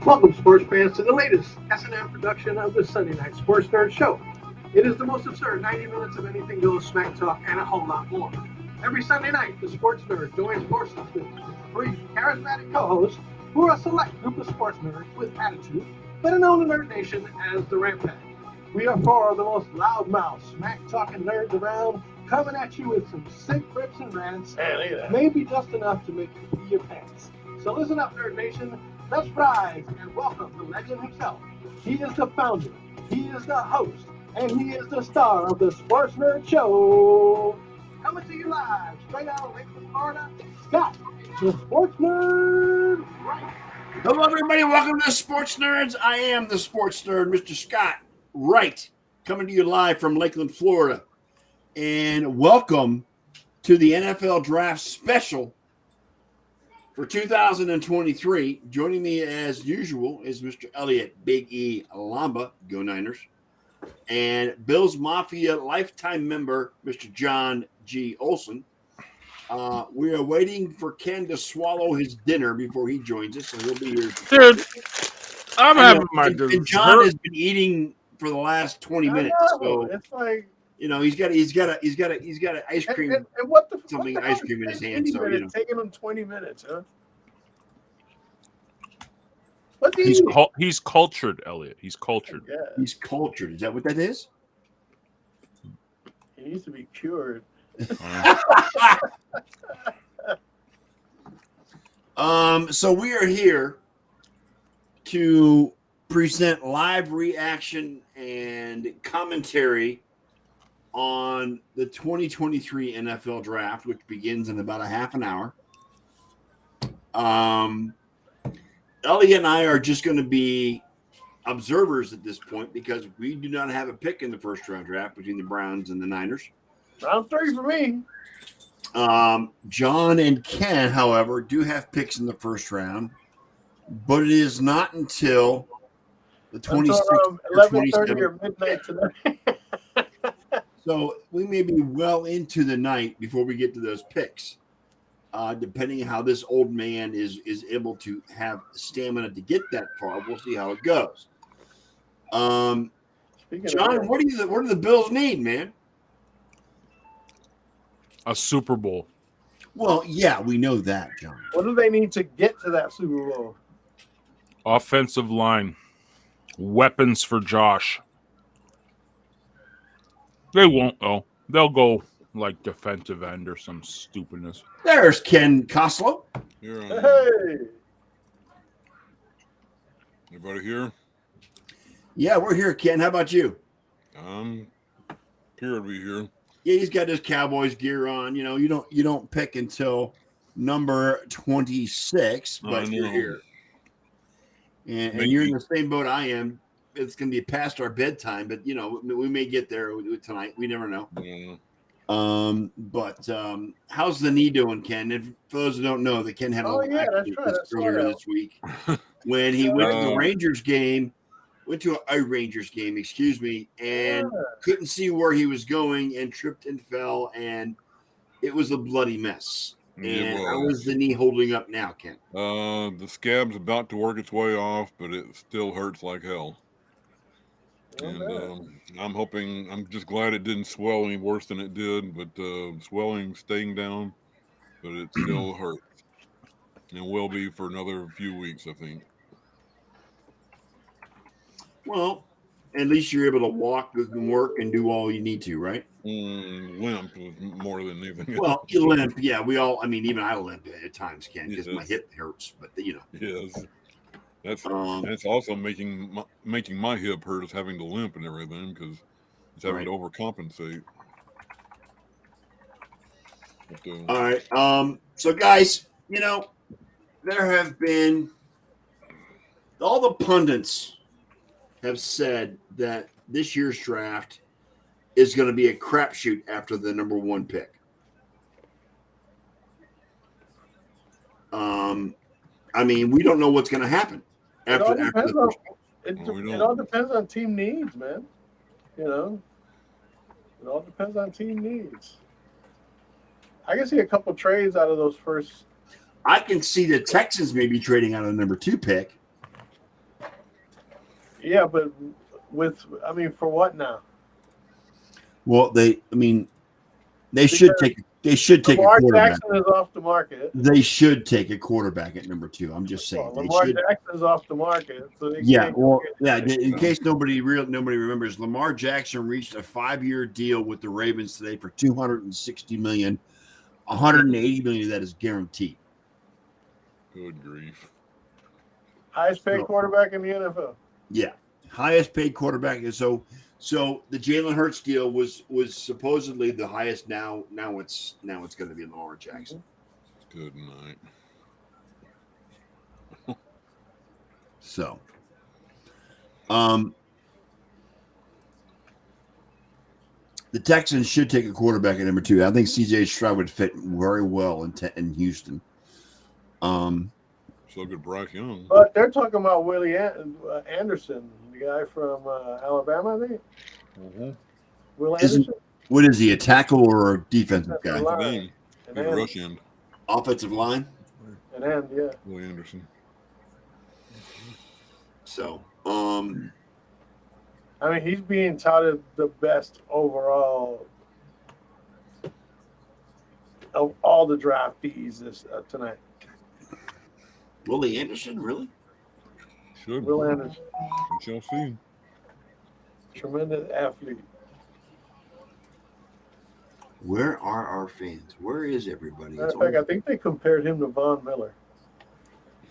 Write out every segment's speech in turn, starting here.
Welcome, sports fans, to the latest S&M production of the Sunday Night Sports Nerd Show. It is the most absurd 90 minutes of anything goes, smack talk, and a whole lot more. Every Sunday night, the sports nerd joins forces with three charismatic co-hosts who are a select group of sports nerds with attitude, better known in Nerd Nation as the Ram Pack. We are four of the most loudmouth, smack-talking nerds around, coming at you with some sick rips and rants, maybe just enough to make you pee your pants. So listen up, Nerd Nation. Let's rise and welcome the legend himself. He is the founder, he is the host, and he is the star of the Sports Nerd Show. Coming to you live, straight out of Lakeland, Florida, Scott, the Sports Nerd, right? Hello, everybody. Welcome to the Sports Nerds. I am the Sports Nerd, Mr. Scott Wright, coming to you live from Lakeland, Florida. And welcome to the NFL Draft Special for 2023. Joining me as usual is Mr. Elliot Big E Lamba, Go Niners, and Bills Mafia lifetime member, Mr. John G. Olson. We are waiting for Ken to swallow his dinner before he joins us, so he'll be here. Dude, I'm having my dessert. And John has been eating for the last 20 minutes. So it's like, you know, he's got an ice cream, and what the something what the ice hell cream in is his hand. So you know, taking him 20 minutes, huh? What do you He's cultured, Elliot. He's cultured. Yeah, he's cultured. Is that what that is? he needs to be cured. So we are here to present live reaction and commentary on the 2023 NFL Draft, which begins in about a half an hour. Elliot and I are just going to be observers at this point because we do not have a pick in the first round draft between the Browns and the Niners. Round 3 for me. John and Ken, however, do have picks in the first round, but it is not until the 26th or 11:30 or midnight tonight. So we may be well into the night before we get to those picks, depending on how this old man is able to have stamina to get that far. We'll see how it goes. John, what do the Bills need, man? A Super Bowl. Well, yeah, we know that, John. What do they need to get to that Super Bowl? Offensive line. Weapons for Josh. They won't, though. They'll go like defensive end or some stupidness. There's Ken Koslow. Hey! Everybody here? Yeah, we're here, Ken. How about you? Here to be here. Yeah, he's got his Cowboys gear on. You know, you don't pick until number 26, but you're here. And you're in the same boat I am. It's going to be past our bedtime, but, you know, we may get there tonight. We never know. Yeah. But how's the knee doing, Ken? And for those who don't know, that Ken had a little accident earlier this week when he went to the Rangers game. Went to a Rangers game, and couldn't see where he was going and tripped and fell, and it was a bloody mess. And how is the knee holding up now, Ken? The scab's about to work its way off, but it still hurts like hell. And I'm just glad it didn't swell any worse than it did, but swelling staying down, but it still hurts. And will be for another few weeks, I think. Well, at least you're able to walk and work and do all you need to, right? Limp more than anything. Well, you limp. Yeah, we all, even I limp at times, Ken, because my hip hurts. But, you know. Yes. That's also making my hip hurt is having to limp and everything because it's having to overcompensate. But, all right. So, guys, you know, there have been all the pundits have said that this year's draft is going to be a crapshoot after the number 1 pick. We don't know what's going to happen after the first pick. It all depends on team needs, man. You know, it all depends on team needs. I can see a couple trades out of those first. I can see the Texans maybe trading out of the number 2 pick. Yeah, but for what now? Well, they should take a Lamar quarterback. Jackson is off the market. They should take a quarterback at number 2. I'm just saying. Well, They Lamar should. Jackson is off the market, so they Yeah, can't well, get yeah. In case nobody remembers, Lamar Jackson reached a 5-year deal with the Ravens today for $260 million. $180 million of that is guaranteed. Good grief. highest paid quarterback in the NFL. Yeah, highest paid quarterback. And so the Jalen Hurts deal was supposedly the highest. Now it's going to be Lamar Jackson. Good night. So, the Texans should take a quarterback at number 2. I think C.J. Stroud would fit very well in Houston. So good, Bryce Young. But they're talking about Willie Anderson, the guy from Alabama, I think. Mm-hmm. Will Anderson? What is he, a tackle or a defensive That's guy? a line. He's a rush end. Offensive line? An end, yeah. Willie Anderson. So, he's being touted the best overall of all the draftees tonight. Willie Anderson, really? Should. Will Anderson, We shall see. tremendous athlete. Where are our fans? Where is everybody? Matter of fact, I think they compared him to Von Miller.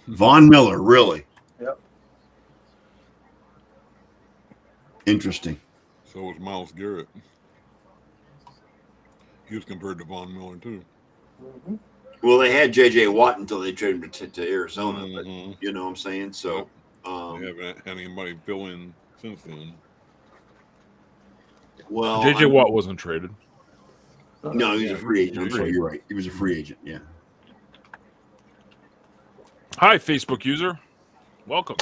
Von Miller, really? Yep. Interesting. So was Myles Garrett. He was compared to Von Miller, too. Mm-hmm. Well, they had J.J. Watt until they traded him to Arizona, but Mhm. you know what I'm saying? So, They haven't had anybody fill in since then. well, JJ Watt wasn't traded. No, he was a free agent. I'm sorry, you're right. He was a free agent, yeah. Hi, Facebook user. Welcome.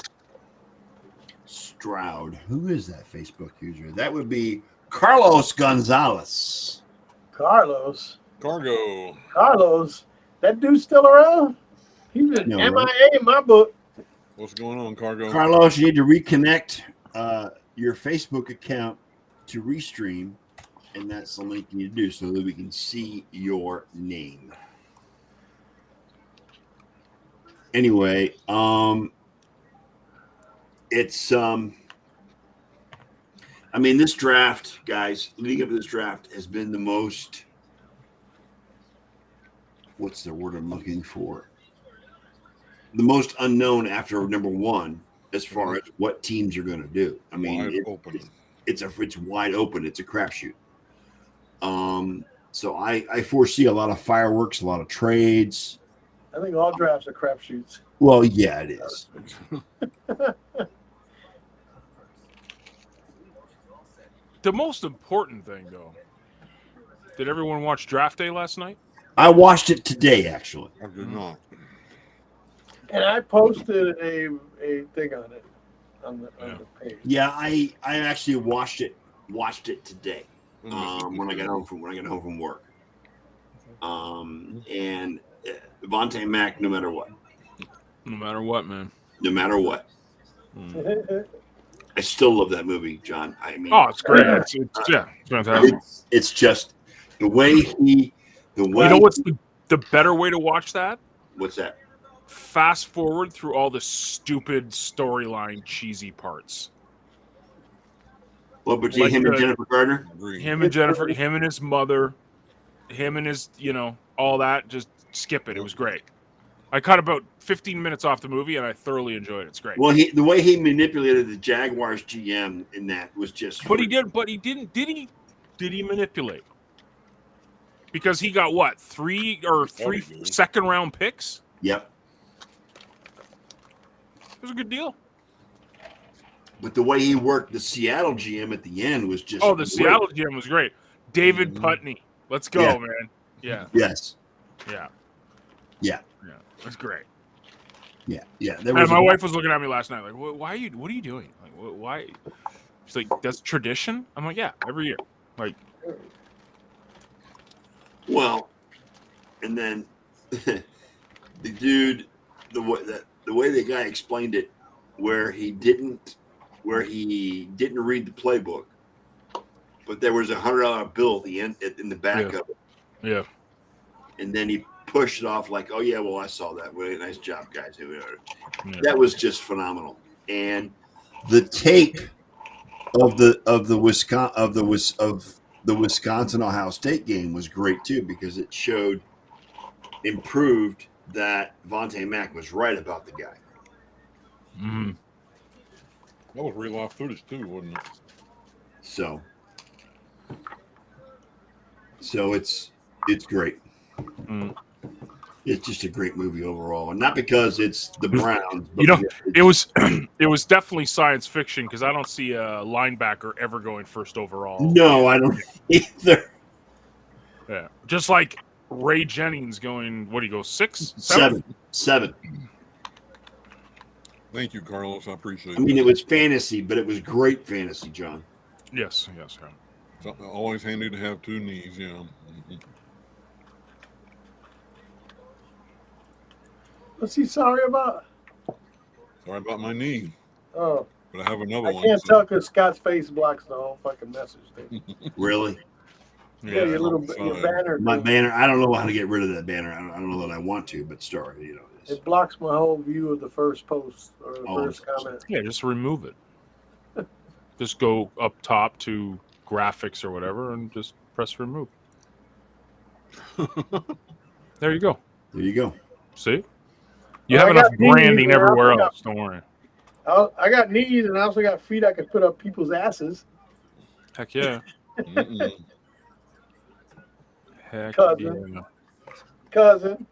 Stroud. Who is that Facebook user? That would be Carlos Gonzalez. Carlos. That dude's still around? He's been No, MIA in my book. What's going on, Cargo? Carlos, you need to reconnect your Facebook account to Restream, and that's the link you need to do so that we can see your name. Anyway, it's this draft, guys, leading up to this draft has been the most, what's the word I'm looking for? The most unknown after number 1 as far as what teams are going to do. I mean, Wide open. It's wide open. It's a crapshoot. So I foresee a lot of fireworks, a lot of trades. I think all drafts are crapshoots. Well, yeah, it is. The most important thing, though, did everyone watch Draft Day last night? I watched it today, actually. I did not. And I posted a thing on it on the page. Yeah, I actually watched it today. When I got home from work. And Devontae Mack, no matter what. No matter what, man. No matter what. I still love that movie, John. I mean, Oh, it's great. It's fantastic. It's just the way he. You know what's the better way to watch that? What's that? Fast forward through all the stupid storyline cheesy parts. Well, between him and Jennifer Gardner? Him and Jennifer, him and his mother, him and his, all that, just skip it. It was great. I cut about 15 minutes off the movie, and I thoroughly enjoyed it. It's great. Well, the way he manipulated the Jaguars GM in that was just. But he didn't. Did he manipulate? Because he got what, three second-round picks? Yep. It was a good deal. But the way he worked the Seattle GM at the end was just. Oh, the Seattle GM was great. David Putney. Let's go, Yeah. man. Yeah. Yes. Yeah. Yeah. Yeah. That's great. Yeah. Yeah. And my wife was looking at me last night like, what are you doing? Like, why? She's like, that's tradition? I'm like, yeah, every year. Like, well, and then the dude, the way the guy explained it, where he didn't where he didn't read the playbook, but there was $100 bill at the end in the back Yeah. of it, Yeah. and then he pushed it off like, "Oh yeah, well I saw that. Really nice job, guys." Yeah. That was just phenomenal, and the tape of the Wisconsin Ohio State game was great too, because it improved that Vontae Mack was right about the guy. Mm-hmm. That was real life footage too, wasn't it? So it's great. Mm. It's just a great movie overall, and not because it's the Browns. But You know, because it was it was definitely science fiction because I don't see a linebacker ever going first overall. no, I don't either. Yeah, just like Ray Jennings going. What do you go 6, 7. Thank you, Carlos. I appreciate I mean, that. it was fantasy, but it was great fantasy, John. Yes, yes. Yeah. It's always handy to have 2 knees, yeah. Mhm. What's he sorry about? Sorry about my knee, Oh, but I have another I one. can't so- tell because Scott's face blocks the whole fucking message thing. Really, Yeah, your little your Sorry. banner. my thing, banner. I don't know how to get rid of that banner. I don't know that I want to, but sorry, it's- it blocks my whole view of the first post or the Oh, first comment. Yeah, just remove it. Just go up top to graphics or whatever and just press remove. There you go. There you go. See? You Well, have I enough got knees, branding and I everywhere also got- else. Don't worry. I got knees and I also got feet I can put up people's asses. Heck yeah. Mm-mm. Heck Cousin. yeah. Cousin.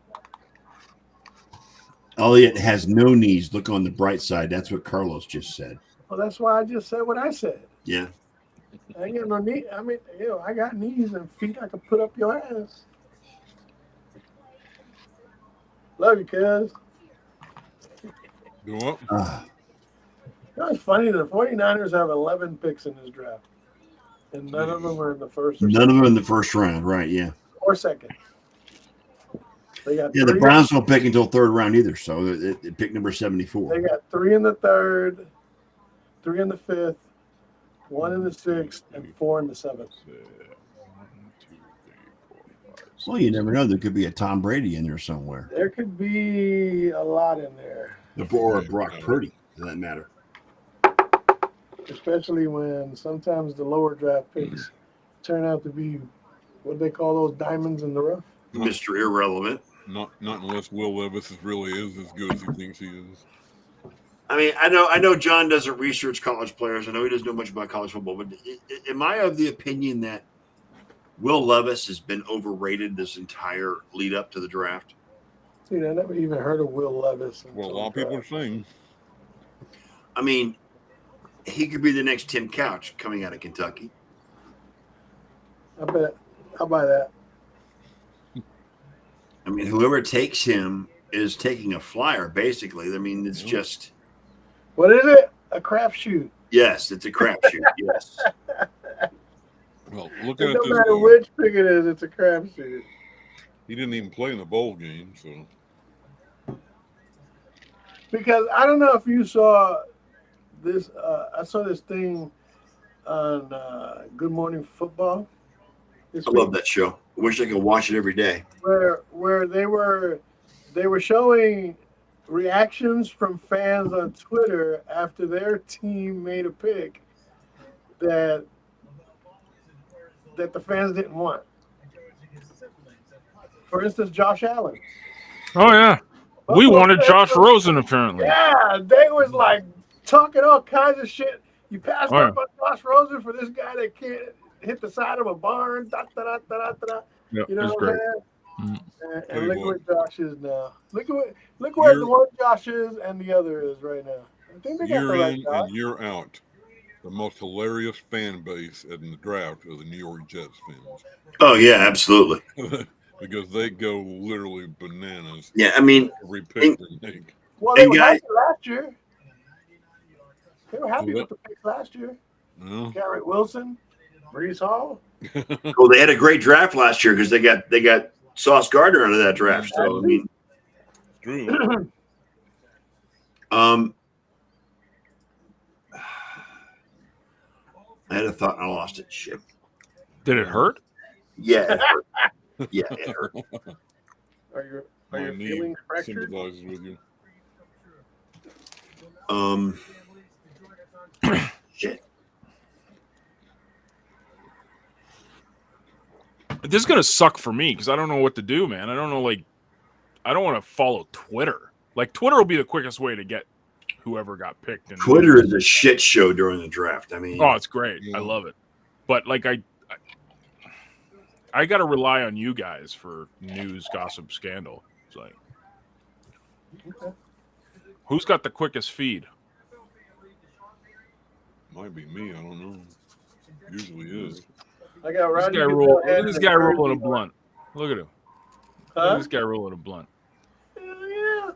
Elliot has no knees. Look on the bright side. That's what Carlos just said. Well, that's why I just said what I said. Yeah. I ain't got no knee. I mean, I got knees and feet I can put up your ass. Love you, cuz. Do what? You know, it's funny. The 49ers have 11 picks in this draft, and none of them are in the first or, None of them in the first round, right? Yeah. or second. They got Yeah, the three- Browns don't pick until third round either, so it pick number They 74. got 3 in the third, 3 in the fifth, 1 in the sixth, and 4 in the seventh. Well, you never know. There could be a Tom Brady in there somewhere, There could be a lot in there, or a Brock Purdy, for that matter. especially when sometimes the lower draft picks turn out to be what they call those diamonds in the rough. Mr. Irrelevant. Not unless Will Levis really is as good as he thinks he is. I mean, I know John doesn't research college players. I know he doesn't know much about college football, but am I of the opinion that Will Levis has been overrated this entire lead up to the draft? Dude, I never even heard of Will Levis. Well, a until lot of people the are saying. I mean, he could be the next Tim Couch coming out of Kentucky. draft. I bet. I'll buy that. I mean, whoever takes him is taking a flyer, basically. I mean, it's Yeah. just, What is it? A crapshoot. yes, it's a crapshoot. Yes. Well, look It at it don't this matter way. which pick it is, it's a crapshoot. He didn't even play in the bowl game, so Because I don't know if you saw this. I saw this thing on Good Morning Football. This I week, love that show. I wish I could watch it every day. where they were showing reactions from fans on Twitter after their team made a pick that the fans didn't want. For instance, Josh Allen. Oh yeah. We wanted Josh Rosen apparently. Yeah, they was like talking all kinds of shit. You passed Oh, yeah. up on Josh Rosen for this guy that can't hit the side of a barn. Da, da, da, da, da, da. Yep, You know it's what I'm great. saying? Mm. And look where Josh is now. Look where the one Josh is and the other is right now. I think they got year the right in Josh. and year out, the most hilarious fan base in the draft are the New York Jets Oh, yeah, absolutely. fans because they go literally bananas Yeah, I mean, every pick they make. Well, they And were guys- happy last year. They were happy What? with the picks last year. No? Garrett Wilson, Brees Hall. well, they had a great draft last year because they got Sauce Gardner out of that draft. So, I mean, True. I had a thought and I lost it. Shit. Did it hurt? Yeah, it hurt. Yeah, it hurt. Are My your knee feelings fractured? sympathizes with you. Shit. This is gonna suck for me because I don't know what to do, man. I don't know, like, I don't want to follow Twitter. Like, Twitter will be the quickest way to get whoever got picked. And Twitter is a shit show during the draft. I mean, oh, it's great. Yeah. I love it. But like, I got to rely on you guys for news, gossip, scandal. It's like, who's got the quickest feed? Might be me. I don't know. Usually is. I got This Roger guy Goodell roll. Look head at this and guy a rolling a jersey. blunt. Look at him. Look at Huh? this guy rolling a blunt. Hell yeah.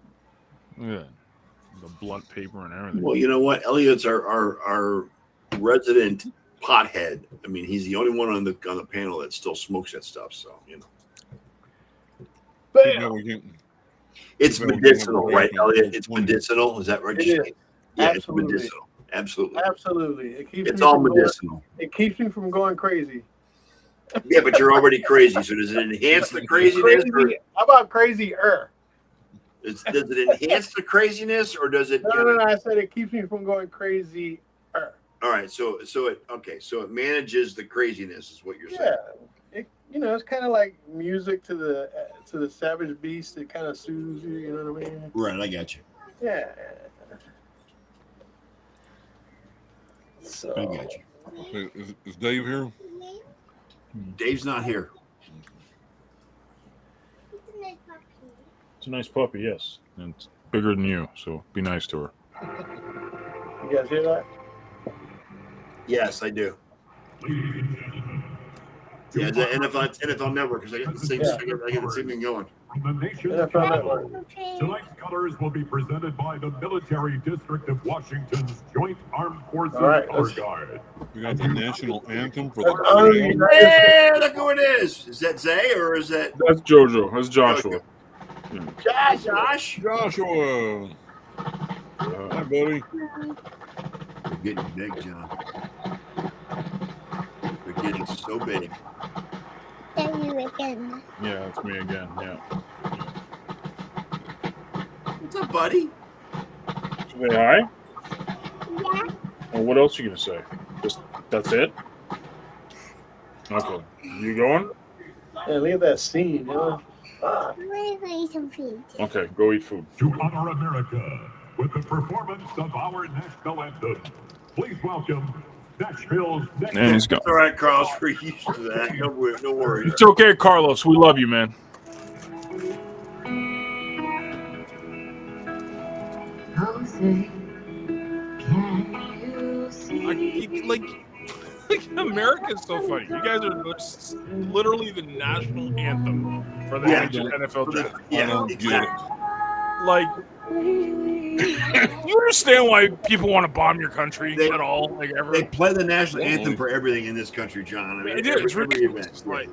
Look at that. The blunt paper and everything. well, you know what? Elliot's our resident pothead. I mean, he's the only one on the panel that still smokes that stuff. So you know, Yeah, Bam. we can't- it's Well, we medicinal, can't right, have a Elliot? It's one. medicinal. Is that right? It Just- is. Yeah, Absolutely. it's medicinal. Absolutely. Absolutely. It keeps It's me all from going- medicinal. It keeps me from going crazy. Yeah, but you're already crazy. So does it enhance the craziness? Or Crazy. How about crazier? does it enhance the craziness, or does it? No. I said it keeps me from going crazy. All right. So it manages the craziness, is what you're saying. Yeah. It's kind of like music to the savage beast. It kind of soothes you. You know what I mean? Right. I got you. Yeah. So. I got you. Hey, is Dave here? Dave's not here. It's a nice puppy, yes. And it's bigger than you, so be nice to her. You guys hear that? Yes, I do. Yeah, the NFL Network, because I get the same. Yeah. I get the same thing going. From the nation's NFL Network. tonight's colors will be presented by the Military District of Washington's Joint Armed Forces All right, Color let's- Guard. We got the national anthem for That's the honorary Queen. Hey, look who it is. Is that Zay or is that That's Jojo. That's Joshua. Josh. Josh? Joshua. Hi, buddy. They're getting big, John. They're getting so big. Yeah, that's me again. Yeah. What's up, buddy? Say hi. Well, what else are you gonna say? Just that's it. Okay. You going? Yeah, look at that scene. You know? Okay. Go eat food. To honor America with the performance of our national anthem, please welcome Nashville's next. And he's gone. All right, Carlos, we're used to that. No worries. It's okay, Carlos. We love you, man. Like America's so funny. You guys are literally the national anthem for the Yeah. NFL draft. I Yeah, don't get it. exactly. Like, you understand why people want to bomb your country They- at all? Like, ever? They play the national anthem for everything in this country, John. I mean, It is. It's every ridiculous. event. It's like,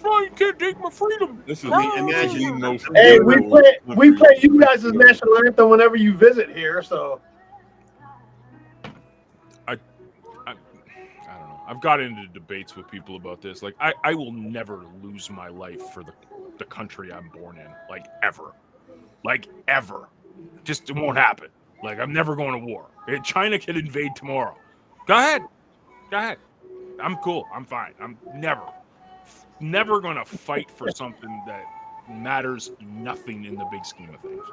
oh, you can't take my freedom. This is Imagine- the most Hey, liberal we play country. you guys' national anthem whenever you visit here. So I don't know. I've got into debates with people about this. Like, I will never lose my life for the country I'm born in. Like, ever. Like, ever. Just, it won't happen. Like, I'm never going to war. China can invade tomorrow. Go ahead. Go ahead. I'm cool. I'm fine. I'm never going to fight for something that matters nothing in the big scheme of things.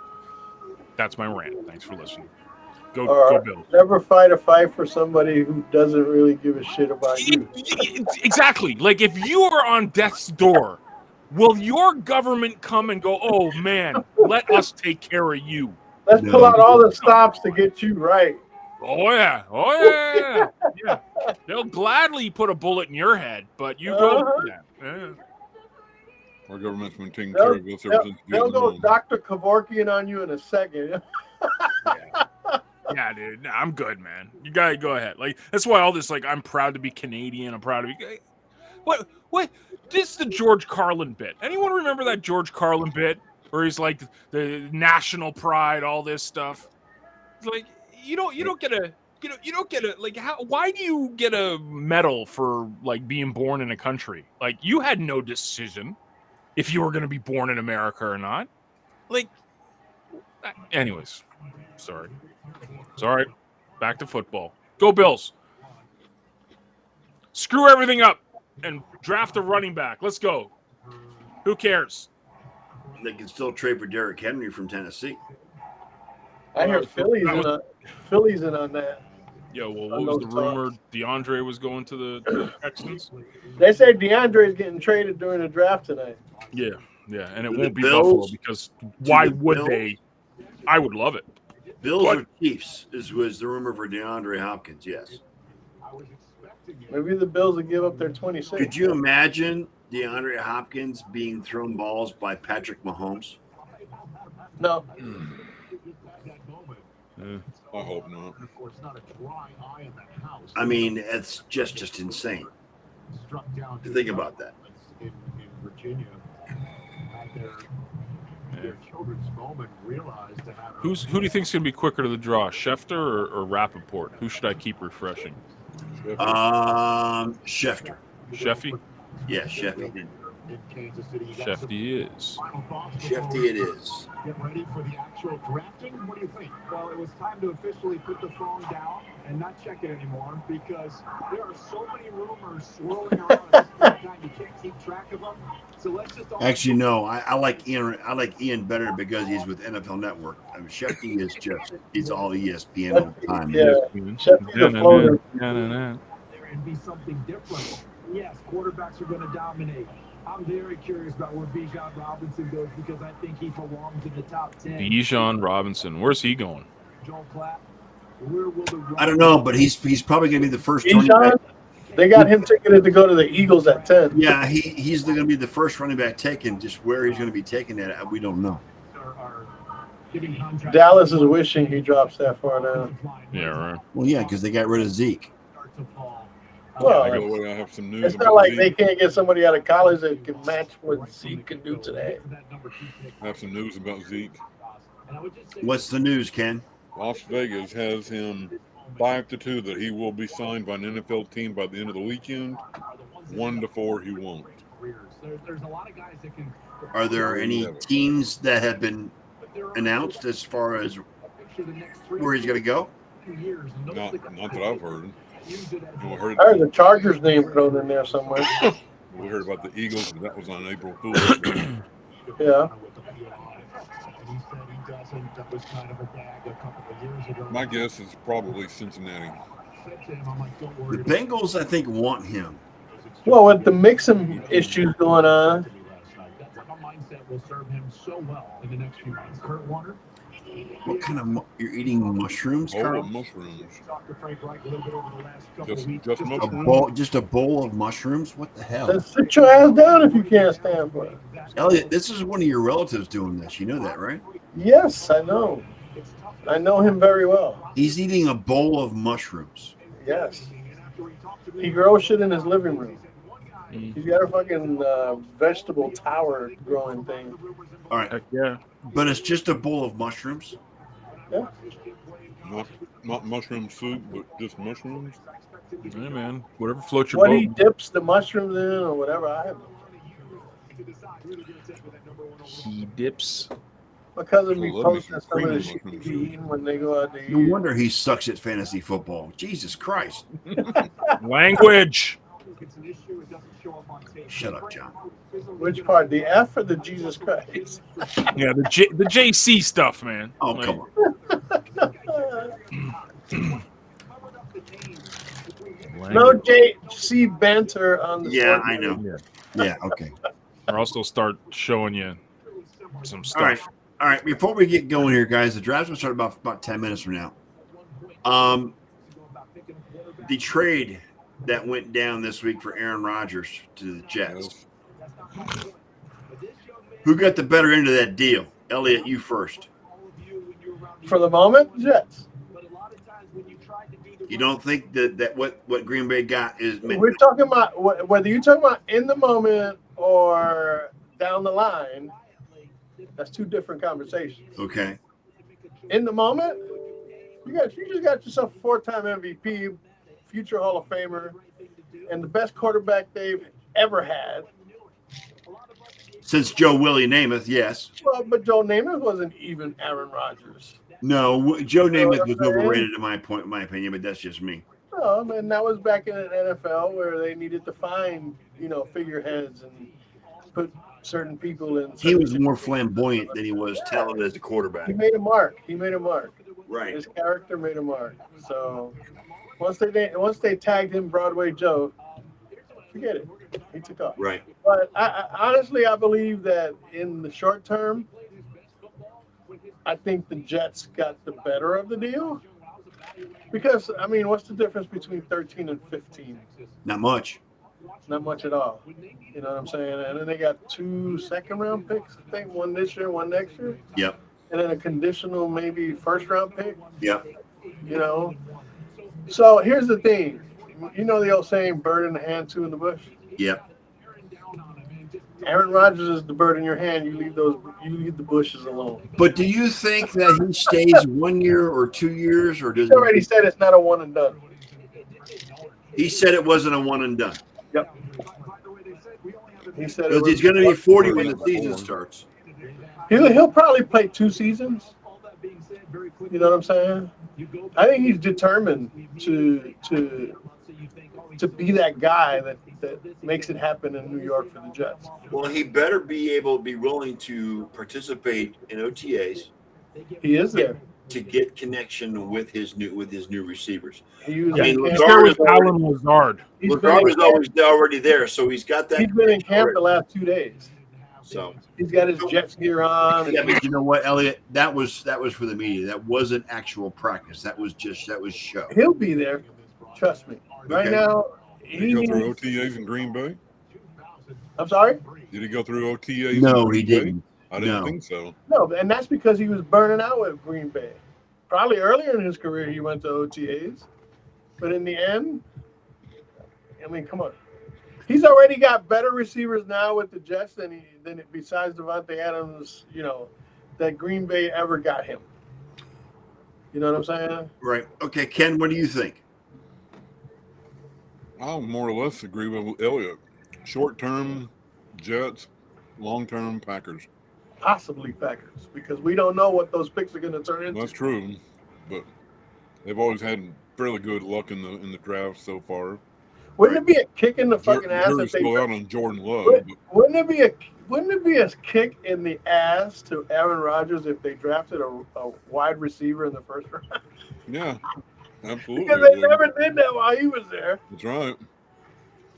That's my rant. Thanks for listening. Go Bills. never fight a fight for somebody who doesn't really give a shit about you. Exactly. Like, if you are on death's door, will your government come and go, oh, man, let us take care of you? Let's No. pull out all the stops to get you right. Oh, yeah. Oh, yeah. They'll gladly put a bullet in your head, but you go. Uh-huh. Yeah. Our government's been taking care of us ever since They'll go Vietnam. Dr. Kevorkian on you in a second. Yeah, dude. Nah, I'm good, man. You gotta go ahead. Like, that's why all this, like, I'm proud to be Canadian. I'm proud to be. What? This is the George Carlin bit. Anyone remember that George Carlin bit where he's like the national pride, all this stuff? It's like, you don't get a You don't get a why do you get a medal for like being born in a country? Like you had no decision if you were going to be born in America or not. Like, anyways, sorry. Back to football. Go Bills. Screw everything up and draft a running back. Let's go. Who cares? They can still trade for Derrick Henry from Tennessee. I hear Phillies in on that. Yo, well, what was the rumor? DeAndre was going to the Texans? They say DeAndre is getting traded during the draft tonight. Yeah, and it The won't be Bills? Buffalo because why the would Bills? they? I would love it. Bills What? or Chiefs was the rumor for DeAndre Hopkins, yes. Maybe the Bills will give up their 26. Could you imagine DeAndre Hopkins being thrown balls by Patrick Mahomes? No. Yeah. I hope not. I mean, it's just insane. Think about that. Who do you think's gonna be quicker to the draw, Schefter or Rappaport? Who should I keep refreshing? Schefter. Sheffy? Yeah, Sheffy. Shefty is. Shefty it is. Get ready for the actual drafting. What do you think? Well, it was time to officially put the phone down and not check it anymore because there are so many rumors swirling around at this point in time. You can't keep track of them. So let's just all Actually, no. I like Ian. I like Ian better because he's with NFL Network. I mean, Shefty is he's all ESPN all the time. Yeah. Shefty the floater. there and be something different. Yes, quarterbacks are going to dominate. I'm very curious about where Bijan Robinson goes because I think he belongs in the top 10. Bijan Robinson. Where's he going? Joel Klatt, where will the I don't know, but he's probably going to be the first. Bijan, they got him ticketed to go to the Eagles at 10. Yeah, he's going to be the first running back taken. Just where he's going to be taken at, we don't know. are giving contracts. Dallas is wishing he drops that far down. Yeah, right. Well, yeah, because they got rid of Zeke. Start to fall. Well, By the way, I have some news. it's about not like Zeke. they can't get somebody out of college that can match what Zeke can do today. I have some news about Zeke. What's the news, Ken? Las Vegas has him 5-2 that he will be signed by an NFL team by the end of the weekend. 1-4 he won't. There's a lot of guys that can. Are there any teams that have been announced as far as where he's going to go? Not that I've heard. We heard, I heard the Chargers name thrown in there somewhere. we heard about the Eagles, but that was on April Fool's. Yeah. My guess is probably Cincinnati. The Bengals, I think, want him. Well, with the Mixon issues going on, Will serve him so well in the next few months. Kurt Warner. What kind of you're eating mushrooms, Oh, Carl? mushrooms. Talked to Frank Reich a little bit over the last couple Just of weeks. mushrooms. Just a bowl of mushrooms? What the hell? then sit your ass down if you can't stand for it. Elliot, this is one of your relatives doing this. You know that, right? Yes, I know. I know him very well. He's eating a bowl of mushrooms. Yes. He grows shit in his living room. He's got a fucking vegetable tower growing thing. All right, Heck yeah. but it's just a bowl of mushrooms. Yeah. Not mushroom soup, but just mushrooms. Hey, man. Whatever floats your What boat. he dips the mushrooms in or whatever, I have. He dips. My cousin be I love me posting some some of the creamy shit he mushrooms. be eating when they go out to No eat. wonder he sucks at fantasy football. Jesus Christ. Language. Shut up, John. Which part? The F or the Jesus Christ? Yeah, the JC stuff, man. Oh, Like, come on. No language. JC banter on the Yeah, Sports I know. Yeah, okay. Or else they'll start showing you some stuff. All right. All right. Before we get going here, guys, the draft's going to start about 10 minutes from now. The trade that went down this week for Aaron Rodgers to the Jets. Who got the better end of that deal? Elliot, you first. For the moment, Jets. You don't think that what Green Bay got is We're talking about whether you're talking about in the moment or down the line. That's two different conversations. okay? In the moment, You just got yourself a 4-time MVP, future Hall of Famer, and the best quarterback they've ever had. Since Joe Willie Namath, yes. Well, but Joe Namath wasn't even Aaron Rodgers. No, Joe Namath was saying? overrated in my opinion, but that's just me. No, and that was back in the NFL where they needed to find, figureheads and put certain people in. He was more flamboyant than he was talented as a quarterback. He made a mark. Right. His character made a mark. So once they tagged him Broadway Joe, forget it. He took off. Right. But I honestly believe that in the short term, I think the Jets got the better of the deal. Because, what's the difference between 13 and 15? Not much. Not much at all. You know what I'm saying? And then they got 2 second-round picks, I think, one this year, one next year. Yep. And then a conditional maybe first-round pick. Yep. So here's the thing. You know the old saying, bird in the hand, 2 in the bush? Yep. Aaron Rodgers is the bird in your hand. You leave the bushes alone. But do you think that he stays 1 year or 2 years, or does He already said it's not a one and done. He said it wasn't a one and done? Yep. He said Because he's going to be 40 when the season starts. He'll probably play 2 seasons. You know what I'm saying? I think he's determined to be that guy that makes it happen in New York for the Jets. Well, he better be willing to participate in OTAs. He is there. To get connection with his new receivers. There was Alan Lazard. Lazard was already there, so he's got that. He's been in camp the last 2 days. So he's got his Jets gear on. Yeah, but you know what, Elliot? That was for the media. That wasn't actual practice. That was show. He'll be there. Trust me. Right now, Did he go through OTAs in Green Bay? I'm sorry? Did he go through OTAs? No, in Green he didn't. Bay? I didn't think so. No, and that's because he was burning out with Green Bay. Probably earlier in his career, he went to OTAs. But in the end, come on. He's already got better receivers now with the Jets than besides Devontae Adams, that Green Bay ever got him. You know what I'm saying? Right. Okay, Ken, what do you think? I'll more or less agree with Elliot. Short-term Jets, long-term Packers. Possibly Packers, because we don't know what those picks are going to turn into. That's true, but they've always had fairly good luck in the draft so far. Wouldn't it be a kick in the fucking ass if they still out on Jordan Love? Wouldn't it be a kick in the ass to Aaron Rodgers if they drafted a wide receiver in the first round? Yeah, absolutely. Because they never did that while he was there. That's right.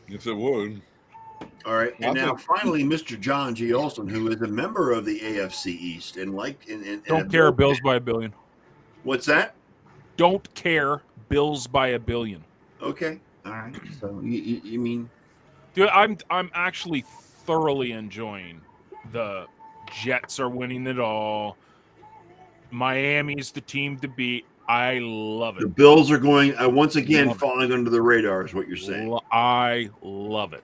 Yes, it would. All right, and now finally, Mr. John G. Olson, who is a member of the AFC East, and don't care, Bills by $1 billion. What's that? Don't care, Bills by $1 billion. Okay, all right. So you mean, dude? I'm actually thoroughly enjoying the Jets are winning it all. Miami's the team to beat. I love it. The Bills are going once again falling under the radar, is what you're saying. I love it.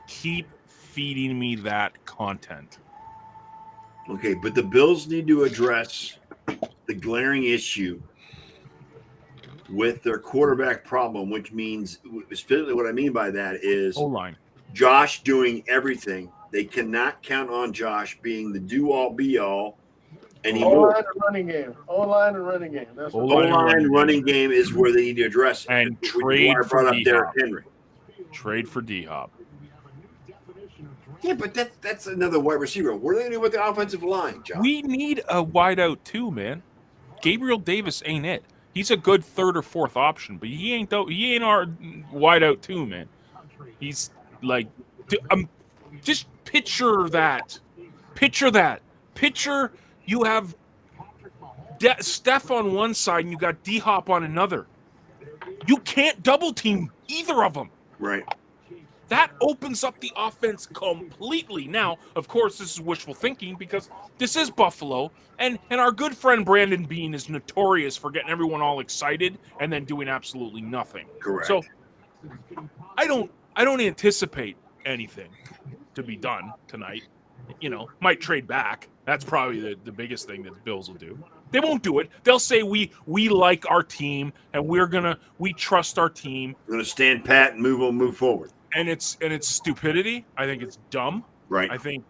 Keep feeding me that content. Okay, but the Bills need to address the glaring issue with their quarterback problem, which means specifically what I mean by that is O-line. Josh doing everything. They cannot count on Josh being the do-all, be-all anymore. O-line and running game. O-line and running game. That's O-line running game is where they need to address it. And trade for Derrick Henry. Trade for D-Hop. Yeah, but that's another wide receiver. What are they going to do with the offensive line, John? We need a wideout too, man. Gabriel Davis ain't it. He's a good third or fourth option, but he ain't our wideout too, man. He's like, just picture that. Picture you have Steph on one side and you got D-Hop on another. You can't double team either of them. Right. That opens up the offense completely. Now, of course, this is wishful thinking because this is Buffalo, and our good friend Brandon Beane is notorious for getting everyone all excited and then doing absolutely nothing. Correct. So I don't anticipate anything to be done tonight. Might trade back. That's probably the biggest thing that the Bills will do. They won't do it. They'll say we like our team and we trust our team. We're going to stand pat and move forward. And it's stupidity. I think it's dumb. Right. I think,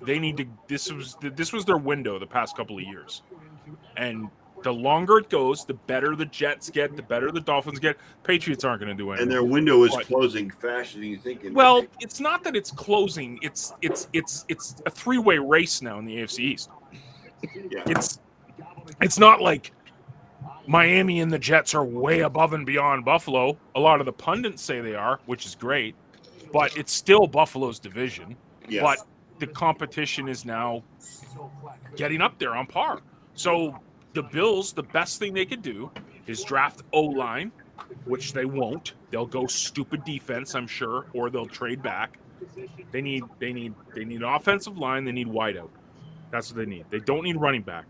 they need to. This was their window the past couple of years, and the longer it goes, the better the Jets get, the better the Dolphins get. Patriots aren't going to do anything. And their window is closing faster than you think. Well, it's not that it's closing. It's a three-way race now in the AFC East. Yeah. It's not like Miami and the Jets are way above and beyond Buffalo. A lot of the pundits say they are, which is great, but it's still Buffalo's division. Yes. But the competition is now getting up there on par. So the Bills, the best thing they could do is draft O-line, which they won't. They'll go stupid defense, I'm sure, or they'll trade back. They need offensive line. They need wideout. That's what they need. They don't need running back.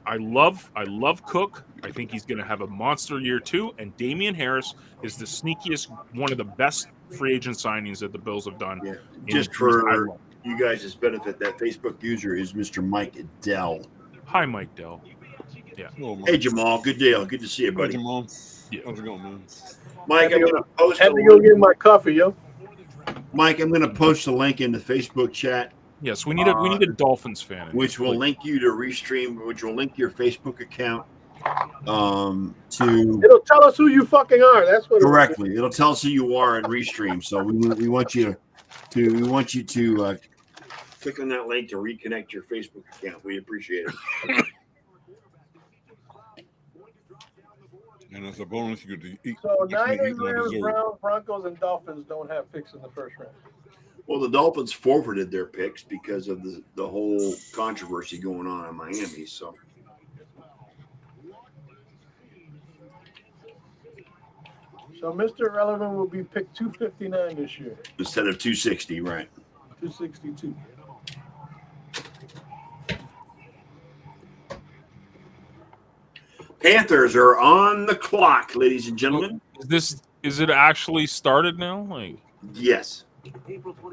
I love Cook. I think he's going to have a monster year too. And Damian Harris is the sneakiest, one of the best free agent signings that the Bills have done. Yeah. Just for you guys' benefit, that Facebook user is Mr. Mike Dell. Hi, Mike Dell. Yeah. Hello, Mike. Hey, Jamal. Good deal. Good to see you, Hey, buddy. Jamal. Yeah. How's it going, man? Mike, I'm going to post. Had to go get my coffee, yo. Mike, I'm going to post a link in the Facebook chat, Yes, we need a Dolphins fan. which will link you to Restream, which will link your Facebook account to It'll tell us who you fucking are. That's what. correctly. It'll tell us who you are in Restream. So we want you to click on that link to reconnect your Facebook account. We appreciate it. And as a bonus, you could eat. So you can Niners, eat my Rams, dessert. Browns, Broncos, and Dolphins don't have picks in the first round. Well, the Dolphins forfeited their picks because of the whole controversy going on in Miami. So So Mr. Irrelevant will be picked 259 this year, instead of 260, right? 262. Panthers are on the clock, ladies and gentlemen. Is it actually started now? Like, Yes.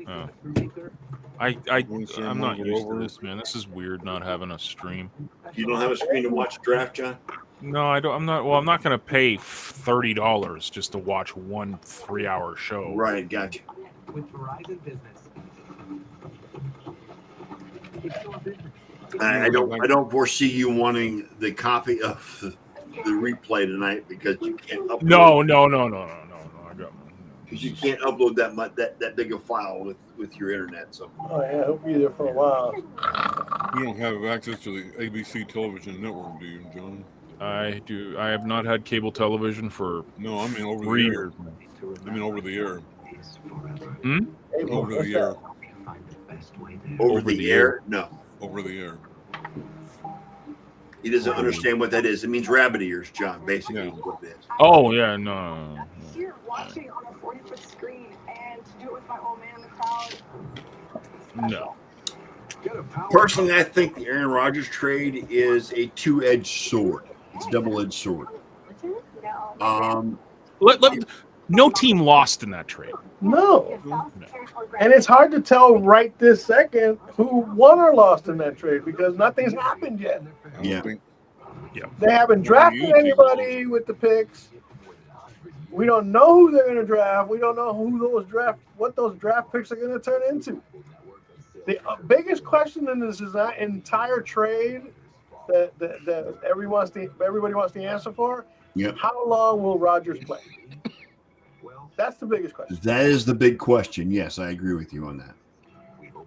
oh. One ceremony I'm not used to over. this, man. This is weird not having a stream. You don't have a screen to watch the draft, John? No, I don't. I'm not. Well, I'm not going to pay $30 just to watch one 3-hour show. Right, gotcha. With Verizon Business. I don't foresee you wanting the copy of the replay tonight because you can't upload. No. I got Because you can't upload that big a file with your internet. So Oh yeah, he'll be there for a while. You don't have access to the ABC television network, do you, John? I do. I have not had cable television for No, I mean over the 3 air. years. I mean over the air. April, Over what's the air. that? over the air, no. Over the air. He doesn't understand what that is. It means rabbit ears, John. Basically, Yeah. is what it is. Oh yeah, no. Here, watching on a 40-foot screen, and to do it with my old man in the crowd. No. Personally, I think the Aaron Rodgers trade is a two-edged sword. It's a double-edged sword. No. No team lost in that trade. No. And it's hard to tell right this second who won or lost in that trade because nothing's happened yet. I don't Yeah. think They haven't drafted anybody with the picks. We don't know who they're going to draft. We don't know what those draft picks are going to turn into. The biggest question in this entire trade that everybody wants the answer for. Yep. How long will Rodgers play? That's the biggest question. That is the big question. Yes, I agree with you on that.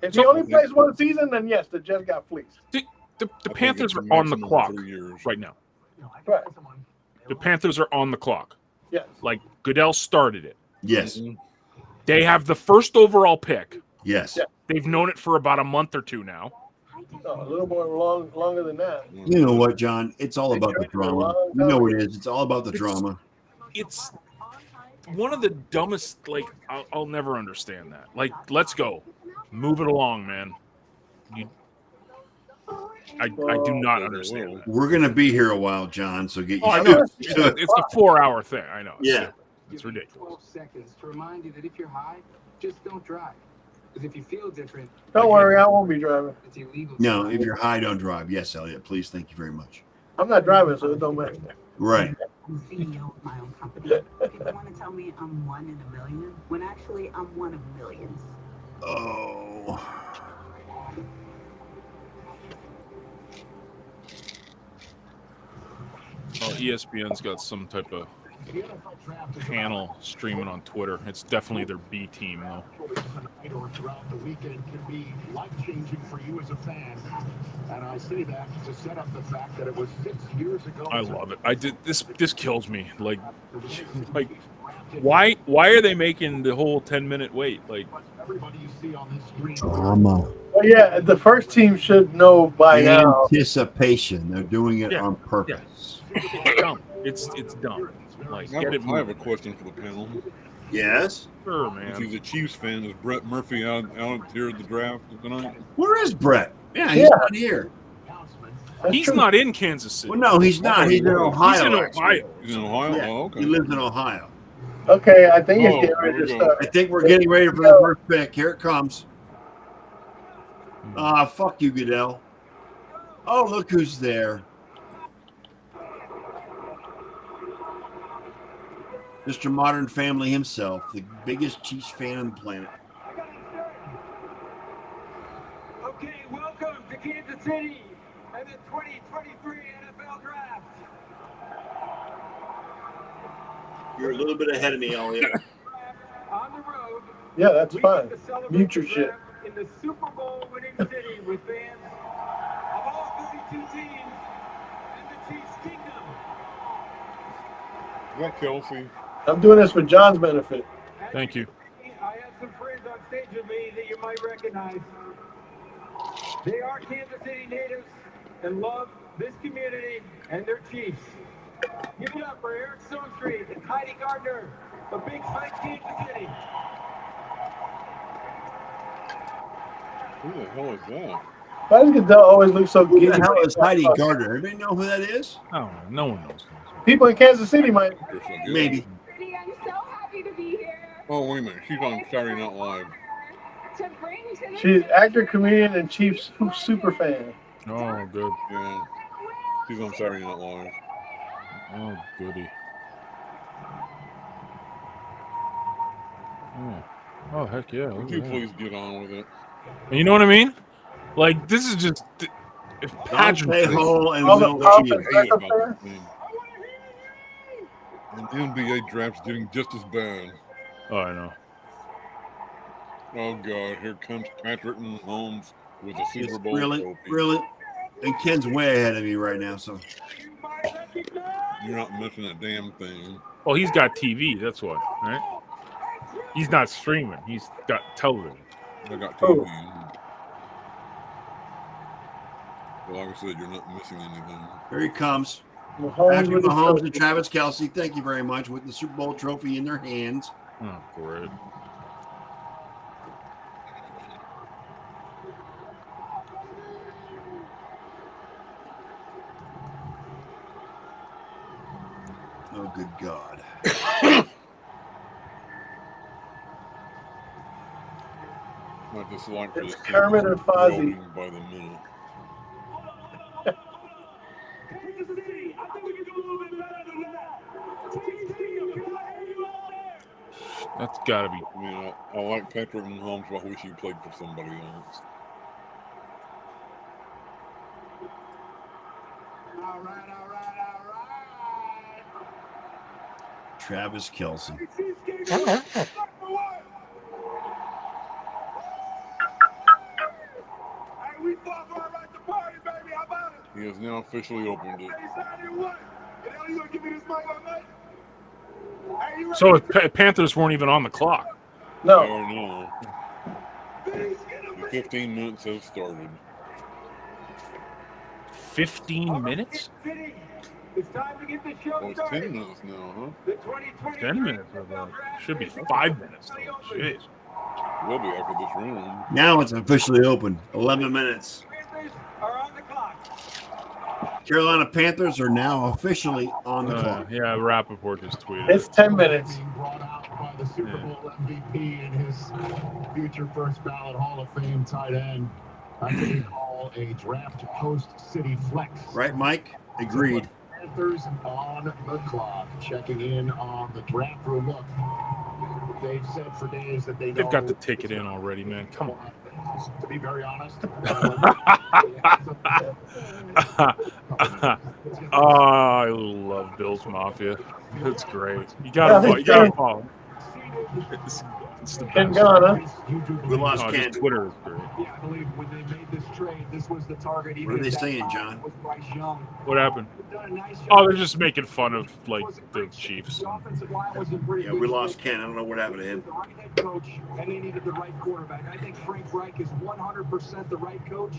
If he only plays one season, then yes, the Jets got fleeced. The I think Panthers it's a are on the maximum of clock 3 years. right now. Right. The Panthers are on the clock. Yes. Like Goodell started it. Yes. They have the first overall pick. Yes. Yeah. They've known it for about a month or two now. No, a little more longer than that. You know what, John? It's all about the drama. You know it is. It's all about the drama. It's one of the dumbest. Like I'll never understand that. Like, let's go, move it along, man. I do not understand that. We're gonna be here a while, John. So get Oh, I you. know. It's a 4-hour thing. I know. Yeah. It's ridiculous. 12 seconds to remind you that if you're high, just don't drive. Because if you feel different, Don't worry, I won't be driving. it's illegal. No, if you're high, don't drive. Yes, Elliot, please. Thank you very much. I'm not driving, so it don't matter. Right. I'm CEO of my own company. People want to tell me I'm one in a million, when actually I'm one of millions. Oh. Oh, ESPN's got some type of panel streaming on Twitter. It's definitely their B team, though. Tonight or throughout the weekend can be life-changing for you as a fan. And I say that to set up the fact that it was 6 years ago. I love it. I did this. This kills me. Like why are they making the whole 10-minute wait? Like, everybody you see on this screen. Drama. Well, yeah, the first team should know by now. Anticipation. They're doing it Yeah. on purpose. it's dumb. It's dumb. Like, I get it have a moving. question for the panel. Yes. Sure, If man. he's a Chiefs fan, is Brett Murphy out here at the draft tonight? Where is Brett? Yeah, he's Yeah. not here. That's He's true. not in Kansas City. Well, no, he's not. He's in Ohio. He's in actually. Ohio. He's in Ohio? Yeah, Oh, okay. he lives in Ohio. Okay, I think it's Oh, getting ready here to we go. start. I think we're getting ready for the first pick. Here it comes. Fuck you, Goodell. Oh, look who's there. Mr. Modern Family himself, the biggest Chiefs fan on the planet. Okay, welcome to Kansas City and the 2023 NFL Draft. You're a little bit ahead of me, Elliot. On the road, Yeah, that's we fine. get to celebrate Mute your the shit. draft in the Super Bowl winning city with fans of all 32 teams in the Chiefs Kingdom. Is that Kelsey? I'm doing this for John's benefit. Thank you. I have some friends on stage with me that you might recognize. They are Kansas City natives and love this community and their Chiefs. Give it up for Eric Stonestreet and Heidi Gardner, the Big Fight Kansas City. Who the hell is that? Why does Goodell always look so Who giddy? the hell is Heidi Gardner? Anybody know who that is? Oh, no one knows. People in Kansas City might. Of course I do. Maybe. Pretty, I'm so happy to be here. Oh, wait a minute. She's on Saturday Night Live. To bring to the She's actor, comedian, and Chiefs super fan. Oh, good. Yeah. She's on Saturday Night Live. Oh, goody. Oh, heck yeah. Look Would at you that. please get on with it? And you know what I mean? Like, this is just if Dante pageantry. Hall and All the Will pomp Shields. and Hate circumstance. about this thing. And NBA draft's getting just as bad. Oh, I know. Oh God, here comes Patrick Mahomes with a Super It's Bowl really, trophy. really. And Ken's way ahead of me right now, so. You're not missing a damn thing. Well, he's got TV. That's why, right? He's not streaming. He's got television. I got Oh. TV. Well, like I said, you're not missing anything. Here he comes. Mahomes Patrick with the Mahomes trophy. and Travis Kelsey, thank you very much, with the Super Bowl trophy in their hands. Oh, great. Oh, good God. I just like for It's the Kermit and Fozzie. growing by the minute. Kansas City, I think we can do a little bit better than that. Chiefs Kingdom, can I hear you out there? That's got to be. I mean, I like Patrick Mahomes, but I wish he played for somebody else. All right, all right, all right. Travis Kelsey. Chiefs Kingdom, number one. Hey, we fought for our right to party, baby. How about it? He has now officially opened it. Hey, Saturday what? And now you gonna give me this mic all night? Hey, you So ready? Panthers weren't even on the clock. No, Oh no. Please get him, The man. 15 minutes have started. 15 minutes? City, it's time to get the show Oh, it's started. 10 minutes now, huh? The 2023 10 minutes. NFL Draft Should be is 5 minutes, though. Jeez. Will be after this round. Now it's officially open. 11 minutes. Panthers are on the clock. Carolina Panthers are now officially on the clock. Yeah, Rappaport just tweeted. it's 10 minutes. Being brought out by the Super Bowl MVP and his future first ballot Hall of Fame tight end. That's what we call a draft post-city flex. Right, Mike? Agreed. Panthers on the clock, checking in on the draft room. Look, they've said for days that they've got the ticket in already, man. Come on. To be very honest. I love Bills Mafia. It's great. You gotta follow. It's the Ken best. Ghana. We lost Oh, Ken. just Twitter is great. Yeah, I believe when they made this trade, this was the target. What are they saying, John? Bryce Young. What happened? Done a nice job. Oh, they're just making fun of like the Chiefs. The offensive line was in pretty Yeah, good we lost shape. Ken. I don't know what happened to him. The right head coach, and they needed the right quarterback. I think Frank Reich is 100% the right coach,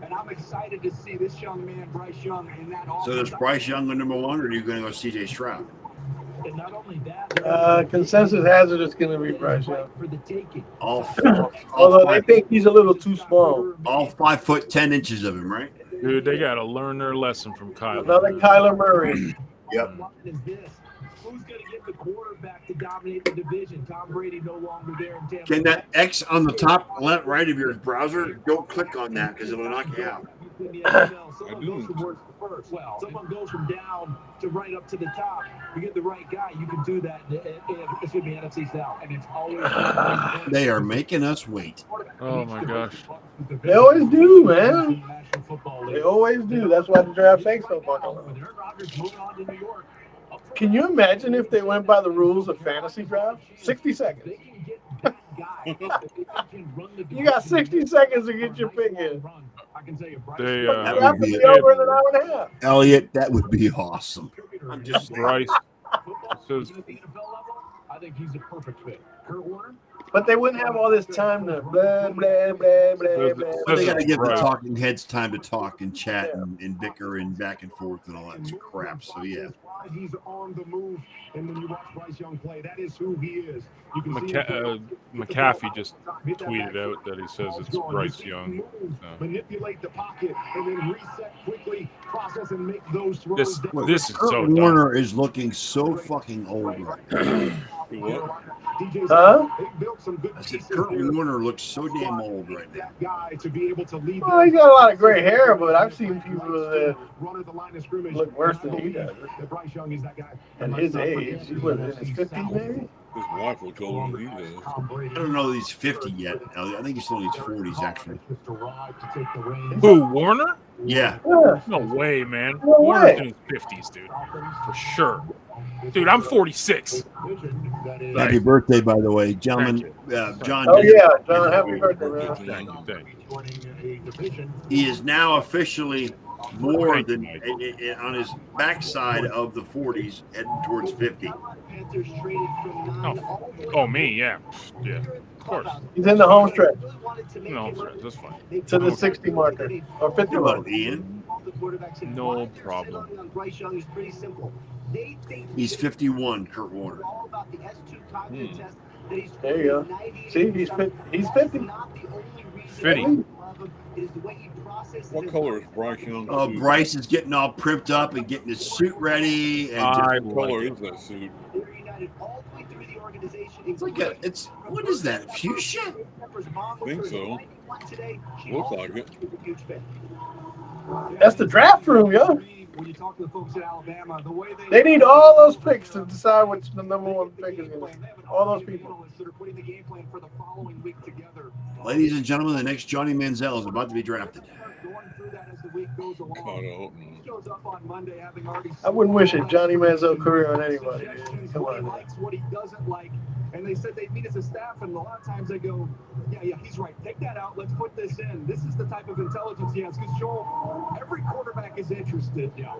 and I'm excited to see this young man, Bryce Young, in that offense. So does Bryce Young go number one, or are you going to go C.J. Stroud? And not only that, Consensus has it it's going to be Bryce Young. for the taking. Although they think he's a little too small. All 5 foot 10 inches of him, right? Dude, they gotta learn their lesson from Kyle. Another Kyler Murray. Yep. Is this? Who's going to get the quarterback to dominate the division? Tom Brady no longer there in Tampa. Can that X on the top left right of your browser, don't click on that because it'll knock you out. Someone goes from worst to first. Well, someone goes from down to right up to the top. You get the right guy, you can do that. It's going to be NFC South, and it's always. They are making us wait. Oh my gosh. They always do, man. They always do. That's why the draft takes so fucking long. Can you imagine if they went by the rules of fantasy draft? 60 seconds. You got 60 seconds to get your pick in. They That Draft would will be be over in an hour and a half. Elliot, that would be awesome. I'm just saying. Bryce says I think he's a perfect fit. Kurt Warner? But they wouldn't have all this time to blah, blah, blah, blah, blah. But they got to give the Right. talking heads time to talk and chat and bicker and back and forth and all that crap. So, yeah. He's on the move, and when you watch Bryce Young play, that is who he is. You can see McAfee just tweeted out that he says it's Bryce Young. Manipulate the pocket and then reset quickly, process and make those throws. This is Kurt so dumb. Warner is looking so fucking old right now. Huh? I said, Kurt Warner looks so damn old right now. Guy to be able to lead. Well, he's got a lot of gray hair, but I've seen people that look worse than he does. Bryce Young is that guy. And his age, he was in his 50s maybe? His wife will tell him he does. I don't know that he's 50 yet. Elliot. I think he's still in his 40s, actually. Who, Warner? Yeah. Yeah. No way, man. No Warner's way. in his 50s, dude. For sure. Dude, I'm 46. Happy birthday, by the way, gentlemen. John. Oh, yeah. John, happy birthday, man. Thank you. He is now officially more than on his backside of the 40s, heading towards 50. Oh, me, yeah. Yeah, of course. He's in the home stretch No, that's fine. to the 60 marker or 50 Hello, marker. Ian. No problem. Bryce Young is pretty simple. They think He's 51, Kurt Warner. all about the S2 cognitive test that he's There you go. See, he's 50. He's 50. not the only reason 50. I love him. It is the way he processes What his color life. is Bryce Young? Oh, Bryce is getting all primped up and getting his suit ready. And I What color like is that suit? They're united all the way through the organization. it's like what is that? Fuchsia? Think so. Looks like it. That's the draft room, yo. When you talk to the folks at Alabama, the way They need all those picks to decide which the number one pick is going to be. All those people. that are putting the game plan for the following week together. Ladies and gentlemen, the next Johnny Manziel is about to be drafted. Going through that as the week goes along. God, I hope not. He shows up on Monday having already I wouldn't wish a Johnny Manziel career on anybody. Dude. Come what he on. likes, what he doesn't like. And they said they meet as a staff, and a lot of times they go, yeah, he's right. Take that out. Let's put this in. This is the type of intelligence he has. Because, Joel, every quarterback is interested. Yeah.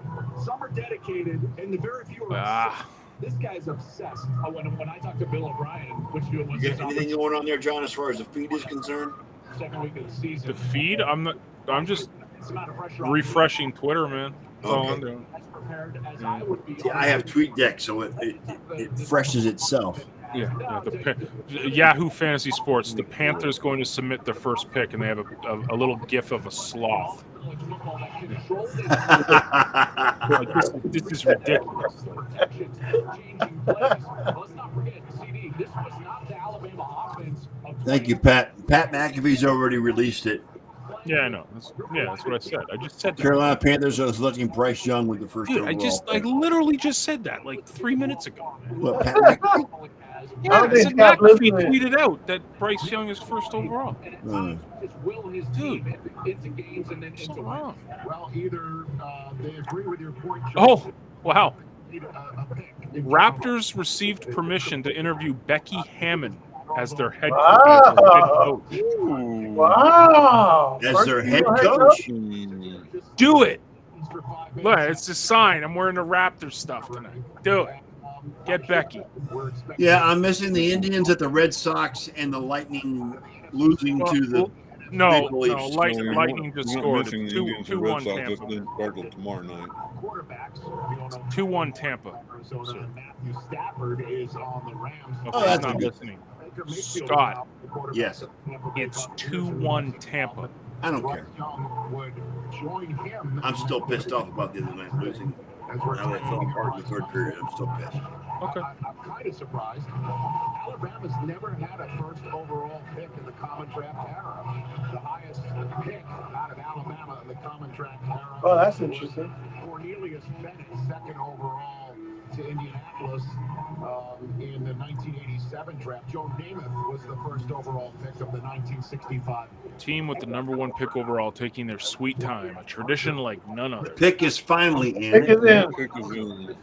Some are dedicated, and the very few are obsessed. This guy's obsessed. When I talked to Bill O'Brien, which was You got anything going on there, John, as far as the feed is concerned? second week of the season. The feed? I'm just It's amount of pressure on refreshing Twitter, man. That's all I'm Okay. doing. as prepared as I would be. Yeah, I have TweetDeck, so it freshens itself. Yeah. Yahoo Fantasy Sports. The Panthers going to submit their first pick, and they have a little gif of a sloth. Like, this is ridiculous. Protections, changing plays. Let's not forget, CD This was not the Alabama offense. Thank you, Pat. Pat McAfee's already released it. Yeah, I know. That's what I said. I just said that. Carolina Panthers are selecting Bryce Young with the first Dude, overall. I literally just said that like 3 minutes ago. What, Pat McAfee? Yeah, I I think said Scott McAfee listening. tweeted out that Bryce Young is first overall. Dude, Dude, so wrong. well, either they agree with your point. Oh, wow. A pick. Raptors received permission to interview Becky Hammon as their head Wow. coach. Wow. As First their head female coach? Do it. Look, it's a sign. I'm wearing the Raptors stuff tonight. Do it. Get Becky. Yeah, I'm missing the Indians at the Red Sox and the Lightning losing to the. No, Maple Leafs. no, Lightning just You're not scored. missing the 2-1 Indians and Red Sox. Tampa. That's going to start till tomorrow night. 2-1 Tampa. Arizona, Matthew Stafford is on the Rams. Okay, Oh, he's that's not good. listening. Scott, Yes, it's 2-1 Tampa. I don't care. Would join him. I'm still pissed off about the other night losing. Now they fell apart in the third period. I'm still pissed. Okay. I'm kind of surprised. Alabama's never had a first overall pick in the common draft era. The highest pick out of Alabama in the common draft era. Oh, that's interesting. Cornelius Bennett, second overall to Indianapolis in the 1987 draft. Joe Namath was the first overall pick of the 1965. Team with the number 1 pick overall taking their sweet time, a tradition like none other. Pick is finally Pick in. is in. Pick is in.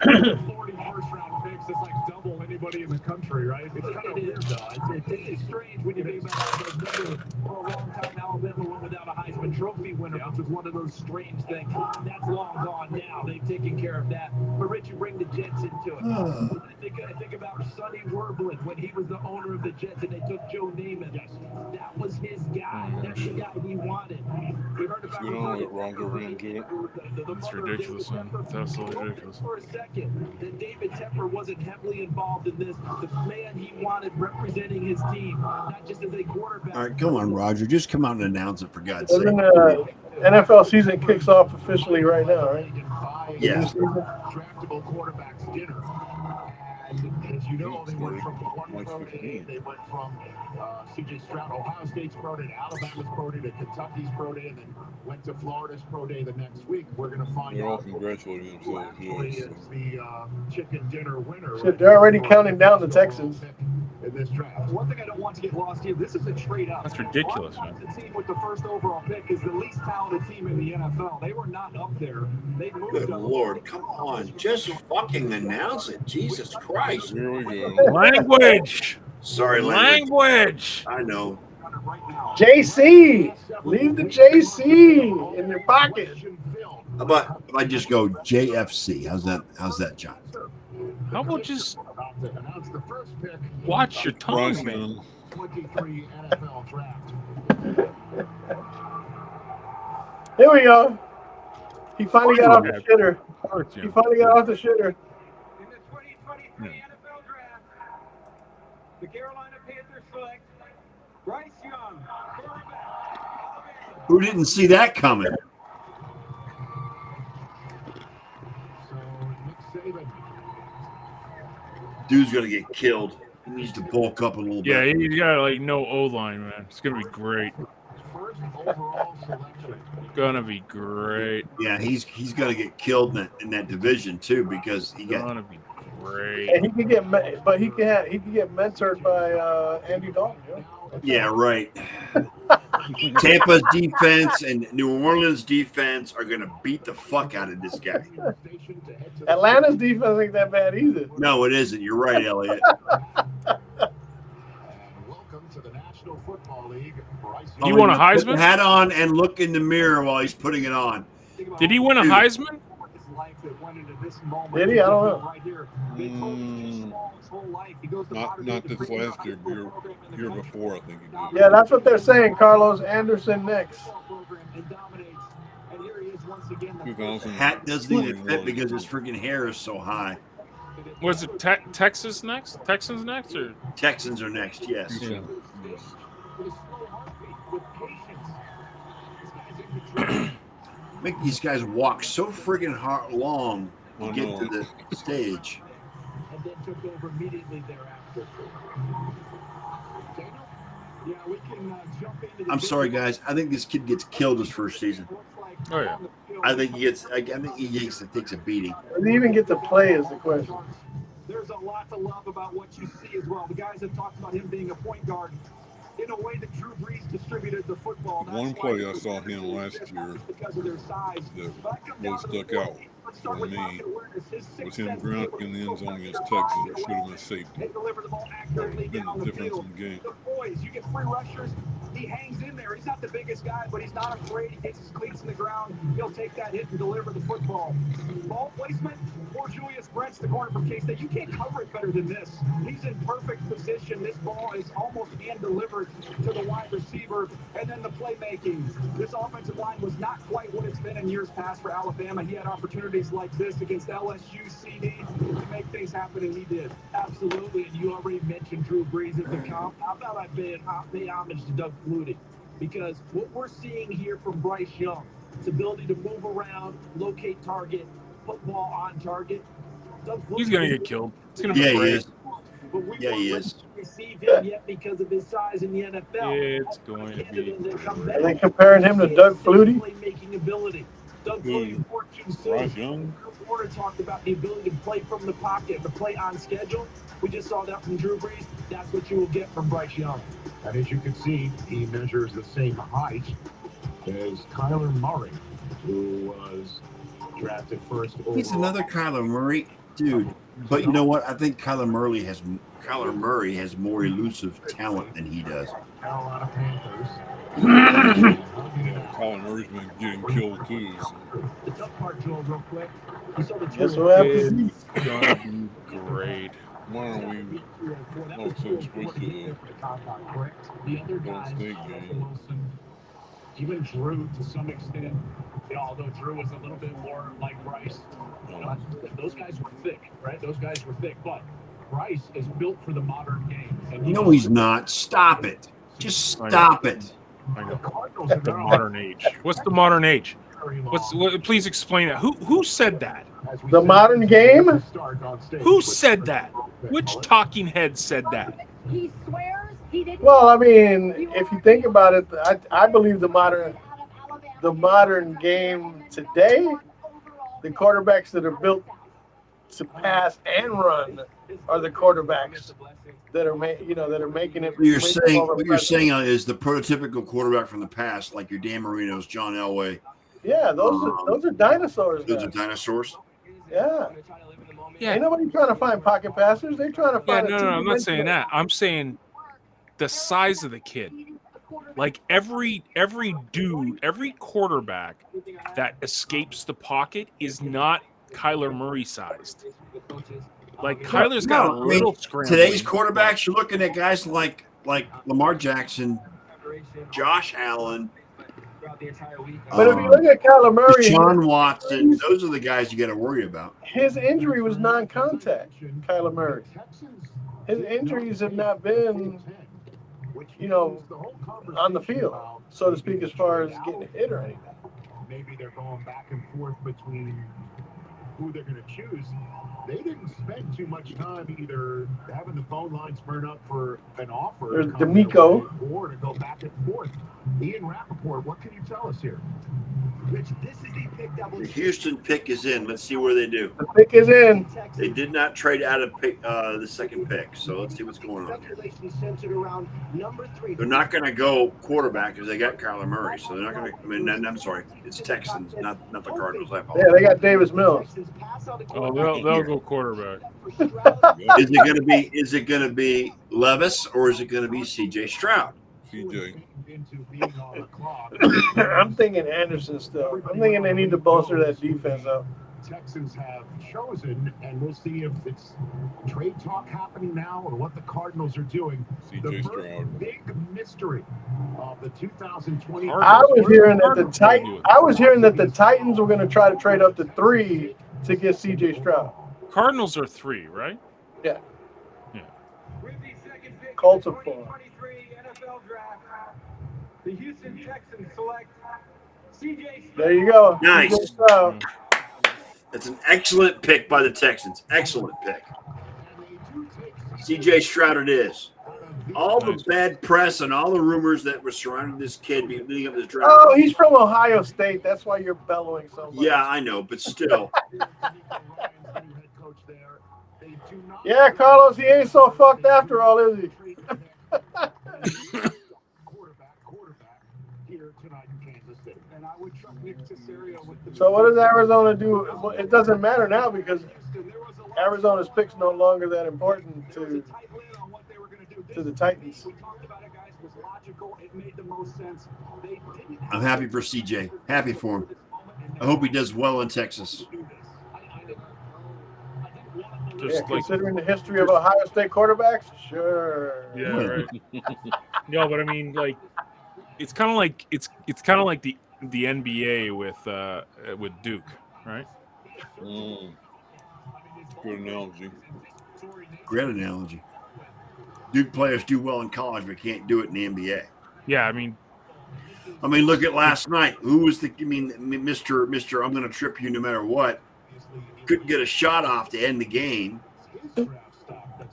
40 first-round picks, that's like double anybody in the country, right? It's kind of weird, though. It's strange when you think about it. Remember, for a long time, Alabama went without a Heisman Trophy winner, which was one of those strange things. That's long gone now. They've taken care of that. But Rich, you bring the Jets into it. I think about Sonny Werblin when he was the owner of the Jets and they took Joe Namath. Yes. That was his guy. That's the guy he wanted. We heard about You don't let Ron Rivera do it. It's ridiculous, man. It's absolutely ridiculous. For a second, that David Tepper wasn't heavily involved in this. The man he wanted representing his team, not just as a quarterback. All right, come on, Roger. Just come out and announce it, for God's sake. Doesn't NFL season kicks off officially right now, right? Yeah. Draftable quarterbacks dinner. And as you know, they went from one pro day, they went from C.J. Stroud, Ohio State's pro day, to Alabama's pro day, to Kentucky's pro day, and then went to Florida's pro day the next week. We're going to find They're all out congratulating who themselves. actually Yes. is the chicken dinner winner. Shit, they're already counting down the Texans. In this draft. One thing I don't want to get lost here, this is a trade up. That's ridiculous, man. The team with the first overall pick is the least talented team in the NFL. They were not up there. They moved Good up. Lord, come on. Just fucking announce it. Jesus Christ. Here we go. Language! Sorry, language. Language! I know. JC, leave the JC in your pocket. How about if I just go JFC? How's that, John? How about just About to announce the first pick watch your tongue, man? Bryson. 23 NFL draft. Here we go. He finally got off the shitter. He finally got off the shitter. In the 2023 NFL Draft, the Carolina Panthers select Bryce Young, quarterback, Alabama. Who didn't see that coming? So Nick Saban. Dude's gonna get killed. He needs to bulk up a little Yeah, bit. he's got like no O-line, man. It's gonna be great. First overall selection. Gonna be great. Yeah, he's gonna get killed in that division too, because he got Gonna be great. And he could get, but he could get mentored by Andy Dalton. yeah, right. Tampa's defense and New Orleans defense are gonna beat the fuck out of this guy. Atlanta's defense ain't that bad either. No, it isn't. You're right, Elliot. Welcome to the National Football League. Bryce Do you want a Put the Heisman? hat on and look in the mirror while he's putting it on. Did he win a Dude. Heisman? Did he? I don't know. Not this last year, but year before, I think he did. Yeah, that's what they're saying. Carlos Anderson next. 2000. Hat doesn't even fit because his freaking hair is so high. Was it Texas next? Texans next, or Texans are next, yes. Yeah. Make these guys walk so friggin' long to I get know. to the stage. and then took over immediately thereafter. Daniel? Yeah, we can jump into the I'm sorry, guys. I think this kid gets killed his first season. Oh, yeah. I think he takes a beating. Does he even get to play is the question. There's a lot to love about what you see as well. The guys have talked about him being a point guard in a way that Drew Brees distributed the football. One play I saw him last year because of their size. that really stuck out for me was him grounding in the end zone against Texas. It should have been a safety. They deliver the ball accurately Been down the the difference field. in the game. The boys, you get free rushers. He hangs in there. He's not the biggest guy, but he's not afraid. He gets his cleats in the ground. He'll take that hit and deliver the football. Ball placement for Julius Brents, the corner from K-State. You can't cover it better than this. He's in perfect position. This ball is almost hand-delivered to the wide receiver. And then the playmaking. This offensive line was not quite what it's been in years past for Alabama. He had opportunities like this against LSU CD to make things happen, and he did. Absolutely. And you already mentioned Drew Brees as a comp. How about I pay homage to Doug Flutie? Because what we're seeing here from Bryce Young, his ability to move around, locate target, put ball on target. He's going to get killed. It's going to Yeah, be he great. is. Yeah, he is. Receive him yet because of his size in the NFL. It's going to be Are they comparing him to Doug Flutie? Playmaking ability. Doug Who? Flutie, Bryce Young? Porter talked about the ability to play from the pocket, to play on schedule. We just saw that from Drew Brees. That's what you will get from Bryce Young. And as you can see, he measures the same height as Kyler Murray, who was drafted first overall. He's another Kyler Murray, dude. But you know what? I think Kyler Murray has more elusive talent than he does. Carolina Panthers. Yeah, Colin Murray's been getting killed too. So. The tough part, Joel, real quick. You saw the Guess what happens? It's going to be great. Why aren't we also supposed to The other Golden guys, State game? Wilson, even Drew to some extent, although Drew was a little bit more like Bryce. Those guys were thick, right? Those guys were thick, but Bryce is built for the modern game. And No, he's not. Stop it. Just stop it. I know. The modern age. What's the modern age? Please explain it. Who said that? The modern game? Who said that? Which talking head said that? He swears he didn't. Well, I mean, if you think about it, I believe the modern game today, the quarterbacks that are built to pass and run are the quarterbacks that are making it. What you're saying is the prototypical quarterback from the past, like your Dan Marino's, John Elway. Yeah, those are dinosaurs. Those are Guys. dinosaurs. Yeah. Yeah. Ain't nobody trying to find pocket passers. They're trying to Yeah, find. no, I'm not saying that. I'm saying the size of the kid. Like every dude, every quarterback that escapes the pocket is not Kyler Murray sized. Like Kyler's got a little scramble. Today's quarterbacks, you're looking at guys like Lamar Jackson, Josh Allen, But if you look at Kyler Murray, Deshaun Watson, those are the guys you got to worry about. his injury was non-contact. Kyler Murray. His injuries have not been, on the field, so to speak, as far as getting hit or anything. Maybe they're going back and forth between who they're going to choose. They didn't spend too much time either having the phone lines burn up for an offer. There's D'Amico. Or to go back and forth. Ian Rappaport, what can you tell us here? Rich, this is a pick that The was Houston pick is in. Let's see where they do. The pick is in. They did not trade out of pick, the second pick, so let's see what's going on here. speculation centered around number 3. They're not going to go quarterback because they got Kyler Murray, so they're not going to. I mean, I'm sorry, it's Texans, not the Cardinals. I apologize. Yeah, they got Davis Mills. Oh, they'll go quarterback. Is it going to be Levis or is it going to be C.J. Stroud? CJ. I'm thinking Anderson still. I'm thinking they need to bolster that defense up. Texans have chosen, and we'll see if it's trade talk happening now or what the Cardinals are doing. CJ The Stroud. first big mystery of the 2020. I was hearing that the Titans were going to try to trade up to 3 to get C.J. Stroud. Cardinals are 3, right? Yeah. With the second pick Colts of are the 4. 2023 NFL Draft, the Houston Texans select C.J. There you go. Nice. C.J. Stroud. That's an excellent pick by the Texans. Excellent pick. CJ Stroud it is. All the bad press and all the rumors that were surrounding this kid beginning of this draft. Oh, he's from Ohio State. That's why you're bellowing so much. Yeah, I know, but still. Yeah, Carlos, he ain't so fucked after all, is he? So what does Arizona do? It doesn't matter now because Arizona's pick's no longer that important to the Titans. I'm happy for CJ. Happy for him. I hope he does well in Texas. Yeah, considering the history of Ohio State quarterbacks, sure. Yeah, right. No, but I mean, like, it's kind of like the NBA with Duke, right? Good analogy. Great analogy. Duke players do well in college, but can't do it in the NBA. Yeah, I mean, look at last night. Who was Mr. I'm going to trip you no matter what. Couldn't get a shot off to end the game.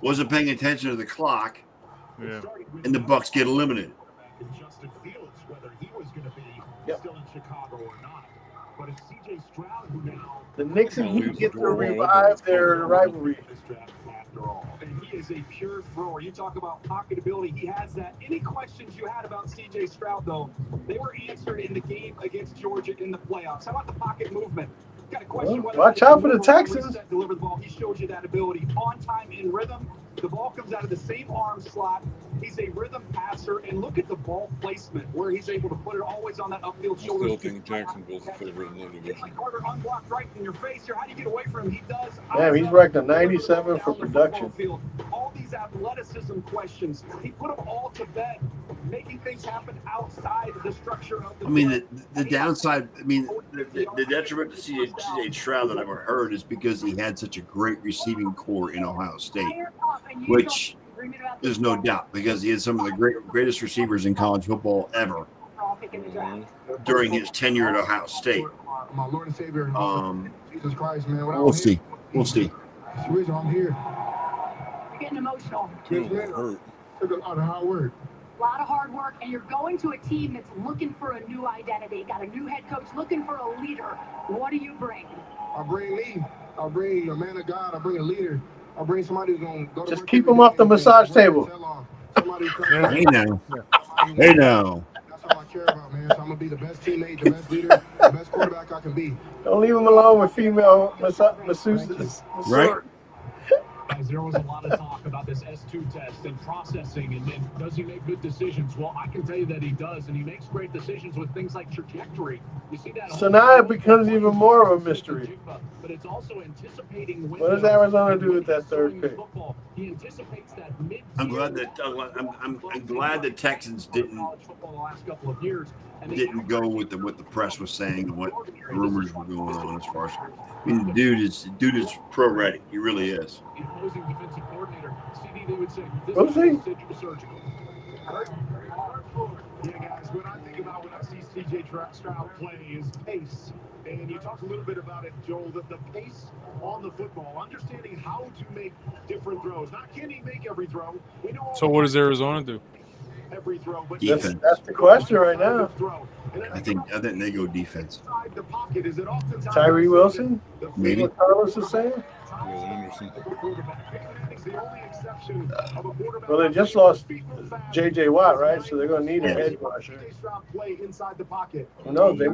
Wasn't paying attention to the clock. Yeah. And the Bucks get eliminated. Yep. The Knicks and Heat get to revive their rivalry. And he is a pure thrower. You talk about pocket ability. He has that. Any questions you had about CJ Stroud, though, they were answered in the game against Georgia in the playoffs. How about the pocket movement? Got a question. Well, watch out for the Texans. Deliver the ball. He showed you that ability. On time, in rhythm. The ball comes out of the same arm slot. He's a rhythm passer. And look at the ball placement where he's able to put it always on that upfield I shoulder. still think Jacksonville's the favorite in that division. Like Carter unblocked right in your face here. How do you get away from him? He does. Damn, he's ranked a 97 for production. All these athleticism questions, he put them all to bed, making things happen outside the structure of the the downside, the detriment to CJ Stroud that I've heard is because he had such a great receiving core in Ohio State, which there's no doubt because he had some of the greatest receivers in college football ever during his tenure at Ohio State. My Lord and Savior, Jesus Christ, man. We'll see. It's the reason I'm here. You're getting emotional. Yes, man. Took a lot of hard work. A lot of hard work, and you're going to a team that's looking for a new identity. Got a new head coach looking for a leader. What do you bring? I bring me. I bring a man of God. I bring a leader. I bring somebody who's going to go to Just work keep every him off day the and massage work table. until, somebody's Hey now. Hey now. That's all I care about, man. So I'm going to be the best teammate, the best leader, the best quarterback I can be. Don't leave him alone with female masseuses. Right? As there was a lot of talk about this S2 test and processing and does he make good decisions? Well, I can tell you that he does, and he makes great decisions with things like trajectory. You see that. So now it becomes even more of a mystery. But it's also anticipating What does Arizona do with that third pick? He anticipates that mid. I'm glad that I'm glad the Texans didn't go with what the press was saying and what rumors were going on as far as. I mean, the dude is pro ready. He really is. Opposing defensive coordinator, CD, they would say, Who's he? surgical. Yeah, guys, when I think about when I see CJ Stroud play is pace. And you talked a little bit about it, Joel, the pace on the football, understanding how to make different throws. Not can he make every throw. We know so what does Arizona do? every throw, but Defense. That's the question right now. I think they go defense. the pocket, is it oftentimes Tyree Wilson? Maybe. What Carlos is saying? Will Anderson. Well, they just lost J.J. Watt, right? So they're going to need a edge rusher. play inside the pocket. Who knows? They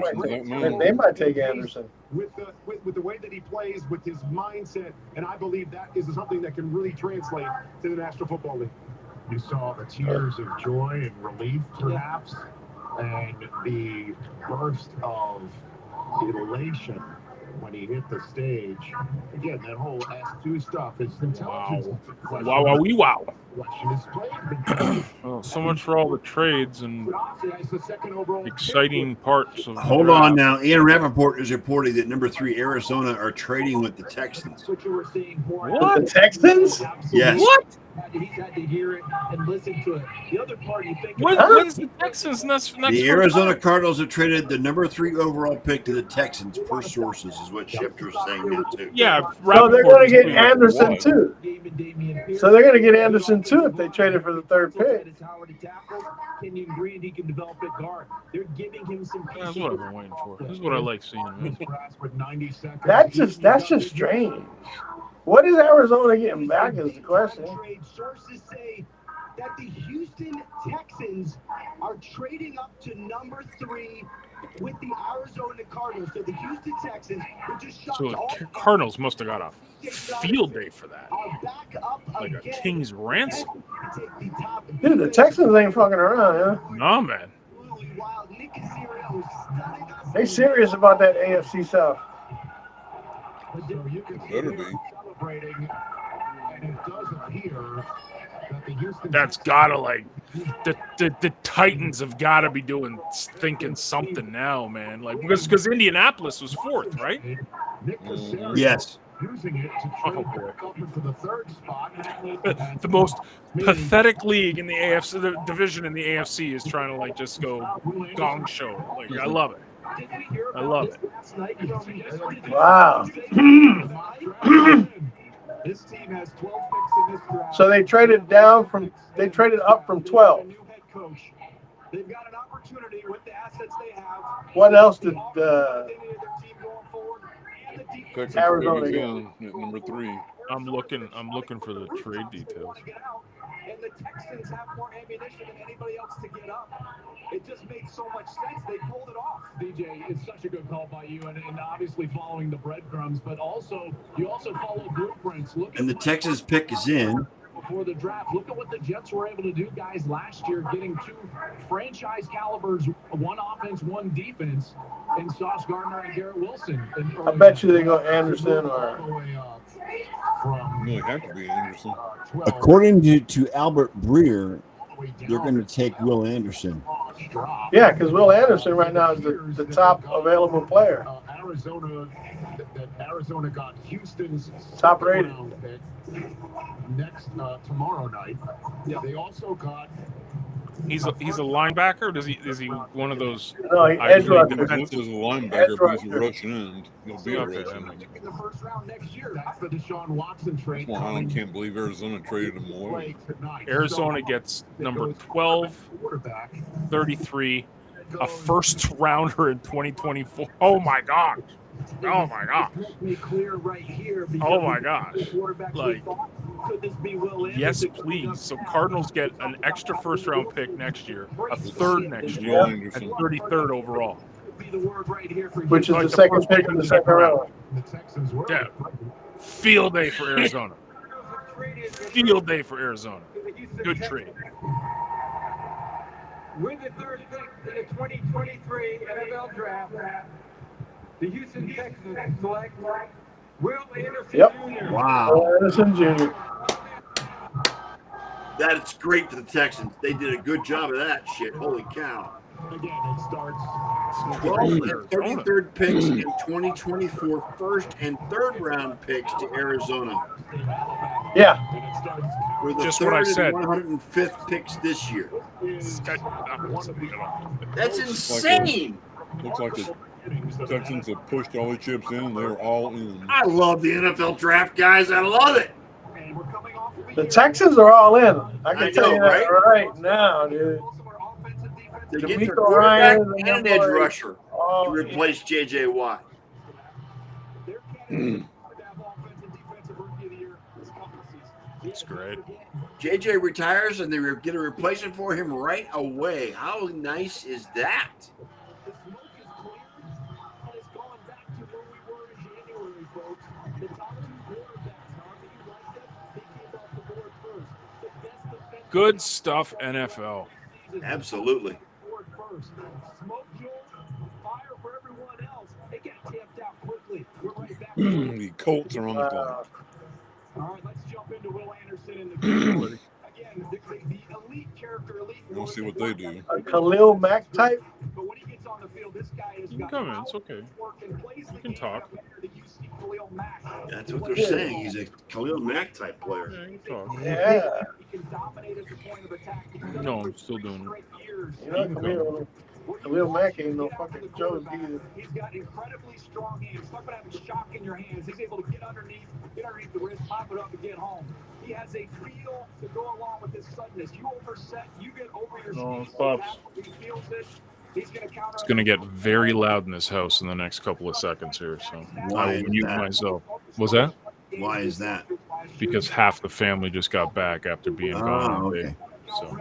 might take Anderson. With the way that he plays, with his mindset, and I believe that is something that can really translate to the National Football League. You saw the tears of joy and relief, perhaps, and the burst of elation when he hit the stage. Again, that whole S2 stuff is intelligence. Wow. Question is played. Well, so much for all the trades and exciting parts of. Hold on now. Ian Rappaport is reporting that number 3 Arizona are trading with the Texans. What? The Texans? Yes. What? He's had to hear it and listen to it. The other part, you think. When's the Texans next? The Arizona Cardinals have traded the number 3 overall pick to the Texans, per sources, is what Schefter's saying now too. Yeah, So they're going to get Rappaport- Anderson too. So they're going to get Anderson too if they traded for the 3rd pick. Kenyon Green, he can develop at guard. They're giving him some That's what I've been waiting for. This is what I like seeing. Man. That's just strange. What is Arizona getting back is the question. Sources say that the Houston Texans are trading up to number 3 with the Arizona Cardinals. So the Houston Texans, who just shot So all the Cardinals must have got a field day for that, are back up like a again. king's ransom. Take the top. Dude, the Texans ain't fucking around, huh? No, man. Wild Nick Caserio stunning us. They serious about that AFC South. So you can see Better them be. celebrating, and it does appear that the Houston That's gotta like the Titans have got to be thinking something now, man. Like because Indianapolis was 4th, right? Nick Caserio Yes. using it to trade back up into the 3rd spot. The most pathetic league in the AFC, the division in the AFC is trying to like just go gong show. Like I love it. I love it. Wow. This team has 12 picks in this draft. So they traded up from 12. New head coach. They've got an opportunity with the assets they have. What else did Texans Arizona pick get? again at number 3. I'm looking for the trade details. And the Texans have more ammunition than anybody else to get up. It just made so much sense. They pulled it off. DJ, it's such a good call by you, and obviously following the breadcrumbs, but also you also follow blueprints. Look And the Texans pick is in. before the draft. Look at what the Jets were able to do, guys, last year, getting 2 franchise calibers, 1 offense, 1 defense, in Sauce Gardner and Garrett Wilson. I bet you they go Anderson or No, it have to be Anderson. According to Albert Breer, they're going to take Will Anderson. yeah, because Will Anderson right now is the top available player. Arizona got Houston's Top rated. round pick next tomorrow night. They also got. He's a linebacker. Is he one of those? No, he Ivy edge League rusher. defensive- This is a linebacker, but he's a rushing end. He'll be a Okay, rushing that end. In the first round next year. That's the Deshaun Watson trade. Well, I can't believe Arizona traded him away. Tonight. Arizona gets number 12, Quarterback. 33, a first rounder in 2024. Oh my gosh. Oh my gosh. Make me clear right here. Oh my gosh. Quarterback Like, could this be Will Anderson? yes, please. So Cardinals get an extra first round pick next year, a 3rd next Will year, Anderson. and 33rd overall. Could be the word right here for Which is Like the the second first pick in the second round. The Texans were. Yeah. Field day for Arizona. Field day for Arizona. Good trade. With the 3rd pick in the 2023 NFL Draft, the Houston Texans select Will Anderson Yep. Jr. Wow. Will Anderson Jr. That's great for the Texans. They did a good job of that shit. Holy cow. Again, it starts. 12 and 33rd picks in 2024, first and 3rd round picks to Arizona. Yeah. We're the Just what I 3rd said. and 105th picks this year. That's Like insane. Looks like the Texans have pushed all the chips in. They're all in. I love the NFL draft, guys. I love it. The Texans are all in. I can I tell know, you that right now, dude. They get DeMeco their quarterback Ryans and and an them edge boys. rusher to Oh, replace J.J. Watt. That's great. J.J. retires and they get a replacement for him right away. How nice is that? Good stuff, NFL. Absolutely. The Colts are on the clock. All right, let's jump into Will Anderson in the field. Again, the elite character, elite. We'll see what they do. a Khalil Mack type. But when he gets on the field, this guy is You can come in. It's okay. You can talk. The Khalil Mack. That's what they're saying. He's a Khalil Mack type player. Yeah. He can dominate at the point of attack. No, I'm still doing it. You know, Khalil Mack ain't no fucking joke either. He's got incredibly strong hands. Talk about having shock in your hands. He's able to get underneath the wrist, pop it up, and get home. He has a feel to go along with his suddenness. You overset, you get over your skis. He feels it. He's going to counter. It's going to get very loud in this house in the next couple of seconds here, so Why I is will mute that? myself. Was that? Why is that? Because half the family just got back after being gone all day. Okay. So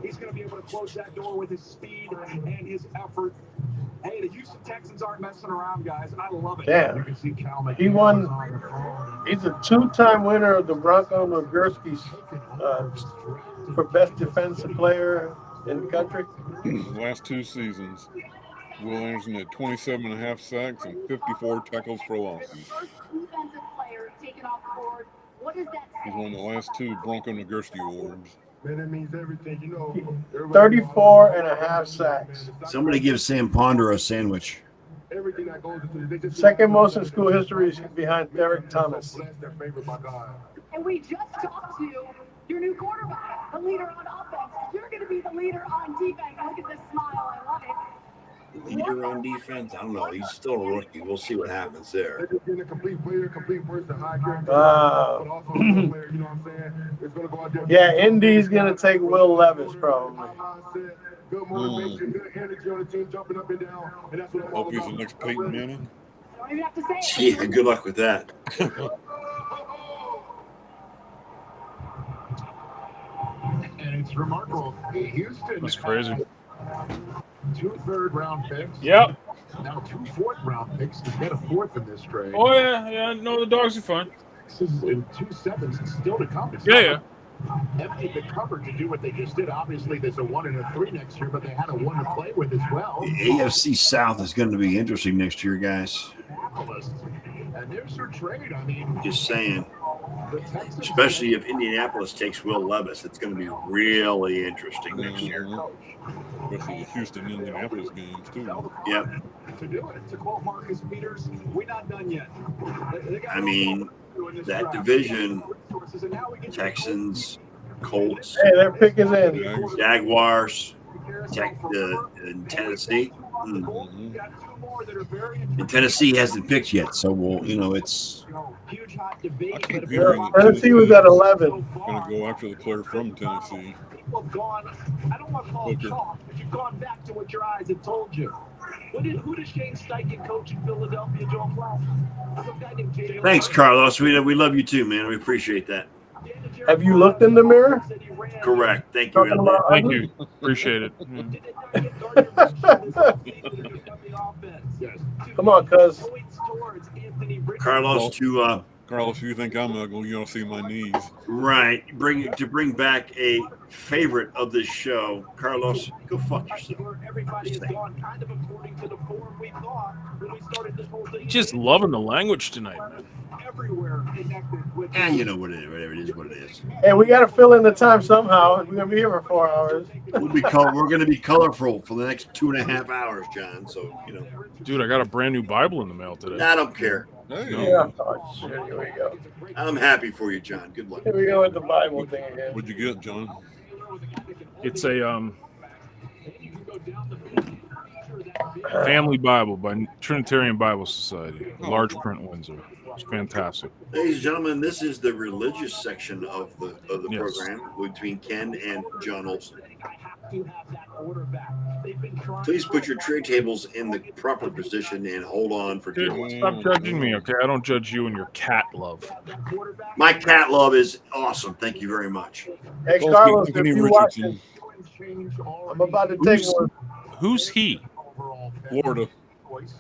He's going to be able to close that door with his speed and his effort. Hey, the Houston Texans aren't messing around, guys. I love it. Damn. You can see Cal McDaniel He won. on the phone. He's a two-time winner of the Bronco Nagurski for best defensive player in the country. Last 2 seasons, Will Anderson had 27.5 sacks and 54 tackles for losses. First defensive player taken off the board. What does that He's say? won the last 2 Bronco Nagurski awards. Man, that means everything. You know, 34.5 sacks. Somebody give Sam Ponder a sandwich. everything that goes into it. They just Second most in school history behind Derek Thomas. bless their favorite by God. And we just talked to your new quarterback, the leader on offense. You're going to be the leader on defense. Look at this smile. I love it. Leader on defense? I don't know. He's still a rookie. We'll see what happens there. They're just getting a complete player, complete person, high character. Wow. But also a good player, you know what I'm saying? It's going to go out there. Yeah, Indy's going to take Will Levis probably. Mindset, good motivation, good energy on the team, jumping up and down. And that's what I'm all Hope he's the about. next Peyton Manning. Don't even have to say it. Yeah, good luck with that. And it's remarkable. Houston. that's crazy. 2 third-round picks. Yep. Now 2 fourth-round picks. He's got a 4th in this trade. Oh yeah. No, the dogs are fine. This is in 2 7s. It's still to come. It's Yeah. empty the cupboard to do what they just did. Obviously, there's a 1 and a 3 next year, but they had a 1 to play with as well. The AFC South is going to be interesting next year, guys. Indianapolis. And there's your trade. I mean, Just saying. the Texans. Especially if Indianapolis takes Will Levis, it's going to be really interesting next year. Especially the Houston Indianapolis games, too. Yep. To do it. To quote Marcus Peters, we're not done yet. They got I mean, that division, Texans, Colts, Hey, their pick is in. Jaguars, and Tennessee. And Tennessee hasn't picked yet, so it's Huge hot debate. I keep but hearing that Tennessee was at 11. going to go after the player from Tennessee. People have gone, I don't want to call it Booker. chalk, but you've gone back to what your eyes have told you. Who does Shane Steichen coach in Philadelphia, Joe Klaus? Some guy named J.J. thanks, Carlos. We love you too, man. We appreciate that. Have you looked in the mirror? Correct. Thank you. Talking about Thank ugly? you. Appreciate it. Come on, cuz. Carlos to Carlos, if you think I'm ugly, you don't see my knees. bring back a favorite of this show. Carlos, go fuck yourself. Everybody has gone kind of according to the form we thought when we started this whole thing. Just loving the language tonight, man. Everywhere connected with. And you know what it is. Whatever it is, what it is. Hey, we got to fill in the time somehow. We're going to be here for 4 hours. We're going to be colorful for the next 2.5 hours, John. So Dude, I got a brand new Bible in the mail today. I don't care. Hey, Yeah. Oh, shit. Here we go. I'm happy for you, John. Good luck. Here we go with the Bible thing again. what'd you get, John? It's a family Bible by Trinitarian Bible Society, large print Windsor. It's fantastic. Ladies and gentlemen, this is the religious section of the Yes. program between Ken and John Olson. Please put your tray tables in the proper position and hold on for dear life. Dude, stop judging me, okay? I don't judge you and your cat love. My cat love is awesome. Thank you very much. Hey, Go Carlos, speak if to Anthony you watch Richardson. it, I'm about to take one. Who's he? Florida.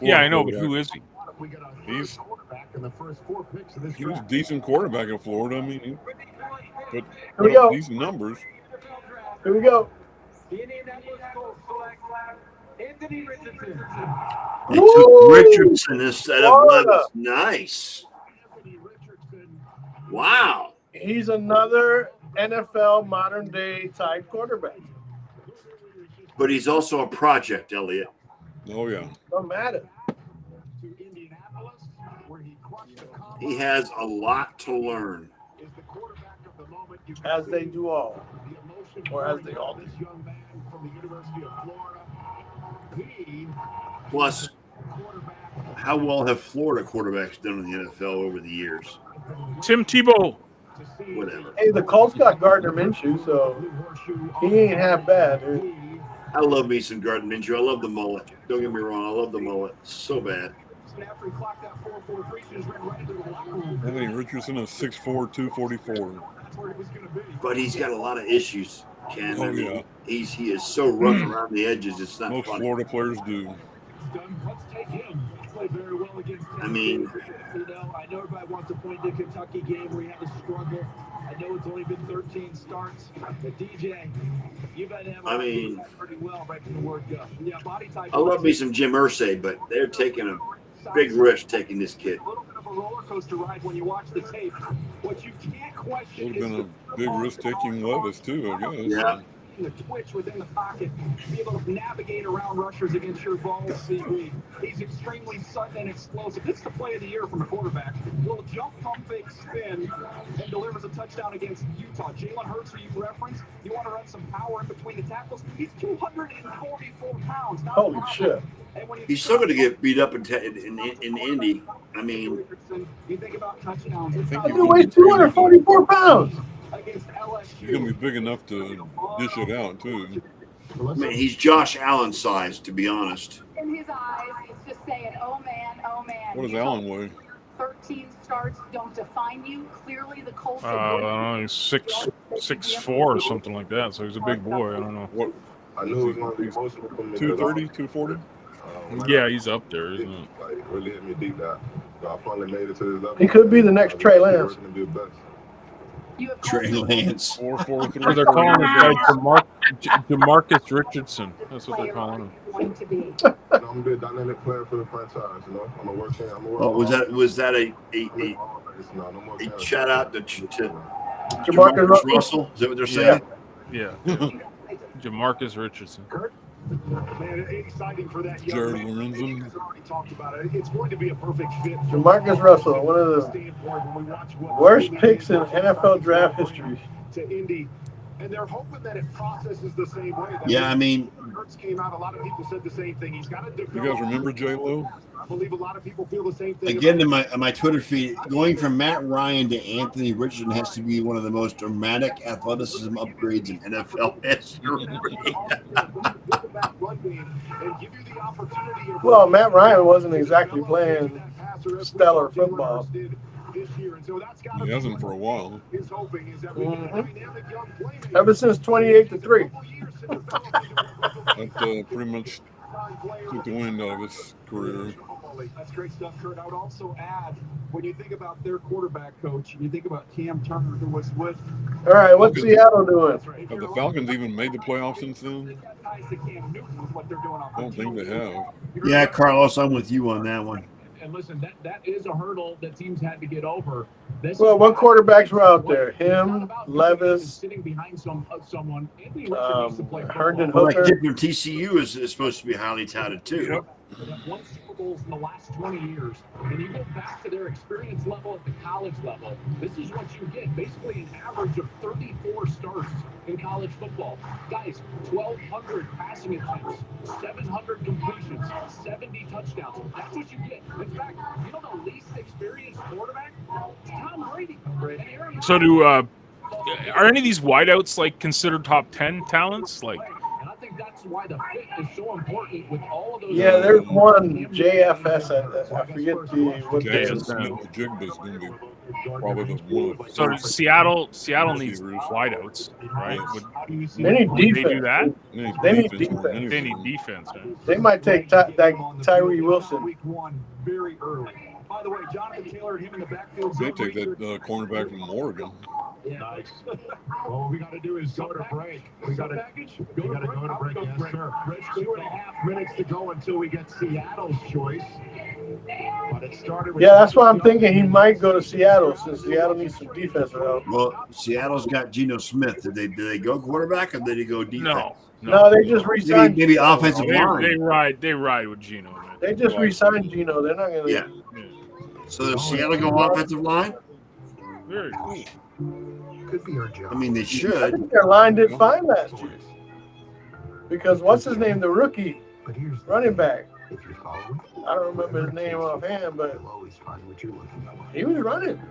Yeah, I know, but who is he? He's In the first 4 picks of this he was a draft. decent quarterback in Florida. I mean, he Here we put go. up decent numbers. Here we go. Anthony Richardson. They took Woo! Richardson instead of Florida. Levis. Nice. Wow. He's another NFL modern day type quarterback. But he's also a project, Elliot. Oh yeah. Don't matter. To Indianapolis. He has a lot to learn. As they do all. Or as they all do. Plus, how well have Florida quarterbacks done in the NFL over the years? Tim Tebow. Whatever. Hey, the Colts got Gardner Minshew, so he ain't half bad. Dude. I love me some Gardner Minshew. I love the mullet. Don't get me wrong. I love the mullet. So bad. Anthony Richardson is 6'4", 244. But he's got a lot of issues, Ken. Oh, yeah. He is so rough around the edges. It's not Most funny. Florida players do. I mean, I know everybody wants to point to the Kentucky game where he had to struggle. I know it's only been 13 starts, but DJ, you've had him pretty well right from the word go. Yeah, body type. I love me some Jim Irsay, but they're taking a big risk taking this kid. A little bit of a roller coaster ride when you watch the tape. What you can't question Would have been a big risk-taking Levis, too, I guess. Yeah. the twitch within the pocket, be able to navigate around rushers against your ball. He's extremely sudden and explosive. This is the play of the year from a quarterback. Little jump, pump, fake, spin, and delivers a touchdown against Utah. Jalen Hurts, who you referenced, you want to run some power in between the tackles. He's 244 pounds. Holy shit. He's still going to get beat up in Indy. I mean, you think about touchdowns. He weighs 244 pounds. He's going to be big enough to dish it out, too. I mean, he's Josh Allen size, to be honest. In his eyes, it's just saying, oh man, oh man. What does Allen weigh? 13 starts don't define you. Clearly, the Colts. I don't know, he's 6'4" or something like that. So he's a big boy. I don't know. What? I knew he was going to be emotional. 230, 240? Yeah, he's up there, isn't it? Like, really hit me deep that I finally made it to this level. He could be the next Trey Lance. Trey Lance. 4'3". They're calling this guy Demarcus Richardson. That's what they're calling him. I'm gonna be a dynamic player for the franchise. You know, I'm gonna work. Oh, was that a shout out to Jamarcus Russell? Is that what they're saying? Yeah. Jamarcus Richardson. Man, exciting for that young Jared man. Lorenzen. He's already talked about it. It's going to be a perfect fit. Jamarcus Russell, one of the worst picks in NFL draft history. To Indy, and they're hoping that it processes the same way. Yeah, I mean, Hurts came out. A lot of people said the same thing. He's got to develop. You guys remember J-Lo? I believe a lot of people feel the same thing. again, in my Twitter feed, going from Matt Ryan to Anthony Richardson has to be one of the most dramatic athleticism upgrades in NFL history. Well, Matt Ryan wasn't exactly playing stellar football. He hasn't for a while. Mm-hmm. Ever since 28-3. That pretty much took the wind out of his career. That's great stuff, Kurt. I would also add, when you think about their quarterback coach, and you think about Cam Turner, who was with. All right, what's Seattle doing? Have the Falcons even made the playoffs since then? I don't think they have. Yeah, Carlos, I'm with you on that one. And listen, that is a hurdle that teams had to get over. Well, what quarterbacks were out there? Him, Levis, sitting behind someone. Herndon Well, that Hooker. kid from TCU is supposed to be highly touted too. Won Super Bowls in the last 20 years, and you go back to their experience level at the college level, this is what you get. Basically an average of 34 starts in college football. Guys, 1,200 passing attempts, 700 completions, 70 touchdowns. That's what you get. In fact, you know the least experienced quarterback? Tom Brady. So are any of these wideouts like considered top 10 talents? Like, And I think that's why the fit is so important with all of those. Yeah, there's one JFS. I forget what Jackson the Smith-Njigba's going to be probably the one of the so first Seattle needs wideouts, right? They need Would they do defense. that? They need defense. They need defense. Right? They might take Tyree Wilson. Week one very early. By the way, Jonathan Taylor and him in the backfield. They take that cornerback from Oregon. Nice. Well, what we got to do is go to break. We got to go to break. Yes, sir. 2.5 minutes to go until we get Seattle's choice. But it started with Yeah, that's why I'm thinking he might go to Seattle since Seattle needs some defensive help. Well, Seattle's got Geno Smith. Did they go quarterback or did he go defense? No, they just re-signed. Maybe offensive line. They ride with Geno. Man. They just re-signed Geno. They're not gonna. Yeah. So does Seattle go offensive line? Very cool. Could be our job. I mean, they I should. think their line did fine last year. Because what's his name, the rookie But here's the running thing. back? If you're following, I don't remember his name offhand, but you'll always find what you're looking for. he was running.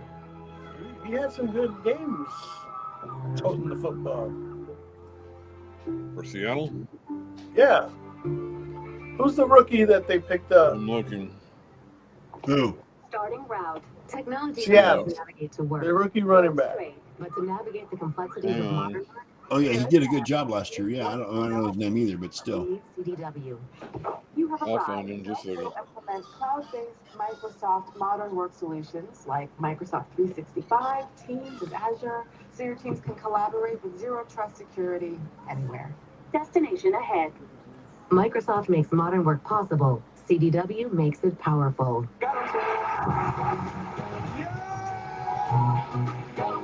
He had some good games toting the football. For Seattle, Yeah. Who's the rookie that they picked up? I'm looking. Who? Starting route. Technology Seattle. helps navigate to work. The rookie running back. Straight, but to navigate the complexities Hang of on. modern life, Oh yeah, he did a good job last year. Yeah, I don't know his name either, but still. need CDW. You have I'll arrived. find him just a second. Implement cloud-based Microsoft modern work solutions like Microsoft 365, Teams, and Azure, so your teams can collaborate with zero trust security anywhere. Destination ahead. Microsoft makes modern work possible. CDW makes it powerful.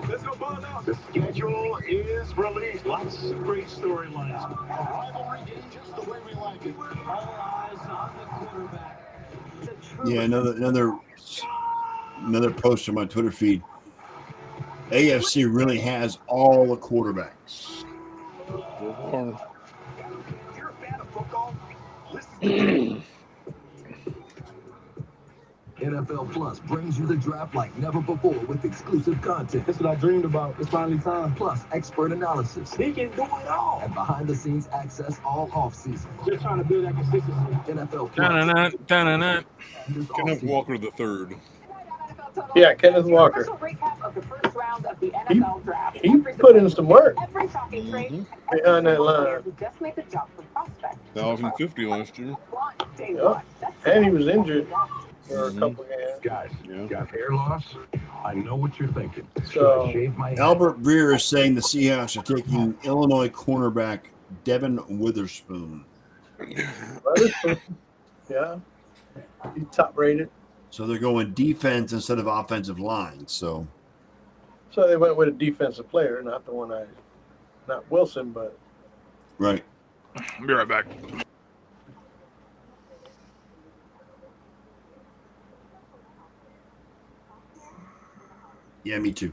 Let's go ball now. The schedule is released. Lots of great storylines. A rivalry game just the way we like it. All eyes on the quarterback. Yeah, another post on my Twitter feed. AFC really has all the quarterbacks. So far. If you're a fan of football, listen. NFL Plus brings you the draft like never before with exclusive content. That's what I dreamed about. It's finally time. Plus expert analysis He can do it all. and behind-the-scenes access all off-season. Just trying to build that consistency. NFL Plus. Da-na-na, da-na-na. This Kenneth off-season. Walker the third. Yeah, Kenneth Walker. Official recap of the first round of the He- NFL draft. He put in some work Every talking trade behind that line. who just made the jump from prospect. 1,050 last year. Day Yep. one. That's And he was injured for a couple games. Guys, Yeah. got hair loss? I know what you're thinking. Should So- I shave my head? Albert Breer is saying the Seahawks are taking Illinois cornerback Devin Witherspoon. Yeah. He's top rated. So they're going defense instead of offensive line. So So they went with a defensive player, not the one not Wilson, but right. I'll be right back. Yeah, me too.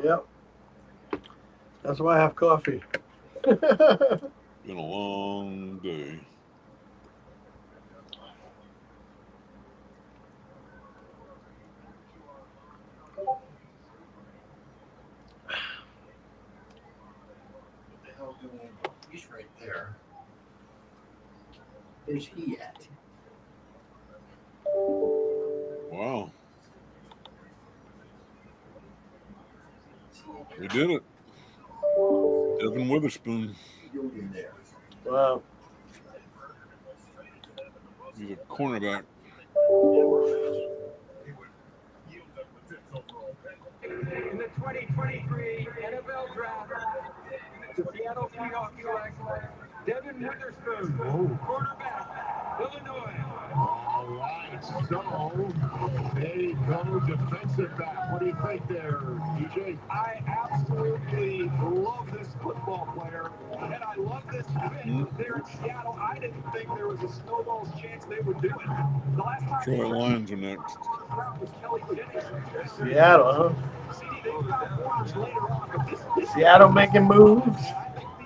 Yep. That's why I have coffee. Been a long day. He's right there. Where's he at? Wow. We did it. Devin Witherspoon. Wow. He's a cornerback. In the 2023 NFL Draft, the Seattle Seahawks select Devin Witherspoon, quarterback, Illinois. All right, so they go defensive back. What do you think there, DJ? I absolutely love this football player, and I love this fit there in Seattle. I didn't think there was a snowball's chance they would do it. The last time Troy Lions are next. was Kelly Jennings. Seattle, CD, they've got corners later on, but this Seattle making moves.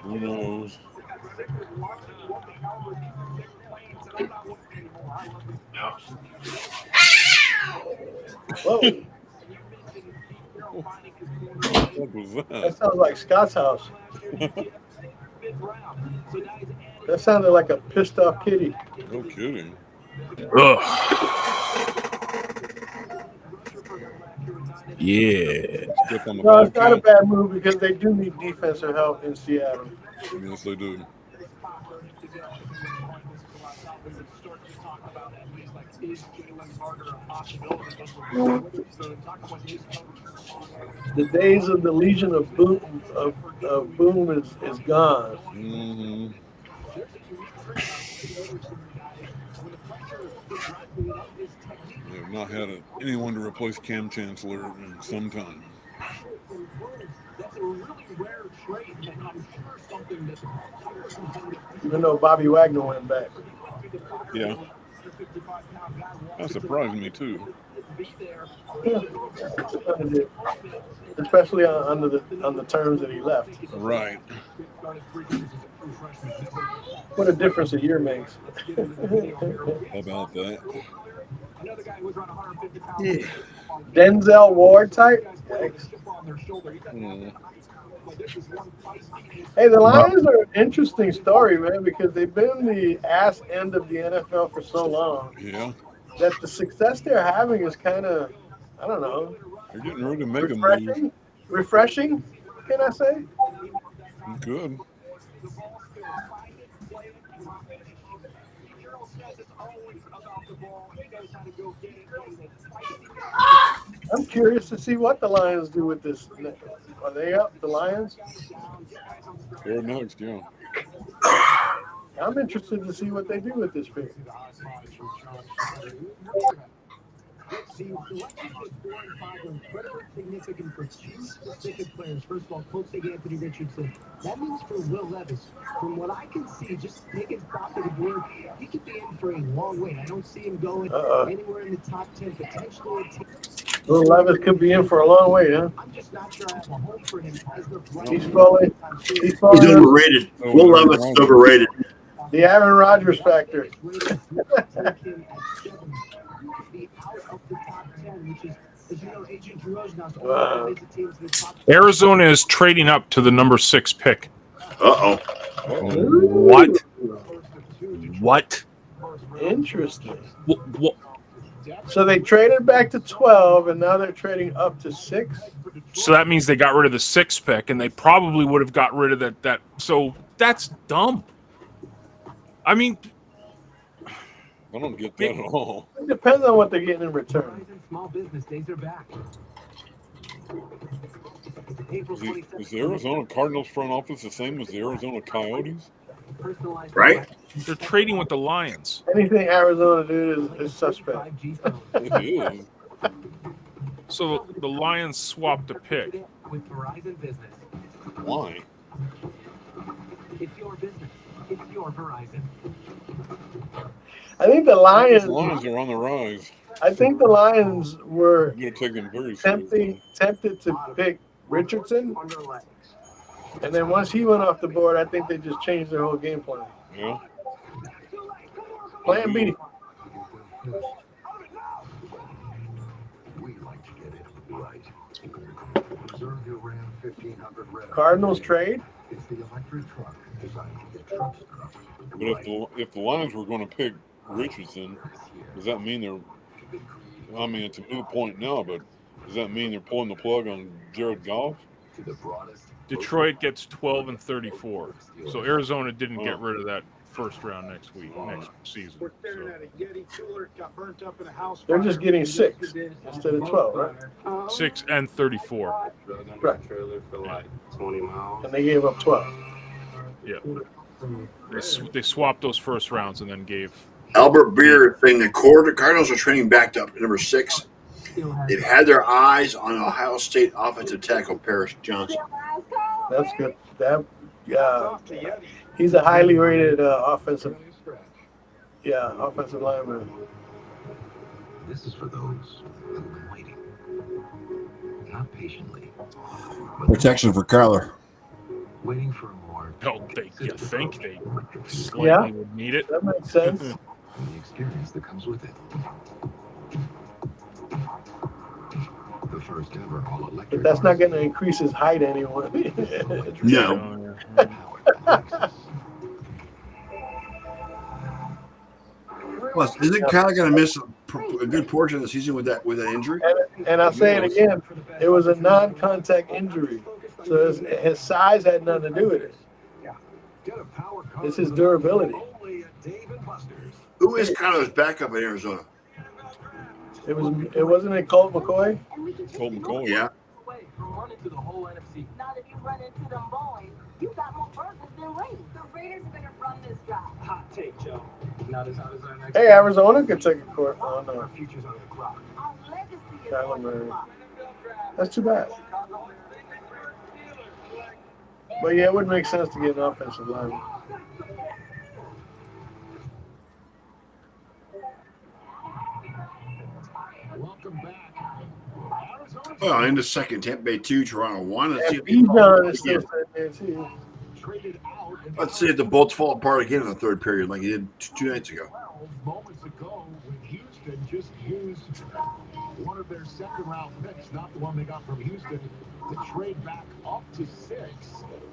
Who knows? got sick of watching what the Cowboys do. They're playing, so I'm not looking anymore. I love this. Whoa, What was that that? sounds like Scott's house. That sounded like a pissed off kitty. No kidding. Yeah. Step on the No, it's not a Bobcat. bad move because they do need defensive help in Seattle. Yes, they do. The days of the Legion of Boom is gone. Mm-hmm. They have not had anyone to replace Cam Chancellor in some time. That's a really rare trait, and I'm sure something that Even though Bobby Wagner went back. Yeah. That surprised me too. Yeah. Especially on the terms that he left. Right. What a difference a year makes. How about that? Yeah. Denzel Ward type. Yikes. Hey, the Lions are an interesting story, man, because they've been the ass end of the NFL for so long. Yeah. That the success they're having is kind of, I don't know. They're getting ready to make a move. Refreshing, can I say? Good. I'm curious to see what the Lions do with this. Are they up, the Lions? They're next, yeah. I'm interested to see what they do with this pick. The selections at 4 and 5 are incredibly significant for two specific players. First of all, poaching Anthony Richardson. That means for Will Levis, from what I can see, just taking stock of the board, he could be in for a long wait. I don't see him going anywhere in the top 10, potentially. Will Levis could be in for a long wait, huh? I'm just not sure I have a home for him as the He's falling. He's overrated. Will Levis is overrated. The Aaron Rodgers factor. Arizona is trading up to the number 6 pick. What? What? Interesting. What? So they traded back to 12, and now they're trading up to 6? So that means they got rid of the 6th pick, and they probably would have got rid of that. So that's dumb. I mean, I don't get that at all. It depends on what they're getting in return. Small business days are back. Is the Arizona Cardinals front office the same as the Arizona Coyotes? Right? They're trading with the Lions. Anything Arizona do is suspect. It is. So the Lions swapped a pick. With Verizon Business. Why? It's your business. It's your Verizon. I think the Lions. The Lions are on the rise. I think the Lions were You're gonna take them very seriously. tempted to pick Richardson, and then once he went off the board, I think they just changed their whole game plan. Yeah. Plan B. We like to get it right. Reserve your Ram 1500 Red. Cardinals trade. It's the electric truck designed to get truck stuff. But if the Lions were going to pick Richardson, does that mean they're? I mean, it's a moot point now, but does that mean they're pulling the plug on Jared Goff? Detroit gets 12 and 34. So Arizona didn't get rid of that first round next season. We're staring at a Yeti cooler, got burnt up in a house. They're just getting 6 instead of 12, right? 6 and 34. Right. Trailer for like 20 miles. And they gave up 12. Yeah. They swapped those first rounds and then gave. Albert Beer saying the Cardinals are training back to number 6. They've had their eyes on Ohio State offensive tackle Paris Johnson. That's good. He's a highly rated offensive lineman. This is for those who've been waiting. Not patiently. Protection for Kyler. Waiting for a more. Oh, you think they slightly would need it? That makes sense. The experience that comes with it. The first ever all-electric. But that's not going to increase his height anymore. No. Plus, isn't Kyler going to miss a good portion of the season with that injury? And I'll say it again, it was a non-contact injury. So his size had nothing to do with it. It's his durability. Who is Kyler's backup in Arizona? It wasn't it Colt McCoy? Colt McCoy. Yeah. Not if you run into them boys. You got more burgers than rings. The Raiders are gonna run this drive. Hot take, Joe. Not as hot as our next. Hey, Arizona could take a court. Oh, no. Our future's on the clock. Our legacy is Kyler on the Murray. clock. That's too bad. But yeah, it would make sense to get an offensive lineman. Welcome back. Well, in the second, Tampa Bay 2, Toronto 1. Let's see if Bijan is still sitting there, too. Let's see if the Bolts fall apart again in the third period like he did 2 nights ago. 12 moments ago when Houston just used one of their second-round picks, not the one they got from Houston, to trade back up to 6.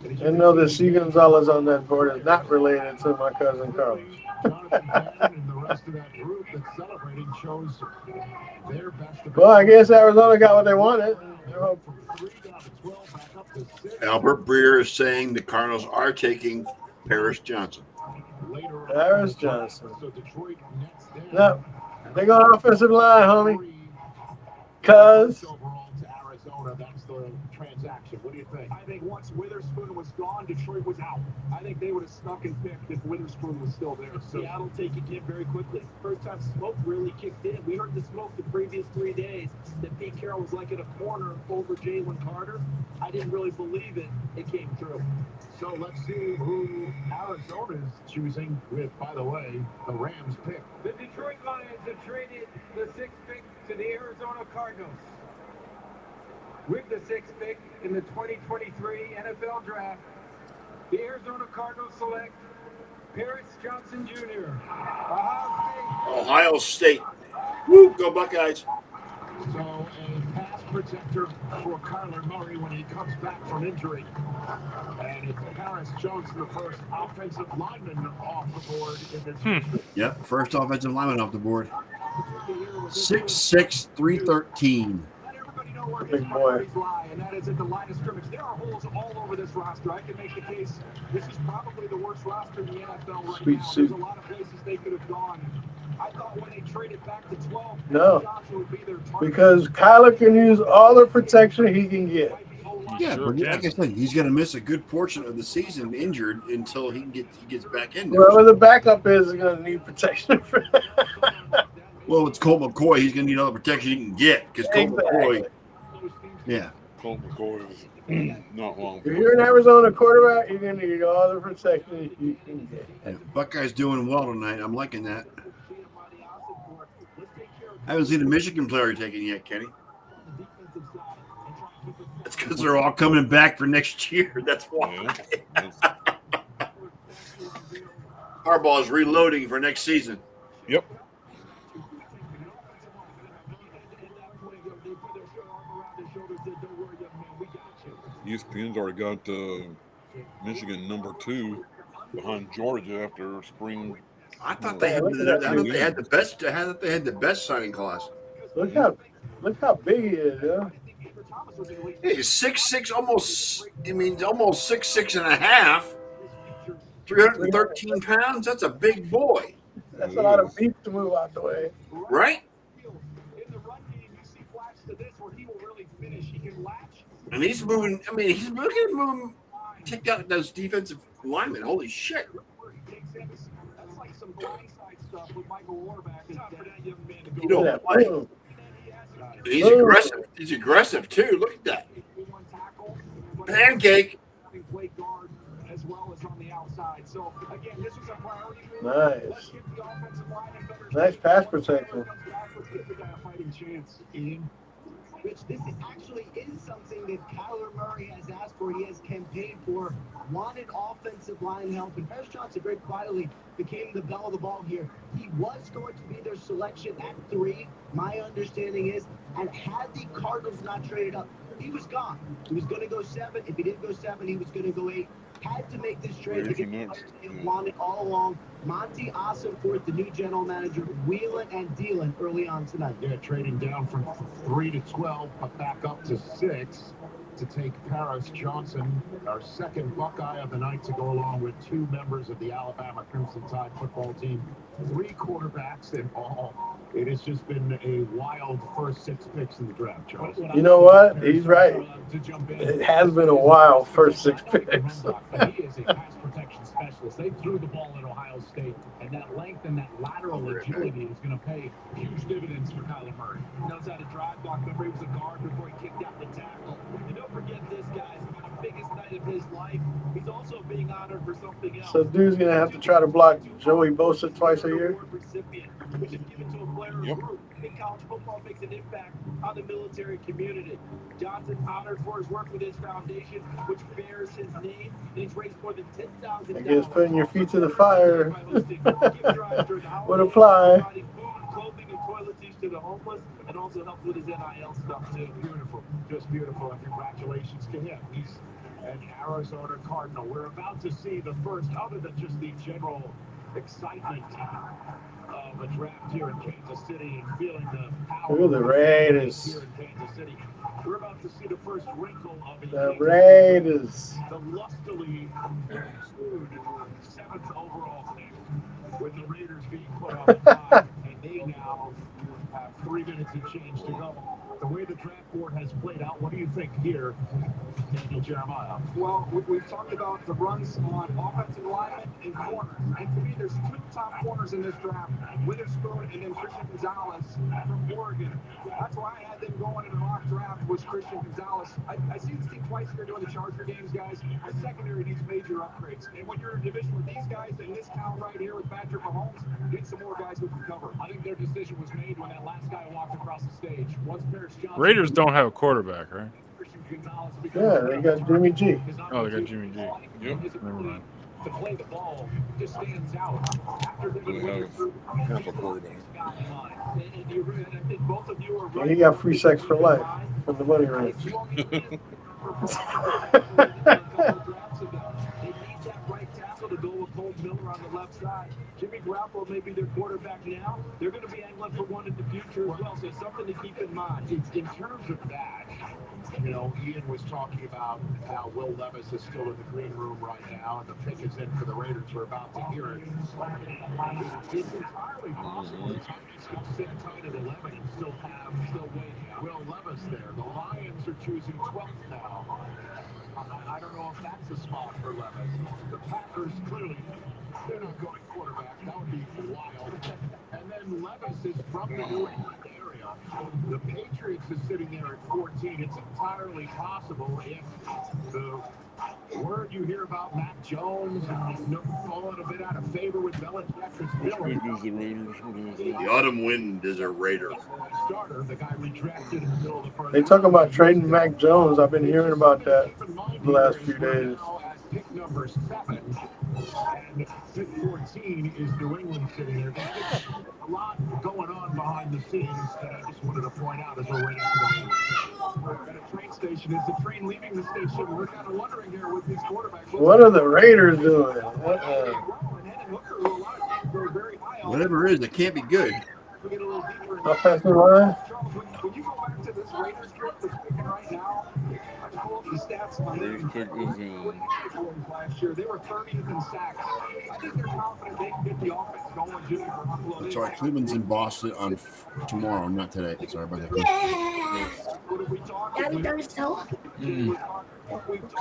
I know that C. Gonzalez on that board is not related to my cousin Carlos. Jonathan Gannon and the rest of that group that's celebrating chose their best. Well, I guess Arizona got what they wanted. From 3 down to 12, back up to 6. Albert Breer is saying the Cardinals are taking Paris Johnson. Paris Johnson. So Detroit nets down. No, they got offensive line, homie. Cuz. Overall to Arizona, that's the transaction. What do you think? I think once Witherspoon was gone, Detroit was out. I think they would have stuck and picked if Witherspoon was still there. So Seattle taking him very quickly. First time smoke really kicked in. We heard the smoke the previous 3 days that Pete Carroll was like in a corner over Jalen Carter. I didn't really believe it. It came through. So let's see who Arizona is choosing with, by the way, the Rams pick. The Detroit Lions have traded the 6th pick to the Arizona Cardinals. With the 6th pick in the 2023 NFL Draft, the Arizona Cardinals select Paris Johnson Jr., Ohio State. Woo, go Buckeyes. So a pass protector for Kyler Murray when he comes back from injury. And it's Paris Johnson, the first offensive lineman off the board in this. Yep, first offensive lineman off the board. 6'6", 313. Big boy. and that is at the line of scrimmage. There are holes all over this roster. I can make the case this is probably the worst roster in the NFL right Sweet now. suit. There's a lot of places they could have gone. I thought when they traded back to 12, No, Johnson would be their target. because Kyler can use all the protection he can get. Yeah, but like I said, he's going to miss a good portion of the season injured until he gets back in there. Whoever the backup is going to need protection. Well, it's Colt McCoy. He's going to need all the protection he can get because Colt McCoy. Yeah. Colt McCoy was not long. If you're an Arizona quarterback, you're going to need all the protection you can get. Yeah, Buckeyes doing well tonight. I'm liking that. I haven't seen a Michigan player taken yet, Kenny. That's because they're all coming back for next year. That's why. Harbaugh is reloading for next season. Yep. ESPN's already got Michigan number 2 behind Georgia after spring. I thought they had the best. I thought they had the best signing class. Look how big he is, yeah. He's 6'6", almost 6'6" and a half. 313 pounds. That's a big boy. That's a lot of beef to move out the way. Right? And he's moving. I mean, he's looking at moving. Take out those defensive linemen. Holy shit! You know what? He's aggressive. He's aggressive too. Look at that. Pancake. As well as on the outside. So again, this was a priority. Nice. Nice pass protection. Let's give the guy a fighting chance. Ian. Rich, this actually is something that Kyler Murray has asked for. He has campaigned for, wanted offensive line help, and Paris Johnson very quietly became the belle of the ball here. He was going to be their selection at 3, my understanding is, and had the Cardinals not traded up, he was gone. He was going to go 7. If he didn't go 7, he was going to go 8. Had to make this trade because he wanted all along. Monty Ossenfort, the new general manager, Wheelan and Dealan early on tonight. Yeah, trading down from 3 to 12, but back up to 6 to take Paris Johnson, our second Buckeye of the night, to go along with 2 members of the Alabama Crimson Tide football team. 3 quarterbacks in all It has just been a wild first 6 picks in the draft, Charles. You know what? He's right. It has been a while first 6 picks. He is a pass protection specialist. They threw the ball at Ohio State, and that length and that lateral agility is going to pay huge dividends for Kyler Murray. He knows how to drive block. Remember, he was a guard before he kicked out the tackle. And don't forget this, guys, the biggest night of his life. He's also being honored for something else. So dude's gonna have to try to block Joey Bosa twice a year. Which is given to a player or group. In college football makes an impact on the military community. Johnson honored for his work with his foundation, which bears his name, and he's raised more than $10,000. I guess putting your feet to the fire would apply. Clothing and toiletries to the homeless, and also helps with his NIL stuff too. Beautiful, just beautiful, and congratulations to him. He's an Arizona Cardinal. We're about to see the first, other than just the general excitement of a draft here in Kansas City and feeling the power Ooh, the Raiders. here in Kansas City. We're about to see the first wrinkle of a The Raiders. the lustily pursued 7th overall pick, with the Raiders being put on the clock, and they now have 3 minutes and change to go. The way the draft board has played out, what do you think here, Daniel Jeremiah? Well, we've talked about the runs on offensive linemen and corners. And to me, there's 2 top corners in this draft, Witherspoon and then Christian Gonzalez from Oregon. That's why I had them going in a mock draft was Christian Gonzalez. I see this team twice here during the Charger games, guys. The secondary needs major upgrades. And when you're in a division with these guys and this town right here with Patrick Mahomes, get some more guys who can cover. I think their decision was made when that last guy walked across the stage. Once Paris Johnson, Raiders don't have a quarterback, right? Yeah, they got Jimmy G. Oh, they got Jimmy G. Yep. Never mind. to play the ball just stands out. After They have half a quarterback. and both of you are And he got free sex for life from the money ranch. To go with Cole Miller on the left side. Jimmy Garoppolo may be their quarterback now. They're going to be angling for one in the future as well, so it's something to keep in mind. In terms of that, you know, Ian was talking about how Will Levis is still in the green room right now, and the pick is in for the Raiders. We're about to hear it. It's entirely possible that Tony's going to sit tight at 11 and still wait. Will Levis there. The Lions are choosing 12th now. I don't know if that's a spot for Levis. The Packers clearly, they're not going quarterback. That would be wild. And then Levis is from the New England area. The Patriots is sitting there at 14. It's entirely possible if the word you hear about Matt Jones and falling a bit out of favor with Belichick is Which week is the Raiders? What is it? The autumn wind is a Raider. starter, the guy redrafted in the middle of the first. They talk about trading Mac Jones. I've been hearing about that the last few days. Pick number 7 and pick 14 is New England sitting there. There's a lot going on behind the scenes that I just wanted to point out as we're waiting for the we're at a train station. Is the train leaving the station? We're kind of wondering here with these quarterbacks. What are the Raiders doing? Whatever it is, it can't be good. Offensive line? When you go back to this Raiders trip that's picking right now, I pull up the stats. Raiders pick is in. Last year, they were 30th in sacks. I think they're confident they can get the offense going. Jimmy Garoppolo. Sorry, Cleveland's in Boston on tomorrow, not today. Sorry about that. What have we talked Daddy does so. See,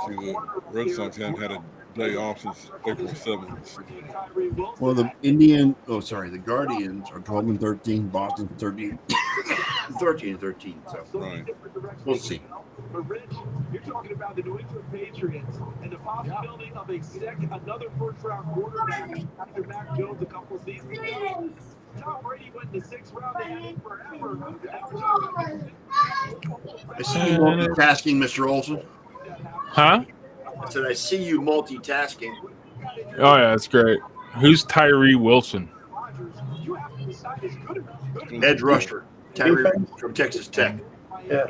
the Red Sox haven't had a day off since April 7th. Well, the Guardians are 12-13, Boston 13, 13-13. So Right. we'll see. But Rich, you're talking about the New England Patriots and the possibility of another first-round quarterback after Mac Jones a couple of seasons ago. Tom Brady went in the 6th round. They had him forever. I see you multitasking, Mr. Olson. Huh? I said I see you multitasking. Oh yeah, that's great. Who's Tyree Wilson? Edge rusher, Tyree from Texas Tech. Yeah.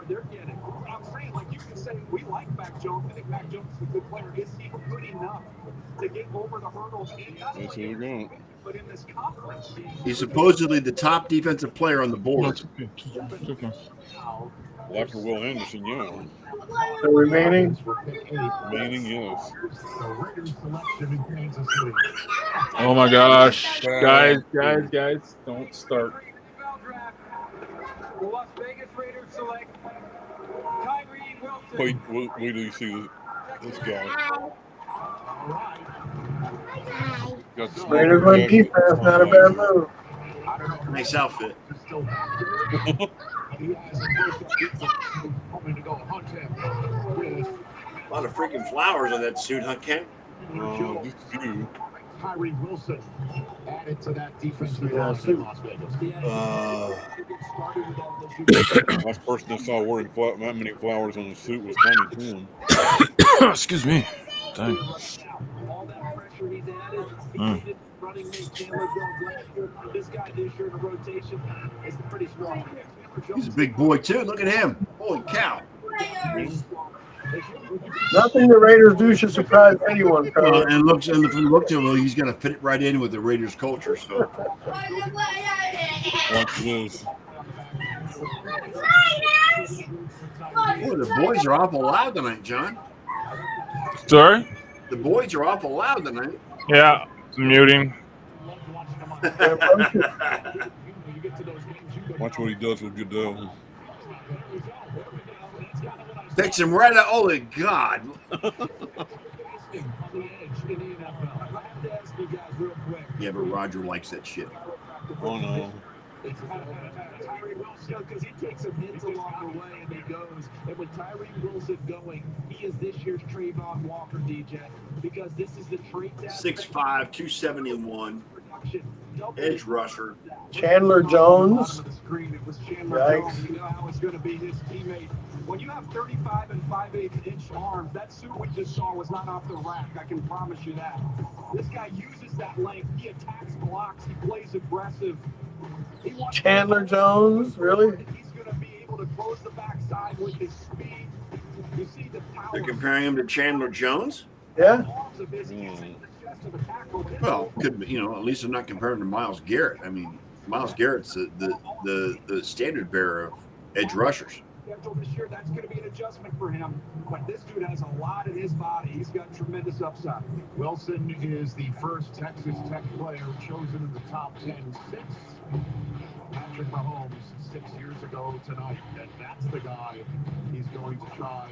They're getting. I'm saying, like, you can say we like Mac Jones. I think Mac Jones is a good player. Is he good enough to get over the hurdles? That's what they're going. But in this conference, He's supposedly the top defensive player on the board. Well, after Will Anderson, yeah. The remaining. Remaining, yes. Oh my gosh, guys, don't start. The Las Vegas Raiders select Tyree Wilson. Wait till you see this guy. Raiders run defense, not a bad move. Nice outfit. A lot of freaking flowers on that suit, huh, Ken? Just a few. Tyree Wilson added to that defensive Yeah, line suit. in Las Vegas. Last person I saw wearing that many flowers on his suit was Tiny Tim. Excuse me. Dang. All that pressure he's added. Mm. Running mate Chandler Jones last year. This guy this year in the rotation is pretty strong. He's a big boy, too. Look at him. Holy cow. Nothing the Raiders do should surprise anyone, Carlos. And if you look to him, he's going to fit it right in with the Raiders culture. So Watch this. boy, the boys are awful loud tonight, John. Sorry? The boys are awful loud tonight. Yeah, muting. Watch what he does with Goodell. Takes him right out. Oh, God. Yeah, but Roger likes that shit. Oh, no. Tyree Wilson, because he takes some hits along the way and he goes. And with Tyree Wilson going, he is this year's Trayvon Walker, DJ, because this is the trait that 6'5", 271, edge rusher. Chandler Jones. Yikes. You know how it's going to be his teammate. When you have 35 and 5/8 inch arms, that suit we just saw was not off the rack. I can promise you that. This guy uses that length. He attacks blocks. He plays aggressive. Chandler Jones, really? He's going to be able to close the backside with his speed. You see the power. They're comparing him to Chandler Jones? Yeah. Well, could be, at least they're not comparing him to Myles Garrett. I mean, Myles Garrett's the standard bearer of edge rushers. This year, that's going to be an adjustment for him. But this dude has a lot in his body. He's got tremendous upside. Wilson is the first Texas Tech player chosen in the top 10 since Patrick Mahomes 6 years ago tonight. And that's the guy he's going to try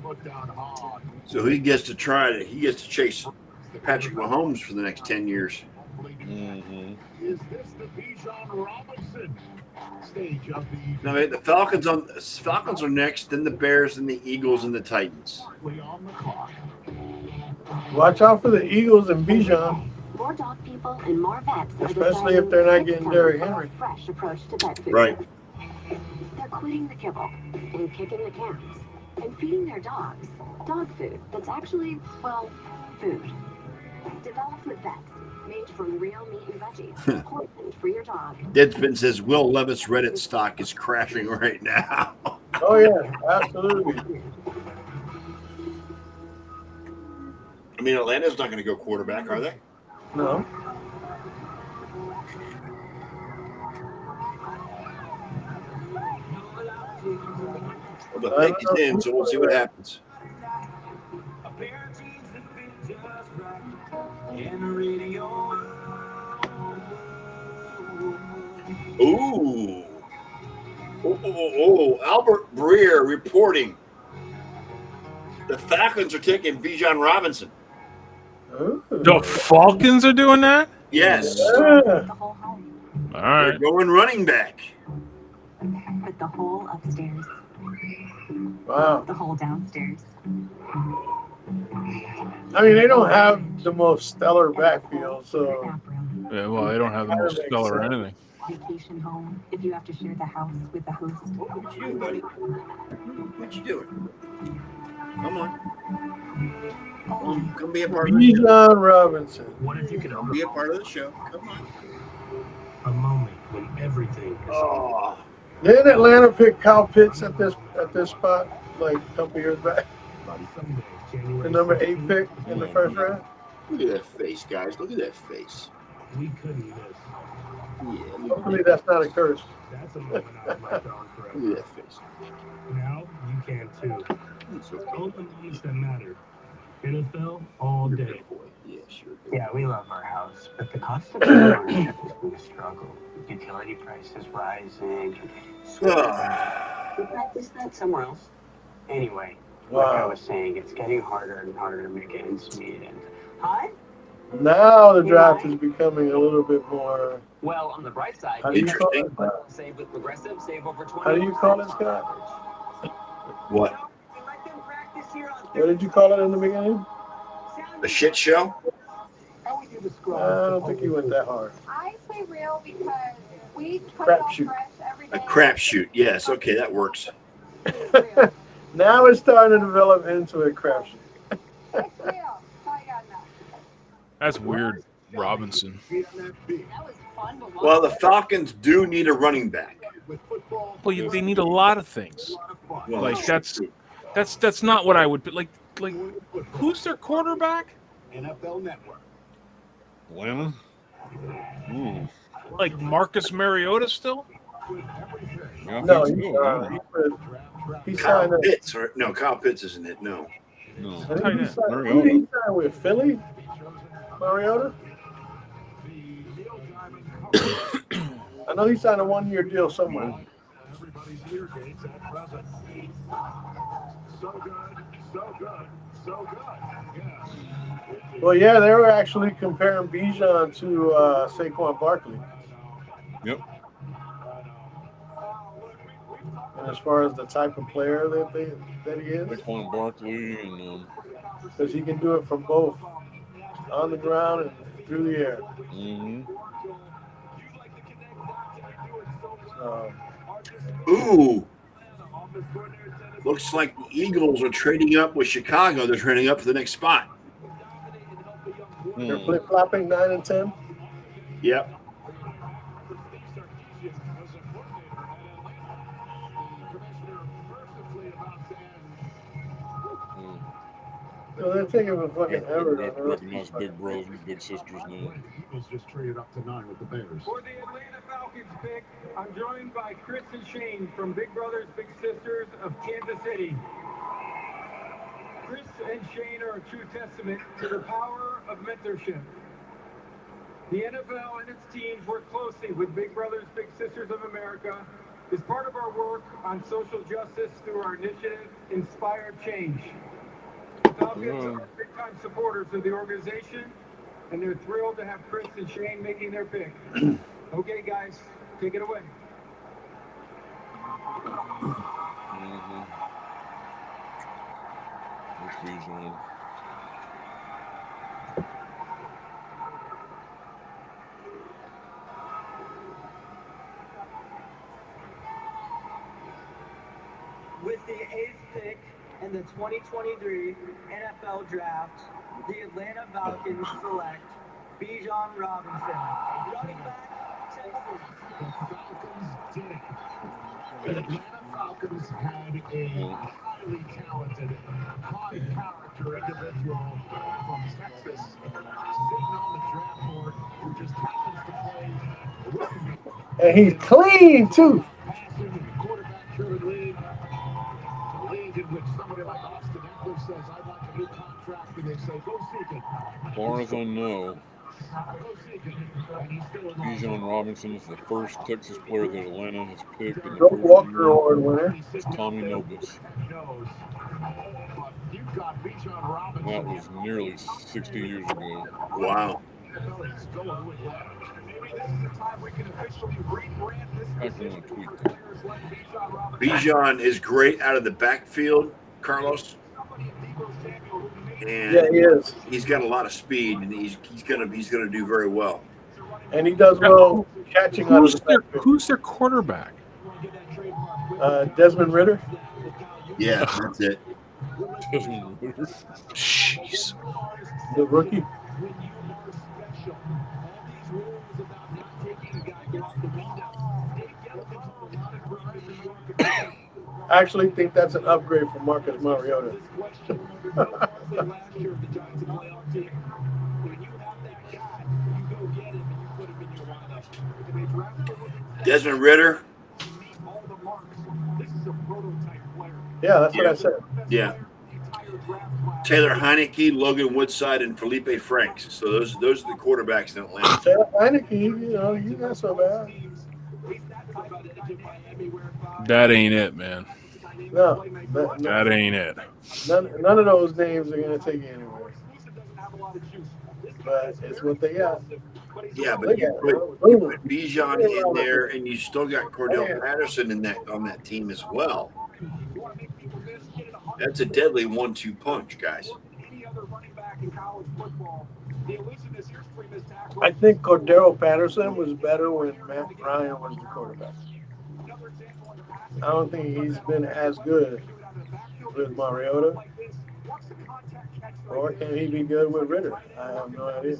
put down hard. So he gets to chase Patrick Mahomes for the next 10 years. Mm-hmm. Is this the Bijan Robinson stage of the? No, the Falcons are next, then the Bears, and the Eagles, and the Titans. On the clock. Watch out for the Eagles and Bijan. More dog people and more vets. Especially if they're not getting Derrick Henry. Fresh approach to pet food. Right. They're quitting the kibble and kicking the cans and feeding their dogs dog food that's actually, well, food. Developed with vets, made from real meat and veggies, poisoned for your dog. Deadspin says Will Levis Reddit stock is crashing right now. Oh, yeah, absolutely. I mean, Atlanta's not going to go quarterback, are they? No. Well, the pick is in, so we'll see what happens. Ooh. Oh, Albert Breer reporting. The Falcons are taking Bijan Robinson. Ooh. The Falcons are doing that? Yes. Yeah. All right. They're going running back. But the whole upstairs, Wow. the whole downstairs. I mean, they don't have the most stellar backfield, so. Yeah, well, they don't have the most stellar or anything. Vacation home, if you have to share the house with the host. What you doing, buddy? What you doing? Come on. Come be a part of the show. Bijan Robinson. What if you could Come be a part of the show. Come on. a moment when everything is Oh. Didn't Atlanta pick Kyle Pitts at this spot like a couple years back? The number 8 pick in the first round. Look at that face, guys. Look at that face. We couldn't miss. Yeah. Hopefully that's not a curse. That's a moment I'll live on forever. Look at that face. Now you can too. All the moments that matter. NFL all day. Yeah, sure. Yeah, we love our house, but the cost of ownership has been a struggle. Utility prices rising. We practice that somewhere else. Anyway, like I was saying, it's getting harder and harder to make ends meet. And hi. Now the draft is becoming a little bit more. Well, on the bright side, How do you call it? save with Progressive, save over 20%. How do you call it, Scott? What? What did you call it in the beginning? A shit show? I don't think you went that hard. I say real because we put Crap on shoot. fresh every day. A crapshoot. Yes. Okay, that works. Now it's starting to develop into a crapshoot. It's real. That's all you gotta know. That's weird, Robinson. That was fun to watch. Well, the Falcons do need a running back. Well, they need a lot of things. Well, Like that's not what I would like. Who's their quarterback? NFL Network. Atlanta? Ooh. Like Marcus Mariota still? Yeah, I No, think so. he Kyle signed up. Pitts. Or, no, Kyle Pitts isn't it. No. No. Who did he sign with? Philly? Mariota? I know he signed a 1-year deal somewhere. Everybody's ear gates at present. So good, so good, so good. Yeah. Well, yeah, they were actually comparing Bijan to Saquon Barkley. Yep. And as far as the type of player that he is, Saquon Barkley and because he can do it from both on the ground and through the air. So, Ooh. Looks like the Eagles are trading up with Chicago. They're trading up for the next spot. they're flip-flopping 9 and 10. Yep. So they're taking a fucking ever. Recognize big brothers and big sisters now. Eagles just traded up to 9 with the Bears. For the Atlanta Falcons pick, I'm joined by Chris and Shane from Big Brothers Big Sisters of Kansas City. Chris and Shane are a true testament to the power of mentorship. The NFL and its teams work closely with Big Brothers Big Sisters of America as part of our work on social justice through our initiative, Inspired Change. Falcons are big-time supporters of the organization, and they're thrilled to have Chris and Shane making their pick. Okay, guys, take it away. With the 8th pick in the 2023 NFL Draft, the Atlanta Falcons select Bijan Robinson, running back, Texas. The Falcons did it. The Atlanta Falcons had a highly talented, high-character individual from Texas sitting on the draft board who just happens to play rugby. And he's clean, too. Passing quarterback-driven league. A league in which somebody like Austin Eckler says, I want a new contract, and they say, go seek it. As far as I know, Go seek it. And he's still in Bijan Robinson is the first Texas player that Atlanta has picked in the Joe first Walker year. Award winner. It's Tommy Nobis. knows. But you've got Bijan Robinson. That was nearly 60 years ago. Wow. Maybe this is the time we can officially rebrand this I can only tweet that. Bijan is great out of the backfield, Carlos. And Yeah, he is. He's got a lot of speed, and he's gonna do very well. And he does well catching out of the backfield. Who's their quarterback? Desmond Ritter. Yeah, that's it. Jeez. The rookie. I actually think that's an upgrade from Marcus Mariota. Desmond Ritter. Yeah, that's what I said. Yeah. Taylor Heineke, Logan Woodside, and Felipe Franks. So those are the quarterbacks in Atlanta. Taylor Heineke, he's not so bad. That ain't it, man. No, That ain't it. none of those names are going to take you anywhere. But it's what they got. Yeah, but you put Bijan in there, and you still got Cordell Patterson on that team as well. That's a deadly 1-2 punch, guys. I think Cordero Patterson was better when Matt Ryan was the quarterback. I don't think he's been as good with Mariota. Or can he be good with Ritter? I have no idea.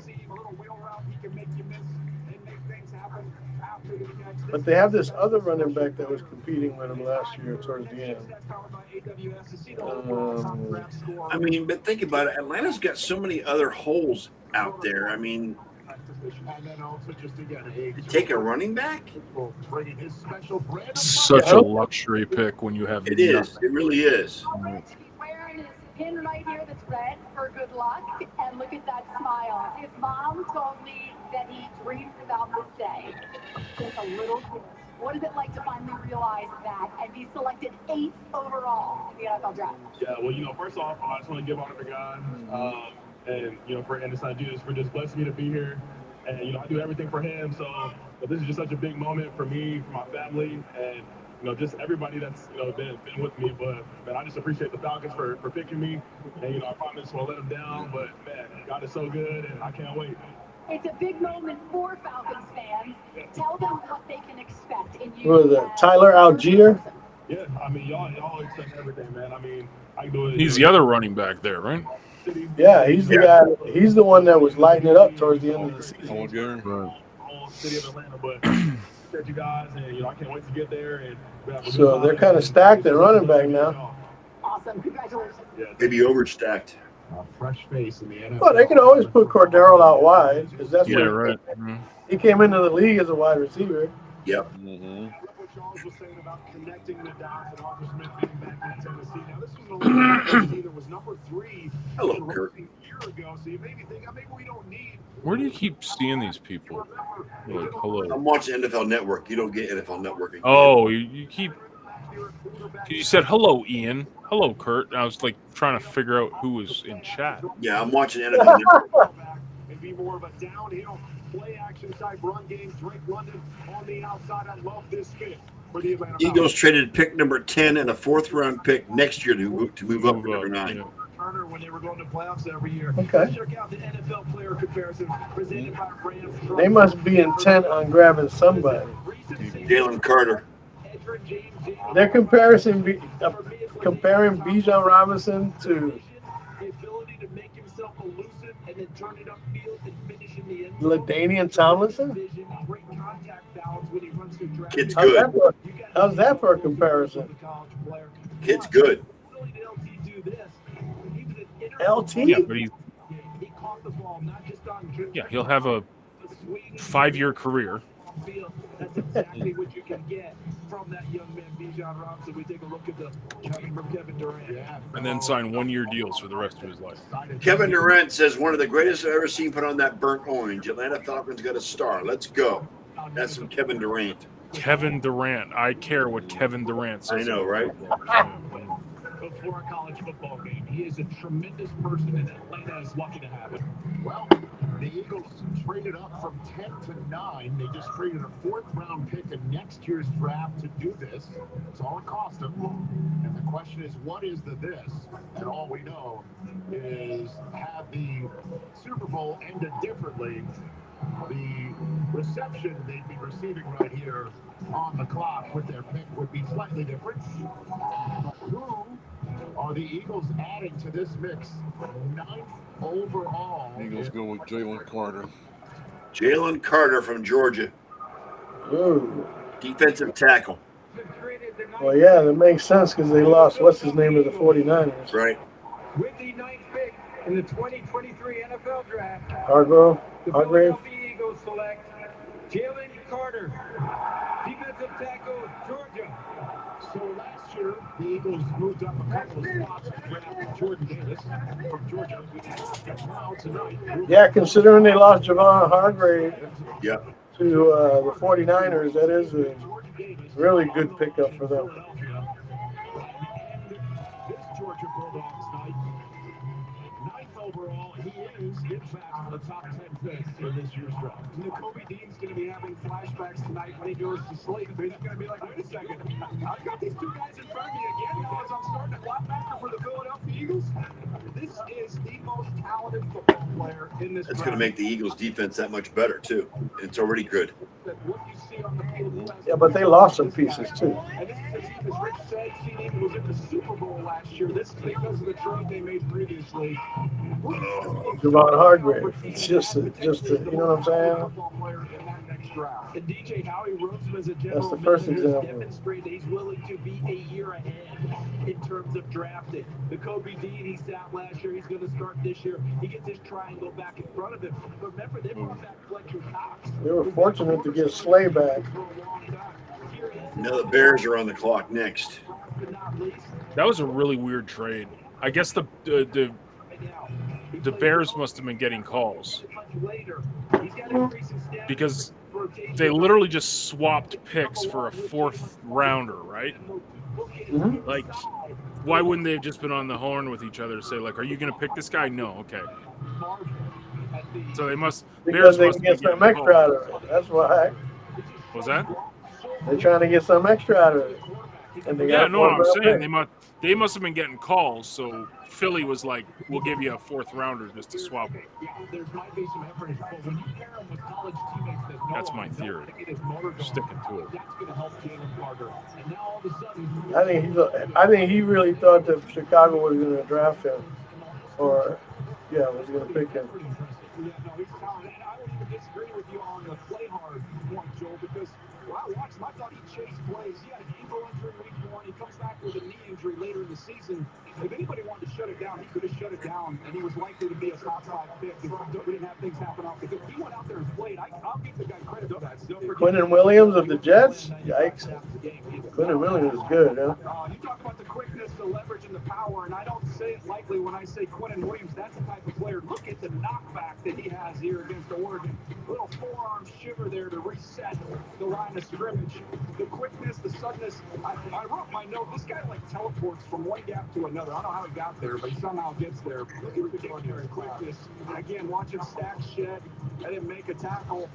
But they have this other running back that was competing with him last year towards the end. I mean, but think about it. Atlanta's got so many other holes out there. I mean, to take a running back? Such a luxury pick when you have it is. It really is. Wearing his pin right here that's red for good luck, and look at that smile. His mom told me that he dreamed about this day since a little kid. What is it like to finally realize that and be selected 8th overall in the NFL draft? Yeah, well, first off, I just want to give honor to God, and for Anderson Jesus for just blessing me to be here, and I do everything for him. So this is just such a big moment for me, for my family, and just everybody that's been with me. But man, I just appreciate the Falcons for picking me, and I promise we'll let them down. But man, God is so good, and I can't wait. It's a big moment for Falcons fans. Tell them what they can expect in you. Who is that? Tyler Algier? Yeah, I mean, y'all expect everything, man. I mean, I can do it. He's the other running back there, right? Yeah, he's the guy. He's the one that was lighting it up towards the end of the season. All city of Atlanta, but appreciate you guys, and I can't wait to get there. And So they're kind of stacked at running back now. Awesome, congratulations. Maybe overstacked. A fresh face in the NFL. Well, they can always put Cordero out wide because that's Yeah, what right. he came into the league as a wide receiver. Yep. Charles was saying about connecting the dots and Arthur Smith being back in Tennessee. Now, this was a league that was number 3 Hello, Kurt. a year ago, so you made me think, maybe we don't need. Where do you keep seeing these people? Like, hello. I'm watching NFL Network. You don't get NFL Network. Oh, you keep. You said hello, Ian. Hello, Kurt. And I was like trying to figure out who was in chat. Yeah, I'm watching NFL Network. And be more of a downhill play action type run game. Drake London on the outside. I love this fit for the Atlanta Eagles traded pick number 10 and a 4th-round pick next year to move up to number 9. Yeah. Turner when they were going to playoffs every year. Okay. Check out the NFL player comparison presented by Rams. They must be intent on grabbing somebody. Jalen Carter. They're comparing Bijan Robinson to The ability to make himself elusive and then turn it upfield and finish in the end. LaDainian Tomlinson. Vision, great contact balance when he runs through traffic. Kid's good. How's that for a comparison? Kid's good. LT? Yeah, but he'll have a 5-year career. That's exactly what you can get from that young man, Bijan Robinson. We take a look at the coming from Kevin Durant. And then sign 1-year deals for the rest of his life. Kevin Durant says, one of the greatest I've ever seen put on that burnt orange. Atlanta Falcons got a star. Let's go. That's from Kevin Durant. Kevin Durant. I care what Kevin Durant says. I know, right? Before a college football game, he is a tremendous person, and Atlanta is lucky to have him. Well, the Eagles traded up from 10 to 9. They just traded a 4th-round pick in next year's draft to do this. It's all it cost them. And the question is, what is the this? And all we know is, had the Super Bowl ended differently, the reception they'd be receiving right here on the clock with their pick would be slightly different. But who are the Eagles adding to this mix? 9th overall. Eagles go with Jalen Carter. Jalen Carter from Georgia. Ooh. Defensive tackle. Well, yeah, that makes sense because they lost, what's his name, to the 49ers. Right. With the 9th pick in the 2023 NFL Draft, Hargrave. the Philadelphia Eagles select Jalen center. Defensive tackle, Georgia. So last year, the Eagles moved up a couple of spots to draft Jordan Davis from Georgia. And now tonight, Yeah, considering they lost Javon Hargrave Yeah. to the 49ers, that is a really good pickup for them. this Georgia Bulldogs night, 9th overall, he is in fact the top 10 picks in this year's draft. Nakobe Dean's going to be having flashbacks tonight when he goes to sleep. He's going to be like, wait a second, I've got these two guys in front of me again because I'm starting a linebacker for the Philadelphia Eagles. This is the most talented football player in this It's going to make the Eagles defense that much better, too. It's already good. What you see on the field. Yeah, but they lost some pieces, too. And this is a team, as Rich said, team was in the Super Bowl last year. This is because of the trade they made previously. Javon Hargrave. It's just you know what I'm saying? And DJ Howie Roseman as a That's general the first manager has example. demonstrated he's willing to be a year ahead in terms of drafting. The Kobe Dean, he sat last year. He's going to start this year. He gets his triangle back in front of him. But remember, they brought back Fletcher Cox. They were fortunate to get Slay back. Now the Bears are on the clock next. That was a really weird trade. I guess the Bears must have been getting calls because they literally just swapped picks for a 4th rounder, right? Mm-hmm. Like, why wouldn't they have just been on the horn with each other to say, like, are you going to pick this guy? No, okay. So they must. Because Bears they must can get be some getting extra out calls. of it. That's why. Was that? They're trying to get some extra out of it. And they Yeah, got no, I'm $4 saying pick. they must have been getting calls. So Philly was like, we'll give you a 4th rounder just to swap it. There might be some effort, but when you pair him with college teammates that know That's my him, theory. think it is motor I'm sticking to it. That's going to help Jalen Carter. And now all of a sudden, I think he really thought that Chicago was going to draft him, or was going to pick him. Yeah, no, he's talented. And I don't even disagree with you on the play hard point, Joel, because when I watched him, I thought he chased plays. He had an ankle injury week 1. He comes back with a knee injury later in the season. If anybody wanted to shut it down, he could have shut it down, and he was likely to be a top 5 pick if we didn't have things happen off the field. He went out there and played. I'll give the guy credit for that. Quentin Williams of the Jets? Yikes. Quentin Williams is good, huh? You talk about the quickness, the leverage, and the power, and I don't say it lightly when I say Quentin Williams. That's the type of player. Look at the knockback that he has here against Oregon. Little forearm shiver there to reset the line of scrimmage. The quickness, the suddenness. I wrote my note. This guy like teleports from one gap to another. I don't know how he got there, but he somehow gets there. Look at the ridiculous quickness. Again, watch him stack shed and then make a tackle.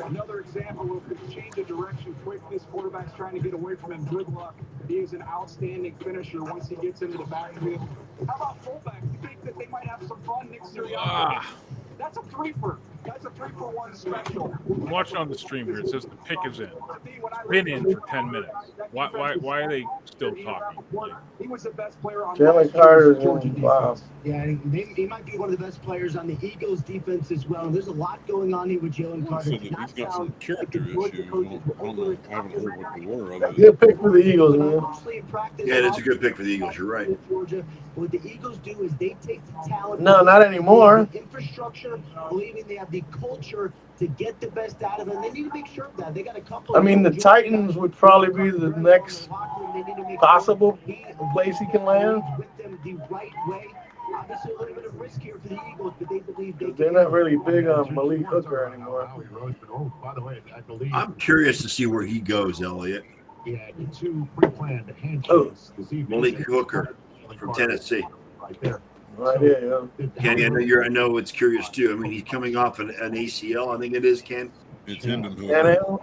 Another example of the change of direction, quickness, quarterback's trying to get away from him, good luck. He is an outstanding finisher once he gets into the backfield. How about fullback? You think that they might have some fun? Nick Sirianni. That's a 3-for. That's a 3-for-1 special. I'm watching on the stream here. It says the pick is in. Been in for 10 minutes. Why are they still talking? Like, He was the best player on Jalen Carter's wow. Yeah, he might be one of the best players on the Eagles defense as well. There's a lot going on here with Jalen Carter. He's got some character issues. I haven't heard what they were. Good pick for the Eagles, man. Yeah, that's a good pick for the Eagles. You're right. Georgia. What the Eagles do is they take the talent. No, not anymore. The infrastructure, believing they have the culture to get the best out of it. And they need to make sure of that. They got a couple. I mean, the Titans would probably be the next possible place he can land. With them the right way. Obviously, a little bit of risk here for the Eagles, but they believe They're not really big on Malik Hooker anymore. oh, by the way, I believe I'm curious to see where he goes, Elliot. he had 2 pre-planned handshakes this evening. Malik Hooker from Tennessee. Right there. Right here, yeah. Kenny, I know it's curious too. I mean, he's coming off an ACL. I think it is, Ken. It's Hendon Hooker. Tannehill?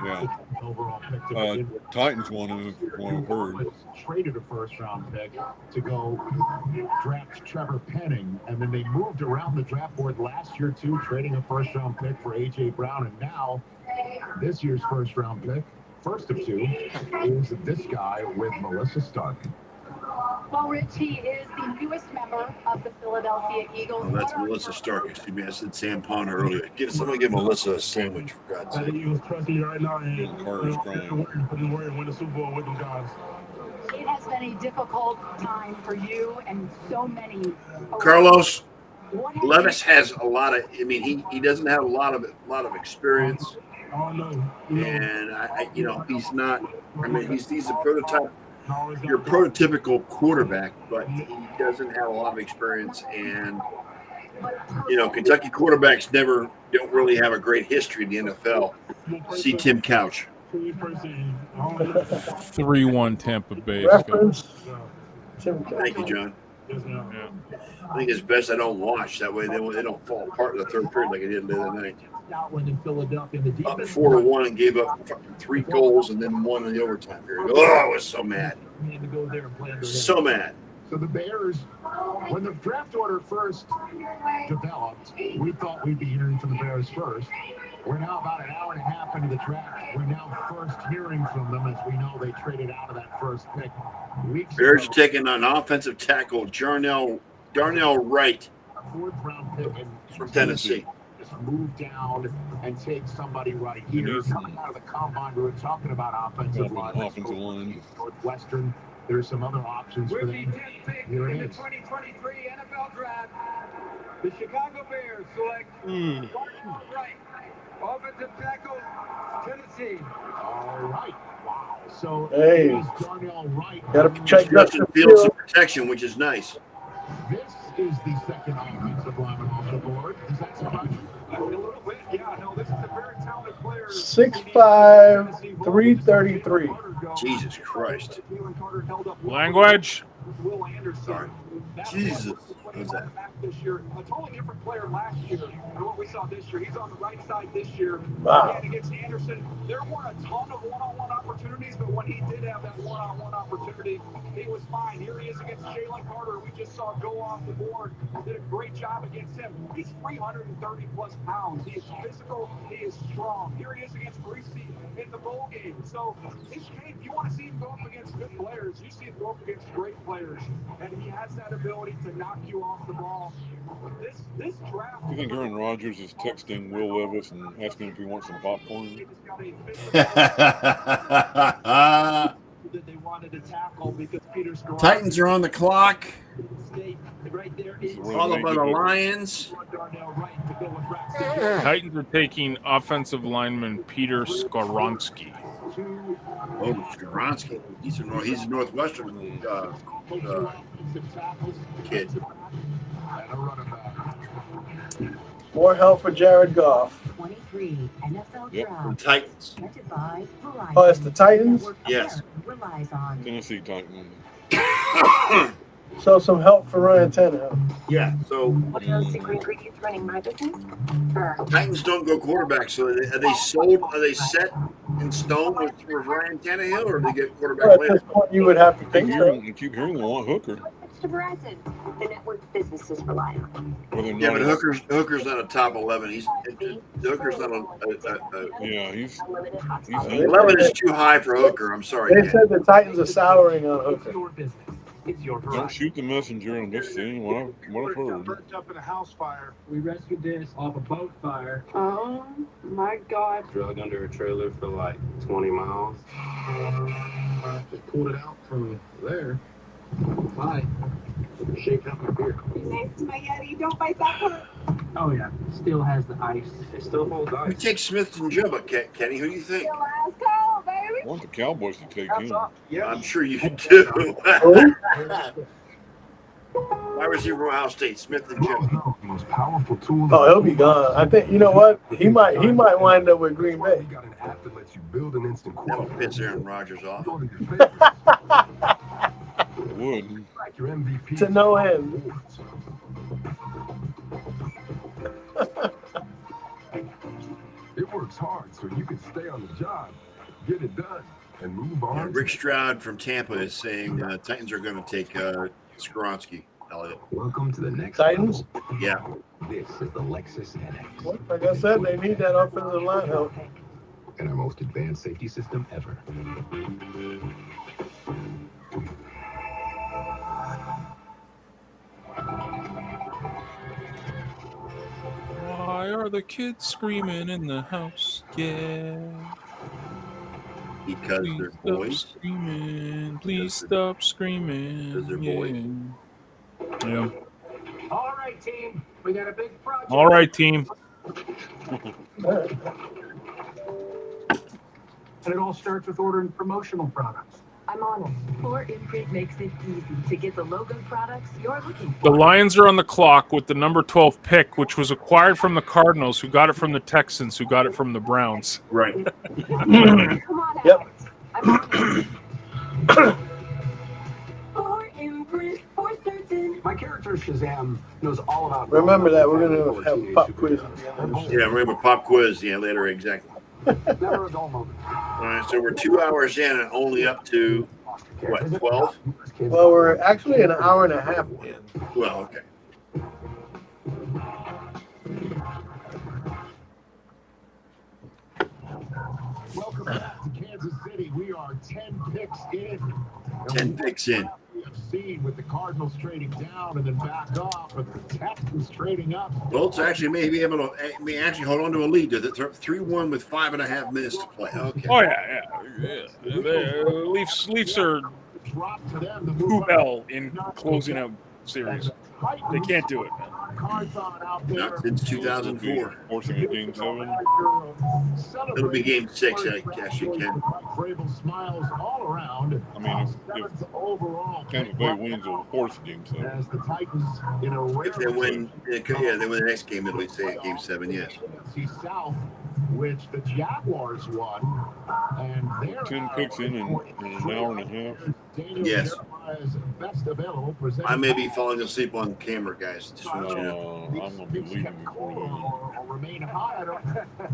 Yeah. Overall pick to begin with. Titans want him, I've heard. Traded a first-round pick to go draft Trevor Penning, and then they moved around the draft board last year too, trading a first-round pick for A.J. Brown, and now this year's first-round pick, first of 2, is this guy with Melissa Stark. Well, Rich, he is the newest member of the Philadelphia Eagles. Oh, that's Melissa Stark. Excuse me. I said Sam Ponder earlier. Somebody give Melissa a sandwich, for God's I think sake. he was trusting you right now, and Carter's crying. put his word and win the Super Bowl with them guys. It has been a difficult time for you and so many. Carlos Levis has a lot of. I mean, he doesn't have a lot of experience. Oh, no. And he's not. I mean, he's a prototype. You're a prototypical quarterback, but he doesn't have a lot of experience. And Kentucky quarterbacks don't really have a great history in the NFL. See Tim Couch. 3-1 Tampa Bay. Reference. Tim Couch. Thank you, John. I think it's best I don't watch. That way they don't fall apart in the third period like I did the other night. Scotland and Philadelphia. The Up defense 4-1 and gave up fucking 3 goals and then 1 in the overtime period. Oh, I was so mad. to go there and play under So him. mad. So the Bears, when the draft order first developed, we thought we'd be hearing from the Bears first. We're now about an hour and a half into the draft. We're now first hearing from them as we know they traded out of that first pick weeks Bears ago. taking on offensive tackle Darnell Wright A 4th-round pick from Tennessee. Just move down and take somebody right here. Coming out of the combine, we were talking about offensive line. Northwestern. There's some other options for With the them. 10th pick Here in it the is. 2023 NFL Draft, the Chicago Bears select Darnell Wright, offensive tackle, Tennessee. All right. Wow. So Hey. it is Darnell Wright. Got to check Justin Fields of protection, which is nice. This is the second offensive lineman off the board. Does that surprise you? A little bit, yeah. No, this is a very talented player. 6'5", 333. Jesus Christ. Language. Will Anderson. Jesus. What's that? This year, a totally different player last year than what we saw this year. He's on the right side this year. Wow. And against Anderson, there weren't a ton of one-on-one opportunities, but when he did have that one-on-one opportunity, he was fine. Here he is against Jalen Carter. We just saw go off the board. Did a great job against him. He's 330-plus pounds. He is physical. He is strong. Here he is against Greasy in the bowl game. So this game, you want to see him go up against good players. You see him go up against great players. And he has that ability to knock you off the ball. This draft. You think Aaron Rodgers is texting Will Levis and asking if he wants some popcorn? That they wanted to tackle because Peter Skorupski Titans are on the clock. right there is Followed by the Lions. Darnell Wright to go with Braxton. Titans are taking offensive lineman Peter Skoronski. Oh, Skoronski. He's a Northwestern kid. More help for Jared Goff. 23 NFL Yep, Draft. from Titans. Presented by Verizon. Oh, it's the Titans? Yes. Relies on. Tennessee Titans. So some help for Ryan Tannehill. Yeah, so What are those secret ingredients running my business? Titans don't go quarterback. So are they sold? Are they set in stone with Ryan Tannehill, or do they get quarterback Well, at later? this point, you would have to think so. You keep hearing they want Hooker. To Verizon, the network businesses rely on. Well, they're Yeah, not but a- Hooker's not a top 11. Hooker's not a Yeah, he's 11 is too high for Hooker. I'm sorry. They Ken. said the Titans are souring on Hooker. It's your Don't shoot the messenger. I'm just saying what I've heard. Burnt up in a house fire. We rescued this off a boat fire. Oh my God. Drug under a trailer for like 20 miles. Just pulled it out from there. Bye. Shake up my beer. Nice spaghetti. Don't bite that part. Oh yeah, still has the ice. It still holds You ice. take Smith and Jubba, Kenny. Who do you think? Let's go, baby. I want the Cowboys to take him. I'm sure you do. Why was he from Ohio State? Smith and Jubba. Most powerful tool. Oh, he'll be gone. I think you know what? He might wind up with Green Bay. got an app that lets you build an instant That'll quote. piss Aaron Rodgers off. It would. Like your MVP. To no end. It works hard so you can stay on the job, get it done, and move on. Rick Stroud from Tampa is saying Titans are going to take Skoronski. Elliot. Welcome to the next Titans? level. Yeah. This is the Lexus NX. Well, like I said, they need that offensive line help. And our most advanced safety system ever. Why are the kids screaming in the house? Yeah. Because Please they're stop boys. screaming. Please stop screaming. Because they're boys. Yeah. All right, team. We got a big project. All right, team. And it all starts with ordering promotional products. I'm on it. Core Imprint makes it easy to get the logo products you're looking The for. Lions are on the clock with the number 12 pick, which was acquired from the Cardinals, who got it from the Texans, who got it from the Browns. Right. Come on out. Yep. I'm on it. Core Imprint for certain. My character Shazam knows all about. Remember that we're gonna have a pop quiz at the end of the show. Yeah, remember pop quiz. Yeah, later, exactly. Never a dull moment. All right, so we're 2 hours in and only up to what, 12? Well, we're actually an hour and a half in. Well, okay. Welcome back to Kansas City. We are 10 picks in. 10 picks in. We have seen with the Cardinals trading down and then back off, and the Texans trading up. Bolts actually may be able to actually hold on to a lead. 3-1 with 5.5 minutes to play. Okay. Oh, yeah. The Leafs are poop in closing out series. They can't do it, man. Not since 2004. Forcing a game 7. It'll be game 6, I guess you can. Vrabel smiles all around. I mean, Seventh overall. Tampa Bay wins, they'll force a game 7. As the Titans in a rare If they win, they win the next game, it'll be say game 7, yes. NFC South, which the Jaguars won, and they're 10 picks in an hour and a half. Daniel Yes. Jeremiah's best available. I may be falling asleep on camera, guys. Just want you to know. I'm going to be leaving before then. Or remain high.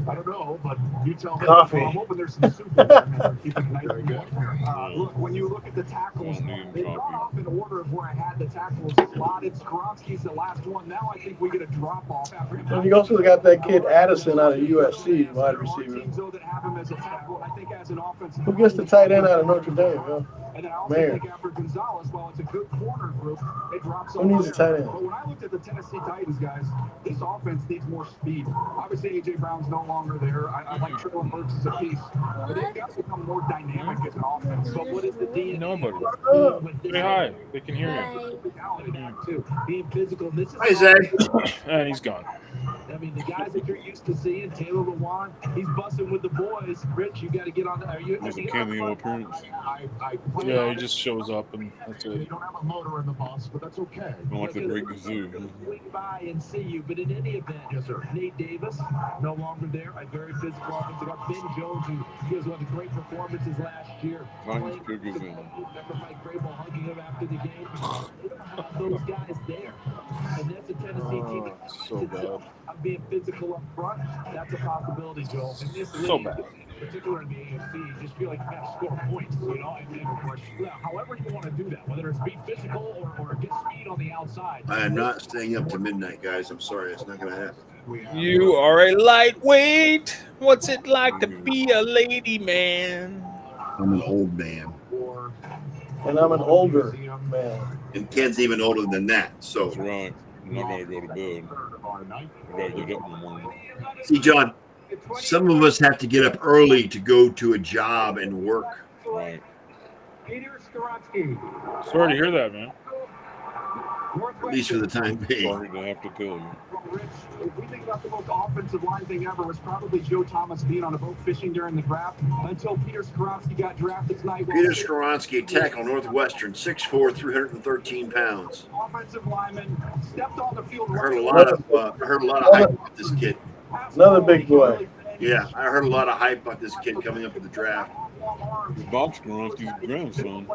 I don't know, but you tell me. Coffee. I'm hoping there's some soup in there. Keep it nice and warm. Look, when you look at the tackles, they brought off in order of where I had the tackles slotted. Skoronski's the last one. Now I think we get a drop off after him. And you also got that kid Addison out of USC, wide receiver. Teams, though, that have him as a tackle, I think as an offensive. Who gets the tight end out of Notre Dame? Huh? And then I also Mayor. think after Gonzalez, while it's a good corner group, it drops Who needs a tight end? But when I looked at the Tennessee Titans, guys, this offense needs more speed. Obviously, A.J. Brown's no longer there. I like Traylon Burks as a piece. But they've got to become more dynamic as an offense. But what is the DNA? Nobody. Say hi. They can hear you. Too. Being physical. This is Hi, Zay. And he's gone. I mean, the guys that you're used to seeing, Taylor Lewan, he's busting with the boys. Rich, you got to get on the. Are you? It's a cameo appearance. Yeah, he just shows up and that's You it. don't have a motor in the bus, but that's okay. Don't like the great kazoo. Swing by and see you, but in any event, Yes, sir. Nate Davis, no longer there. A very physical offense. They got Ben Jones, who has one of the great performances last year. Titans could go down. Remember Mike Vrabel hugging him after the game? They don't have those guys there. And that's a Tennessee team that So bad. of being physical up front. That's a possibility, Joel. In this league, So bad. particularly in the AFC, you just feel like you got to score points, you know? However you want to do that, whether it's be physical or get speed on the outside. I am not staying up to midnight, guys. I'm sorry. It's not going to happen. You are a lightweight. What's it like to be a lady man? I'm an old man. And I'm an older man. And Ken's even older than that. So, That's right. I'm not going to go to bed. I got to get up in the morning. see, John, some of us have to get up early to go to a job and work. Right. Peter Skoronski. Sorry to hear that, man. At least for the time being. Sorry to have to tell you. Rich, if we think about the most offensive line thing ever, was probably Joe Thomas being on a boat fishing during the draft until Peter Skoronski got drafted tonight. Peter Skoronski, tackle Northwestern, 6'4", 313 pounds. Offensive lineman, stepped on the field. I heard a lot of hype about this kid. Another big boy. Yeah, I heard a lot of hype about this kid coming up in the draft. Bob Skoronski's grandson.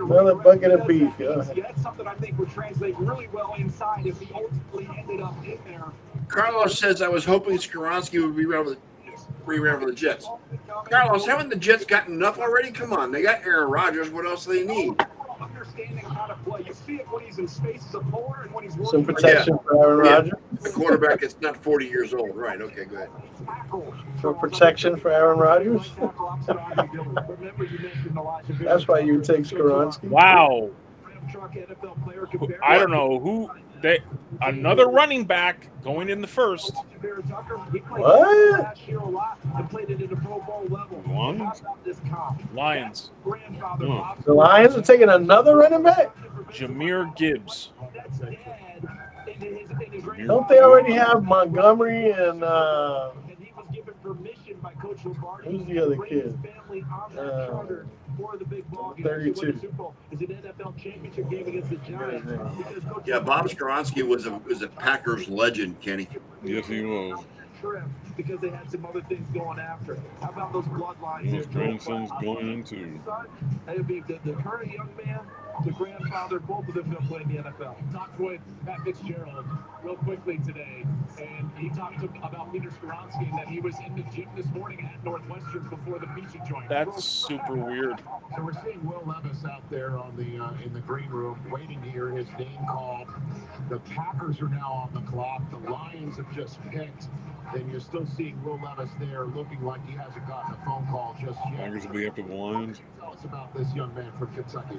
Another bucket of beef. Yeah. That's something I think would translate really well inside if he ultimately ended up in there. Carlos says, I was hoping Skoronski would be around for the Jets. Carlos, haven't the Jets gotten enough already? Come on, they got Aaron Rodgers. What else do they need? Understanding how to play. You see it when he's in space as a puller and when he's Some protection for Aaron Rodgers. The quarterback that's not 40 years old. Right, okay, go ahead. For protection for Aaron Rodgers. That's why you take Skoronski. Wow. I don't know who they another running back going in the first. What? Lions. The Lions are taking another running back? Jahmyr Gibbs. Don't they already have Montgomery and by Coach Lombardi. Who's the other kid? Family on that charter for the big ball game. 32. Super Bowl is an NFL championship game against the Giants. Because Coach Yeah, Bob Skoronski was a Packers legend, Kenny. Yes, he was. Because they had some other things going after. How about those bloodlines? His grandson's going into. It'd be the current young man, the grandfather, both of them going to play in the NFL. Talked with Pat Fitzgerald real quickly today, and he talked about Peter Skoronski and that he was in the gym this morning at Northwestern before the pizza joint. That's super weird. So we're seeing Will Levis out there on the in the green room, waiting to hear his name called. The Packers are now on the clock. The Lions have just picked. And you're still seeing Will Levis there looking like he hasn't gotten a phone call just yet. Packers will be after the Lions. Tell us about this young man from Kentucky.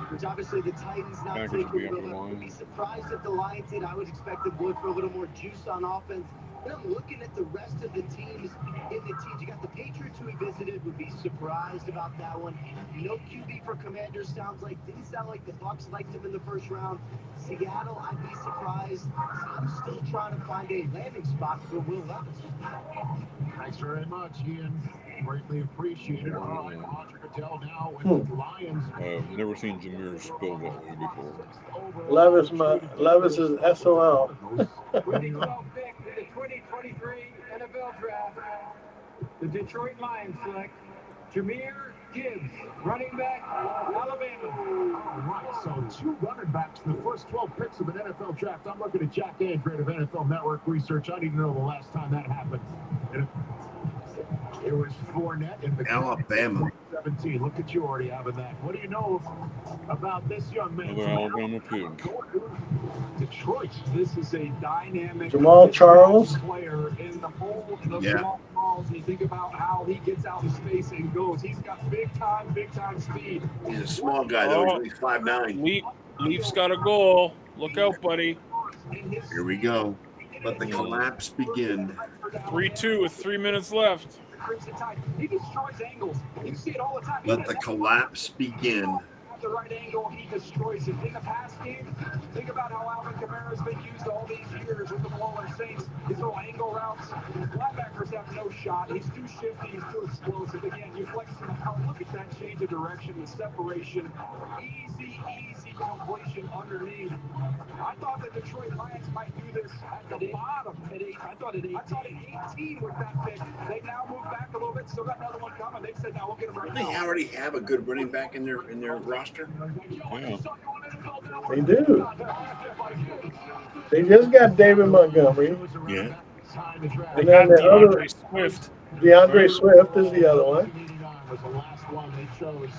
Which obviously the Titans not Packers taking will be after Will the Levis. Would be Lions. surprised if the Lions did. I would expect them would for a little more juice on offense. But I'm looking at the rest of the teams in the teams. You got the Patriots who he visited. Would be surprised about that one. No QB for Commanders. Didn't sound like the Bucs liked him in the first round. Seattle, I'd be surprised. I'm still trying to find a landing spot for Will Levis. Thanks very much, Ian. Greatly appreciated. All right, Roger Goodell now with the Lions. I've never seen Jameer spill that way before. Levis is SOL. Winning 12 pick in the 2023 NFL Draft, the Detroit Lions select Jahmyr Gibbs, running back, Alabama. Right, so 2 running backs in the first 12 picks of an NFL draft. I'm looking at Jack Andrew of NFL Network Research. I need to know the last time that happened. It was Fournette in the Alabama. 17. Look at you already having that. What do you know about this young man? Another Alabama pig. Detroit. This is a dynamic Jamal Charles. player in the hole in the Yeah. small balls. You think about how he gets out of space and goes. He's got big time speed. He's a small guy, though. He's 5'9". Leafs got a goal. Look out, buddy. Here we go. Let the collapse begin. 3-2 with 3 minutes left. Crimson Tide. He destroys angles. You see it all the time. Let the collapse begin. At the right angle, he destroys it. In the past game, think about how Alvin Kamara's been used all these years with the New Orleans Saints. His little angle routes. Linebackers have no shot. He's too shifty. He's too explosive. Again, you flex him out. Look at that change of direction, the separation. Easy completion underneath. I thought the Detroit Lions might do this at the bottom at 8. I thought at 18 with that pick. They now move back a little bit. Still got another one coming. They said, now we'll get him right They now. already have a good running back in their roster. Yeah. They do. They just got David Montgomery. Yeah. And then the other, DeAndre Swift. DeAndre Swift is the other one. Was the last one they chose.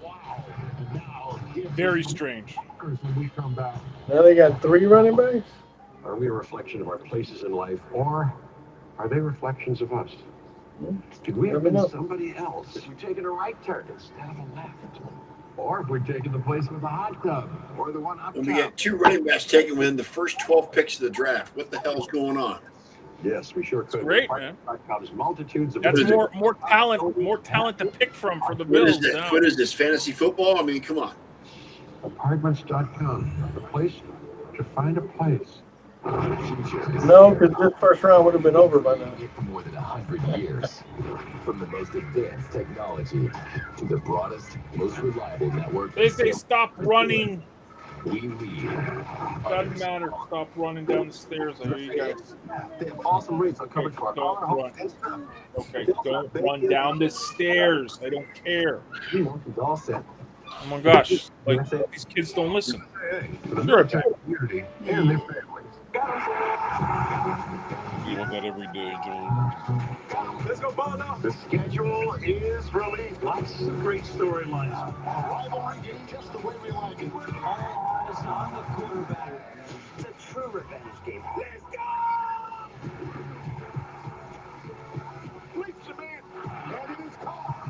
Wow. And now Very strange. when we come back. Now they got 3 running backs. Are we a reflection of our places in life, or are they reflections of us? Could we have Never been know. somebody else if we'd taken a right turn instead of a left? Or if we'd taken the place with the hot tub, or the one up When we top? get 2 running backs taken within the first 12 picks of the draft, what the hell's going on? Yes, we sure could. Great, man. Covers multitudes of That's What is it? more talent to pick from for the What is Bills. this? now. What is this, fantasy football? I mean, come on. Apartments.com, the place to find a place. No, because this first round would have been over by now. For more than 100 years. From the most advanced technology to the broadest, most reliable network. They say stop running. We lead. Doesn't matter. Stop running down the stairs. I hear you guys. They have awesome rates on coverage for our Don't car, home, run. and stuff. Okay, don't run down the stairs. I don't care. It's all set. Oh my gosh. Like, these kids don't listen. For the You're a military community and their families. You want that every day, John. Let's go, ball now. The schedule is released. Lots of great storylines. Rivalry game just the way we like it. All eyes on the quarterback. It's a true revenge game. Let's go! Leaps him in, and it is caught.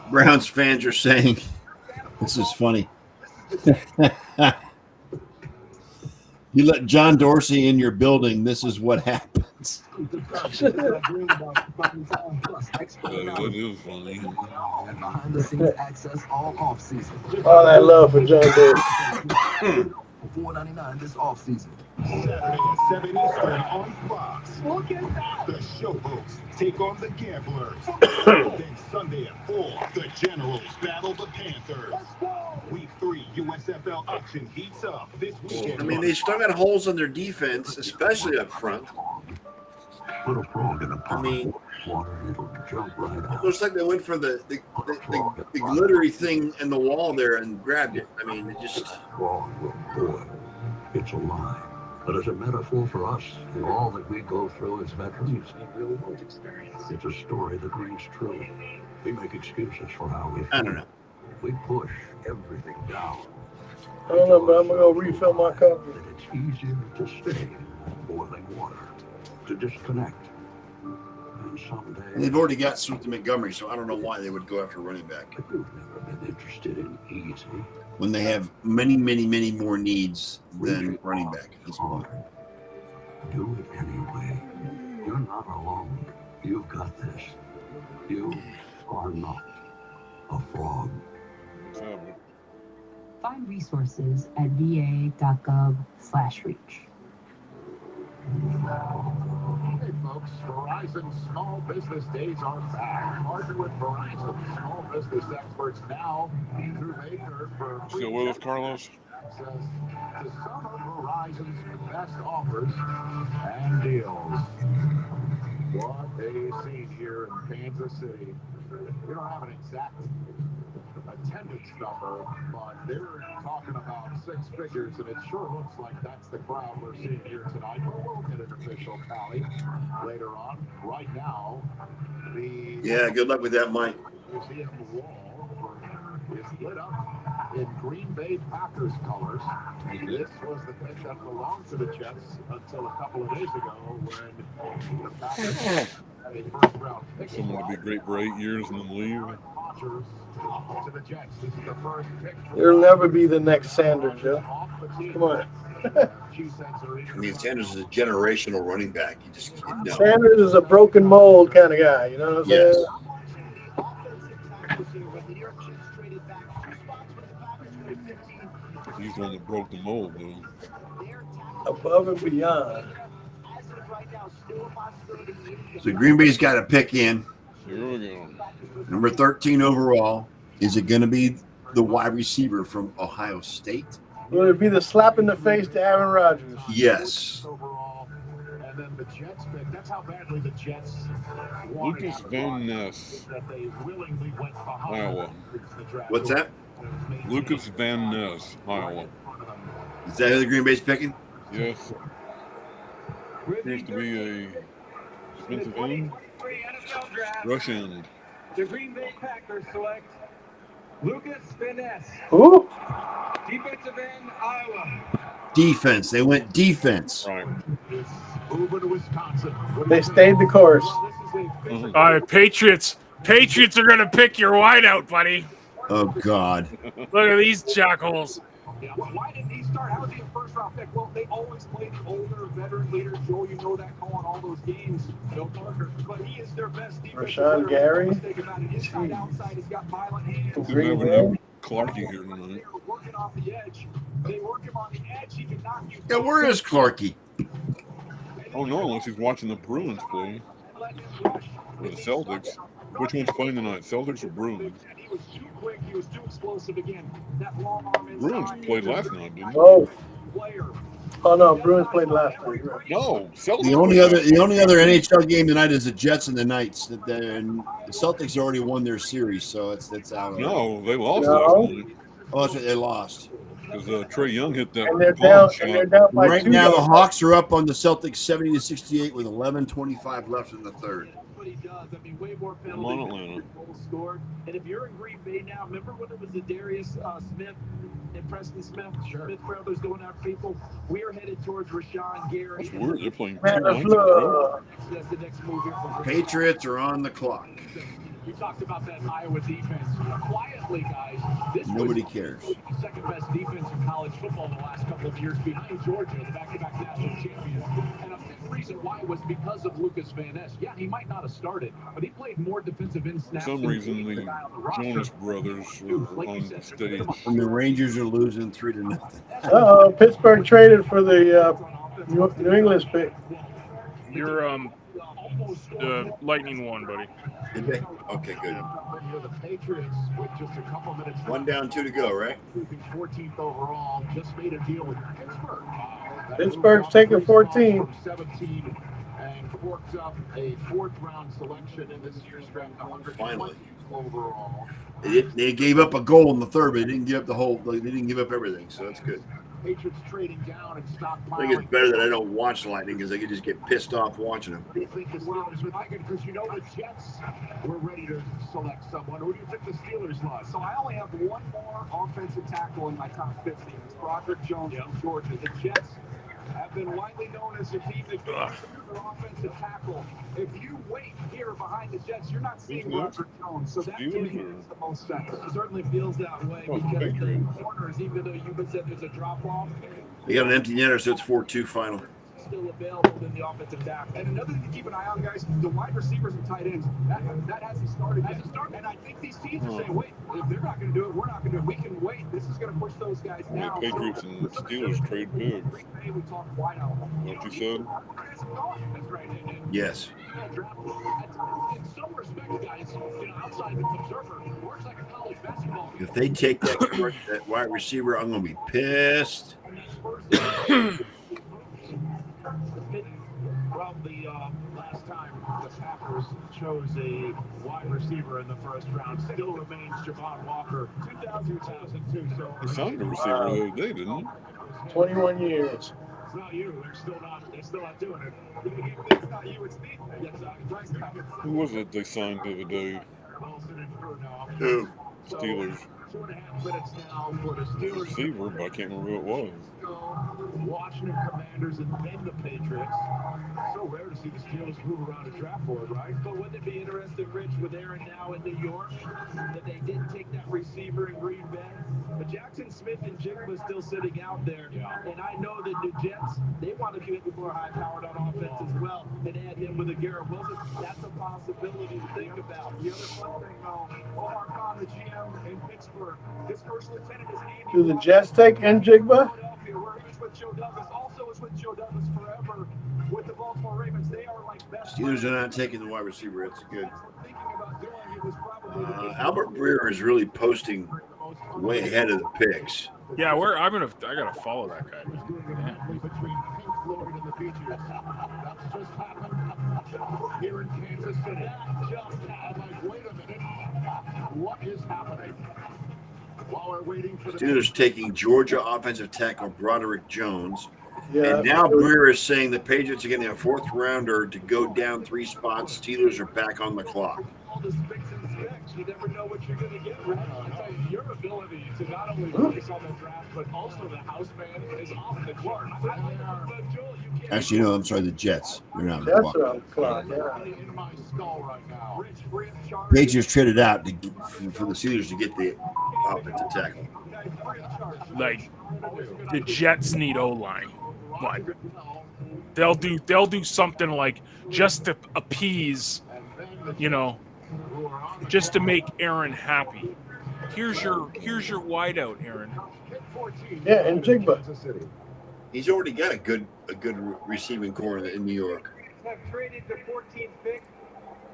Browns fans are saying, this is funny. You let John Dorsey in your building, this is what happens. That is funny. And behind the scenes access all off season. All that love for John Dorsey. $4.99 this off season. Saturday at 7 Eastern on Fox. Look at that. The Showboats take on the Gamblers. Then Sunday at 4, the Generals battle the Panthers. Week 3 USFL action heats up this weekend. I mean, they still got holes in their defense, especially up front. Put a frog in a pot I mean, of water, it'll jump right it out. looks like they went for the glittery thing in the wall there and grabbed it. I mean, it just. Frog will boil. It's alive. But as a metaphor for us and all that we go through as veterans, it's a story that rings true. We make excuses for how we feel. I don't know. We push everything down. I don't know, but I'm going to go refill my cup. It's easier to stay in boiling water, to disconnect. And someday, And they've already got Sweet Montgomery, so I don't know why they would go after running back if you've never been interested in easy, when they have many, many, many more needs than running back at this point. do it anyway. You're not alone. You've got this. You are not a frog. Find resources at va.gov/reach. Hey folks, Verizon Small Business Days are back. Partner with Verizon Small Business experts now. Andrew Baker for Still with us, Carlos? says to some of Verizon's best offers and deals. What a scene here in Kansas City. We don't have an exact attendance number, but they're talking about 6 figures, and it sure looks like that's the crowd we're seeing here tonight. But we'll get an official tally later on. Right now, the Yeah, good luck with that, Mike. museum wall is lit up in Green Bay Packers colors. This was the pick that belonged to the Jets until a couple of days ago when the Packers had a first-round pick. Someone to be great for 8 years and then leave. To the Jets. This is the first pick. You'll never be the next Sanders, yeah? Come on. I mean, Sanders is a generational running back. You just know. Sanders is a broken mold kind of guy, you know what I'm Yes. saying? He's the one that broke the mold, though. Above and beyond. So Green Bay's got a pick in. Here we go. Number 13 overall. Is it going to be the wide receiver from Ohio State? Will it be the slap in the face to Aaron Rodgers? Yes. And then the Jets pick. That's how badly the Jets Lucas Van Ness, that they willingly went behind Iowa. the draft. What's that? Lucas Van Ness, Iowa. Is that who the Green Bay's picking? Yes. Appears to be a defensive end. Rush end. The Green Bay Packers select Lucas Van Ness, Who? defensive end, Iowa. Defense. They went defense. Right. Uber to Wisconsin. They stayed the course. All right, Patriots. Patriots are gonna pick your wideout, buddy. Oh, God. Look at these jackals. Yeah, why didn't he start? How was he a first-round pick? Well, they always play the older, veteran leader. Joe, you know that, calling all those games. Bill Parker. But he is their best defensive Rashawn player. Gary? Make no mistake about it. Inside, outside, he's got violent hands. Green Never Bay? know. Clarky here tonight. Working off the edge. They work him on the edge. He can knock you. Yeah, where is Clarky? Oh, no, unless he's watching the Bruins play. Or the Celtics. Which one's playing tonight, Celtics or Bruins? He was too quick. He was too explosive again. That long arm inside. Bruins played last night, didn't they? Oh. Player. Oh, no. Bruins played last night. Right. No, Celtics. The only other NHL game tonight is the Jets and the Knights. The Celtics already won their series, so that's out. No, they lost No. last night. Oh, that's what they lost. Because Trey Young hit that And they're bomb down. shot. And they're down by Right 2. now, the Hawks are up on the Celtics 70-68 with 11:25 left in the third. What he does, I mean, way more Come on, penalties Atlanta. than goals scored. And if you're in Green Bay now, remember when it was the Darius Smith and Preston Smith, Smith brothers going after people? We are headed towards Rashawn Gary. That's weird. They're playing 2 Man, nights in a row. That's the next move here for Patriots are on the clock. We talked about that Iowa defense. Quietly, guys, this Nobody was cares. the second best defense in college football the last couple of years behind Georgia, the back-to-back national champions. And a big reason why was because of Lucas Van Ness. Yeah, he might not have started, but he played more defensive end For snaps. some than reason, any the guy on the roster. Jonas brothers were on the stage. And the Rangers are losing 3-0. Uh-oh. Pittsburgh traded for the New England's pick. You're Lightning won, buddy. Did they? Okay, good. The Patriots, with just a couple minutes left, 1 down, 2 to go, right? 14th overall, just made a deal with Pittsburgh. Pittsburgh's taking 14. From 17 and forked up a 4th-round selection in this year's draft. Finally. Overall. They gave up a goal in the third, but they didn't give up the whole. They didn't give up everything, so that's good. Patriots trading down and stockpiling. I think it's better that I don't watch the Lightning because I could just get pissed off watching them. Do you think the Steelers would like it? Because you know the Jets were ready to select someone. Who do you think the Steelers lost? So I only have one more offensive tackle in my top 50. It's Broderick Jones from Georgia. The Jets have been widely known as a team that can use their offensive tackle. If you wait here behind the Jets, you're not seeing Broderick Jones. So that to me makes the most sense. It certainly feels that way because the corners, even though you've said there's a drop-off, They got an empty netter, so it's 4-2 final. still available in the offensive tackle. And another thing to keep an eye on, guys, the wide receivers and tight ends, that hasn't started yet. And I think these teams are saying, wait, if they're not going to do it, we're not going to do it. We can wait. This is going to push those guys down. Patriots and Steelers trade bigs. We talk wide out. What you said? That's right. Yes. In some respects, guys, outside the observer, works like a college basketball game. If they take that wide receiver, I'm going to be pissed. Well, the last time the Packers chose a wide receiver in the first round still remains Javon Walker, 2002. So They signed a receiver the other day, didn't they? 21 years. It's not you. They're still not doing it. It's not you, it's me. Who was it they signed the other day? Wilson and Drew now. Who? Steelers. 2.5 minutes now for the Steelers. Receiver, but I can't remember who it was. Washington Commanders and then the Patriots. So rare to see the Steelers move around a draft board, right? But wouldn't it be interesting, Rich, with Aaron now in New York, that they didn't take that receiver in Green Bay? But Jackson Smith and Jigba still sitting out there. And I know that the Jets, they want to be a bit more high-powered on offense as well and add him with a Garrett Wilson. That's a possibility to think about. The other fun thing, though, Omar Khan, the GM in Pittsburgh, his first lieutenant is Andy. Do the Jets take Njigba? Where he was with Joe Douglas, also was with Joe Douglas forever with the Baltimore Ravens. They are like best. Steelers are not taking the wide receiver. That's good. Albert Breer is really posting way ahead of the picks. Yeah, I gotta follow that guy. Between Pink Floyd and the Patriots. That's just happened here in Kansas City. I'm like, wait a minute. What is happening? While we're waiting for the Steelers taking Georgia offensive tackle Broderick Jones. Yeah. And now Breer is saying the Patriots are getting a 4th rounder to go down 3 spots. Steelers are back on the clock. All the specs and specs, you never know what you're going to get. Your ability to not only focus on the draft, but also the house band is off the chart. Actually, no, I'm sorry, the Jets. They're not on the That's clock. around the clock, yeah. in my skull right now. Patriots traded out for the Steelers to get the offensive tackle. Like the Jets need O-line. What? They'll do something like just to appease, just to make Aaron happy. Here's your wideout, Aaron. Yeah, and Jigba. He's already got a good receiving core in New York. Have traded the 14th pick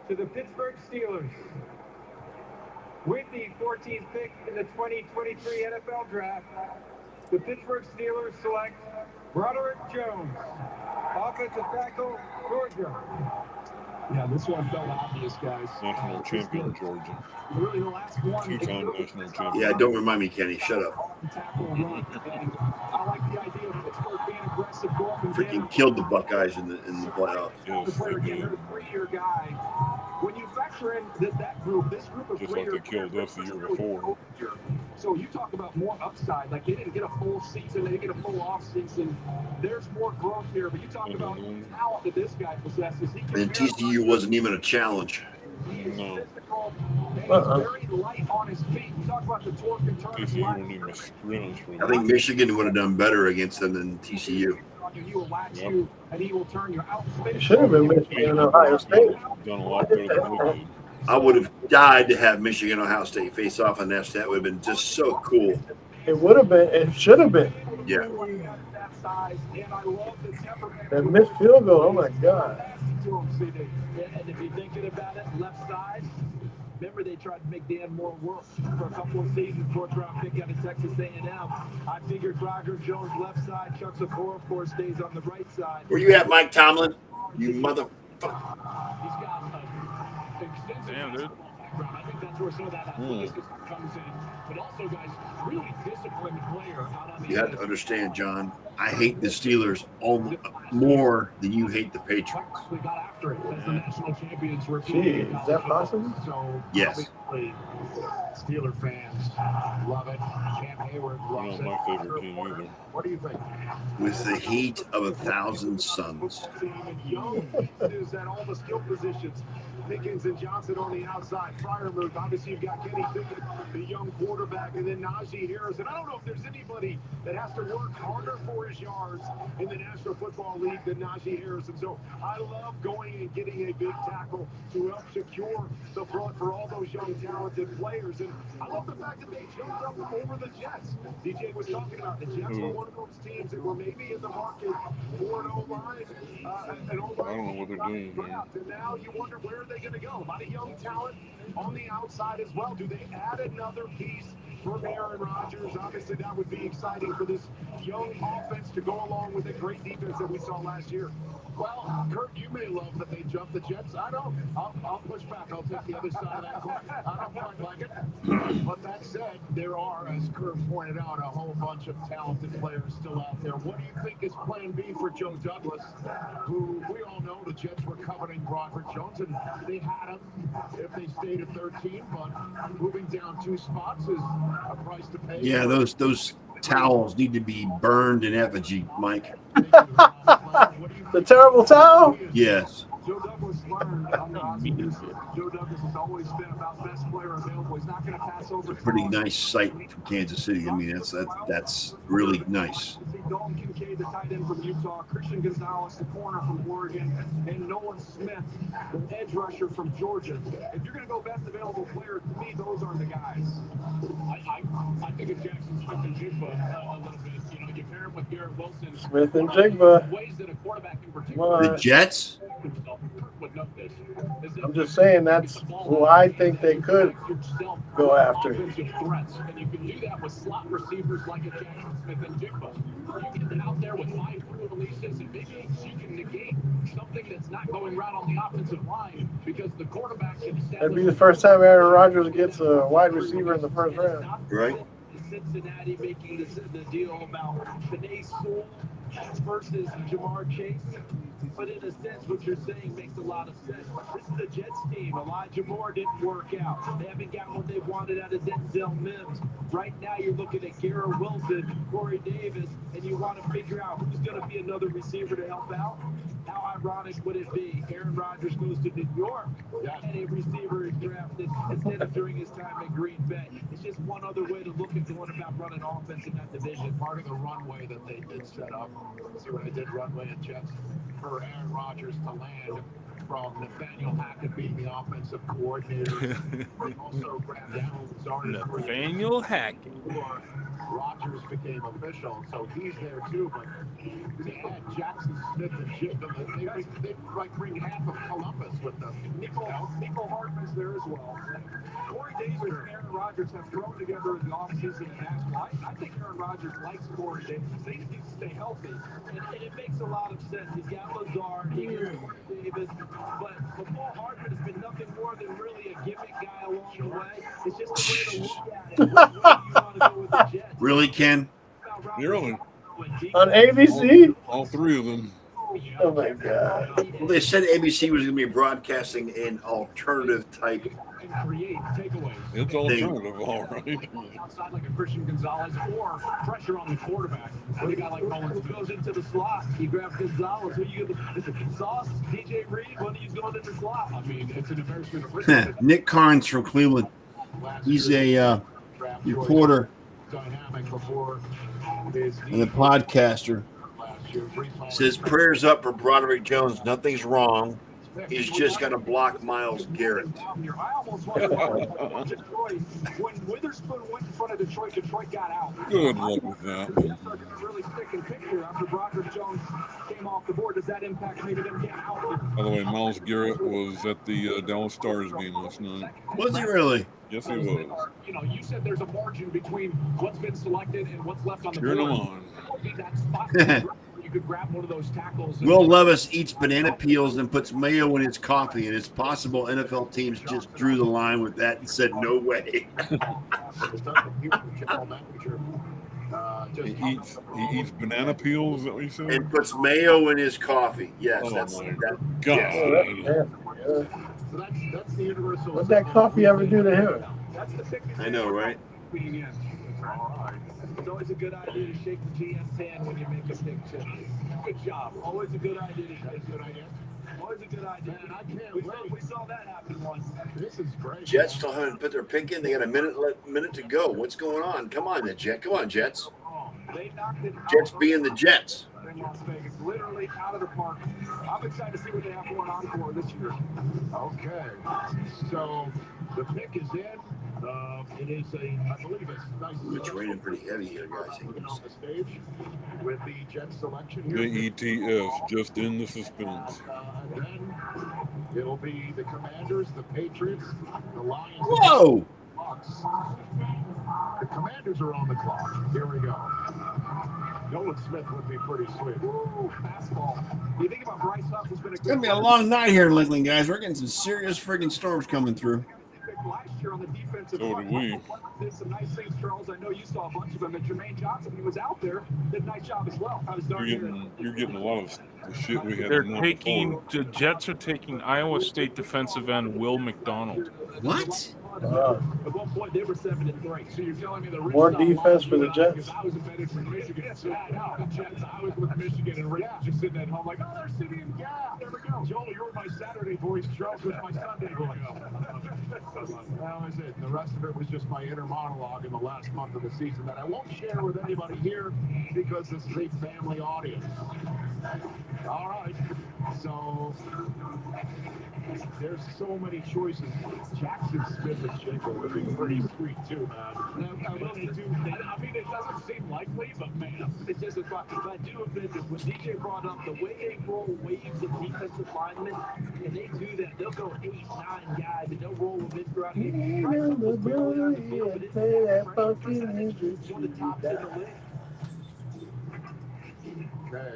to the Pittsburgh Steelers. With the 14th pick in the 2023 NFL Draft, the Pittsburgh Steelers select Broderick Jones, offensive tackle, Georgia. Yeah, this one felt obvious, guys. National champion, Georgia. Really, the last one. 2-time national champion. Yeah, don't remind me, Kenny. Shut up. Tackle and run. And I like the idea of Pittsburgh being aggressive, go up and Freaking killed the Buckeyes in the playoffs. Yes, player they again, did. they're a 3-year guy. When you factor in that group, this group of Just like they 3-year killed us the year before. So you talk about more upside. Like they didn't get a full season, they didn't get a full off season. There's more growth here. But you talk about talent that this guy possesses. He can And TCU wasn't even a challenge. No. He's very light on his feet. You talk about the torque and turn. TCU wouldn't even scrimmage for I think Michigan would have done better against them than TCU. He will latch you, and he will turn you out. It should have been Michigan and Ohio State. Done a lot better than we did. I would have died to have Michigan Ohio State face off on that. That would have been just so cool. It would have been. It should have been. Yeah. size, and I love the temperament. That missed field goal, oh my God. To him, CD. And if you're thinking about it, left side, remember they tried to make Dan Moore work for a couple of seasons, 4th round pick out of Texas A&M. I figured Roger Jones left side, Chuck Secor, of course, stays on the right side. Where you at, Mike Tomlin? You motherfucker. He's got an extensive basketball background. I think that's where some of that athleticism comes in. But also, guys, really disciplined player out on the You have to understand, John. I hate the Steelers more than you hate the Patriots. We got after it as the national champions were. Gee, is that possible? So yes. Steeler fans love it. Cam Hayward loves it. Not my favorite team either. What do you think? With the heat of 1,000 suns. Young is at all the skill positions. Pickens and Johnson on the outside. Freiermuth. Obviously, you've got Kenny Pickett, the young quarterback, and then Najee Harris. And I don't know if there's anybody that has to work harder for his yards in the National Football League than Najee Harris. And so I love going and getting a big tackle to help secure the front for all those young, talented players. And I love the fact that they jumped up over the Jets. DJ was talking about the Jets were one of those teams that were maybe in the market for an O-line. I don't know what they're doing, man. And now you wonder where are they going to go? A lot of young talent on the outside as well. Do they add another piece for Aaron Rodgers? Obviously, that would be exciting for this young offense to go along with the great defense that we saw last year. Well, Kurt, you may love that they jumped the Jets. I don't. I'll push back. I'll take the other side of that coin. I don't quite like it. But that said, there are, as Kurt pointed out, a whole bunch of talented players still out there. What do you think is plan B for Joe Douglas, who we all know the Jets were coveting Broderick Jones, and they had him if they stayed at 13, but moving down 2 spots is a price to pay. Yeah, those towels need to be burned in effigy, Mike. The terrible towel? Yes. Joe Douglas learned Joe Douglas has always been about best player available. He's not going to pass over. Pretty nice sight from Kansas City. I mean, that's really nice. Dalton Kincaid, the tight end from Utah, Christian Gonzalez, the corner from Oregon, and Nolan Smith, the edge rusher from Georgia. If you're going to go best available player, to me, those are the guys. I think it's Jackson Smith and Jigba a little bit. You know, you pair him with Garrett Wilson. Smith and Jigba. Ways that a quarterback in particular. The Jets? Would know this. I'm just saying that's who I think they could go after. Offensive threats, and you can do that with slot receivers like a Jackson Smith and Jigba. You get out there with 5 fluid releases, and maybe you can negate something that's not going right on the offensive line because the quarterback can establish. That'd be the first time Aaron Rodgers gets a wide receiver in the first round. Right. Cincinnati making the deal about Benet Sewell versus Jamar Chase. But in a sense, what you're saying makes a lot of sense. This is the Jets team. Elijah Moore didn't work out. They haven't got what they wanted out of Denzel Mims. Right now, you're looking at Garrett Wilson, Corey Davis, and you want to figure out who's going to be another receiver to help out. How ironic would it be? Aaron Rodgers goes to New York and a receiver is drafted instead of during his time at Green Bay. It's just one other way to look at going about running offense in that division. Part of the runway that they did set up. See what I did runway at Jets? For Aaron Rodgers to land from Nathaniel Hackett being the offensive coordinator. Also, Brad Allen was already Nathaniel Hackett. Rodgers became official, so he's there too. But they had Jackson Smith and Jigba. They like bring half of Columbus with them. Nico Hartman's there as well. Corey Davis and Aaron Rodgers have thrown together in the offseason in Nashville. I think Aaron Rodgers likes Corey Davis. They need to stay healthy. And it makes a lot of sense. He's got Lazard, he gets Corey Davis, but Paul Hartman has been nothing more than really a gimmick guy along the way. It's just a way to look at it. Where do you want to go with the Jets? Really, Ken? Really? On ABC? All 3 of them. Oh my God. Well, they said ABC was going to be broadcasting an alternative type create takeaways. It's alternative, all right. Outside like a Christian Gonzalez or pressure on the quarterback. When a guy like Mullins goes into the slot, he grabs Gonzalez. Who you Sauce, DJ Reed, when he's going in the slot. I mean, it's an embarrassment of riches. Nick Carnes from Cleveland. He's a reporter and a podcaster. Says prayers up for Broderick Jones. Nothing's wrong. He's just got to block Myles Garrett. I almost wonder why Detroit, when Witherspoon went in front of Detroit, Detroit got out. Good luck with that. The Jets are going to really stick in picture after Broderick Jones came off the board. Does that impact maybe them getting out here? By the way, Myles Garrett was at the Dallas Stars game last night. Was he really? Yes, he was. You know, you said there's a margin between what's been selected and what's left on the Cheering board. him on. That spot where you could grab one of those tackles. and- Will Levis eats banana peels and puts mayo in his coffee, and it's possible NFL teams just drew the line with that and said, no way. He eats banana peels, is that what you said? And puts mayo in his coffee. Yes, Oh, that's my that. God. Yes. So that's the universal. What'd that coffee ever do to him? That's the thickness I know, right? being in. It's always a good idea to shake the GM's hand when you make a pick, too. Good job. Always a good idea to shake. Good idea. Always a good idea. Man, I can't wait. We saw that happen once. This is great. Jets still haven't put their pick in. They got a minute to go. What's going on? Come on, the Jet. Come on, Jets. They knocked it out Jets being the Jets. in Las Vegas. Literally out of the park. I'm excited to see what they have going on for this year. Okay, so the pick is in. It is I believe it's nice. It's raining pretty heavy here, guys. On the stage with the Jets selection here. JETS, just in the suspense. And then it'll be the Commanders, the Patriots, the Lions. Whoa! And the Bucks. The Commanders are on the clock. Here we go. Nolan Smith would be pretty sweet. Ooh, fastball. You think about Bryce Huff, who's been a It's going to be a long night here in Lakeland, guys. We're getting some serious friggin' storms coming through. last year on the defensive So line. did we. Did some nice things, Charles. I know you saw a bunch of them. And Jermaine Johnson, he was out there, did a nice job as well. I was You're getting a lot of the shit we had. They're the night taking before. the Jets are taking Iowa State defensive end Will McDonald. What? At one point, they were 7-3. So you're telling me the More defense for the Jets. I was embedded for Michigan. So the Jets, I was with Michigan, and Rick just sitting at home like, oh, there's Simeon. Yeah, there we go. Joel, you were my Saturday voice. Charles was my Sunday voice. That was it. The rest of it was just my inner monologue in the last month of the season that I won't share with anybody here because this is a family audience. All right. So there's so many choices. Jackson Smith and Jacob would be pretty sweet too, man. I mean, it doesn't seem likely, but man, it's just a thought. But I do admit that when DJ brought up the way they roll waves of defensive linemen, and they do that, they'll go 8, 9 guys, and they'll roll them in throughout the game. One of the tops in the league. Okay.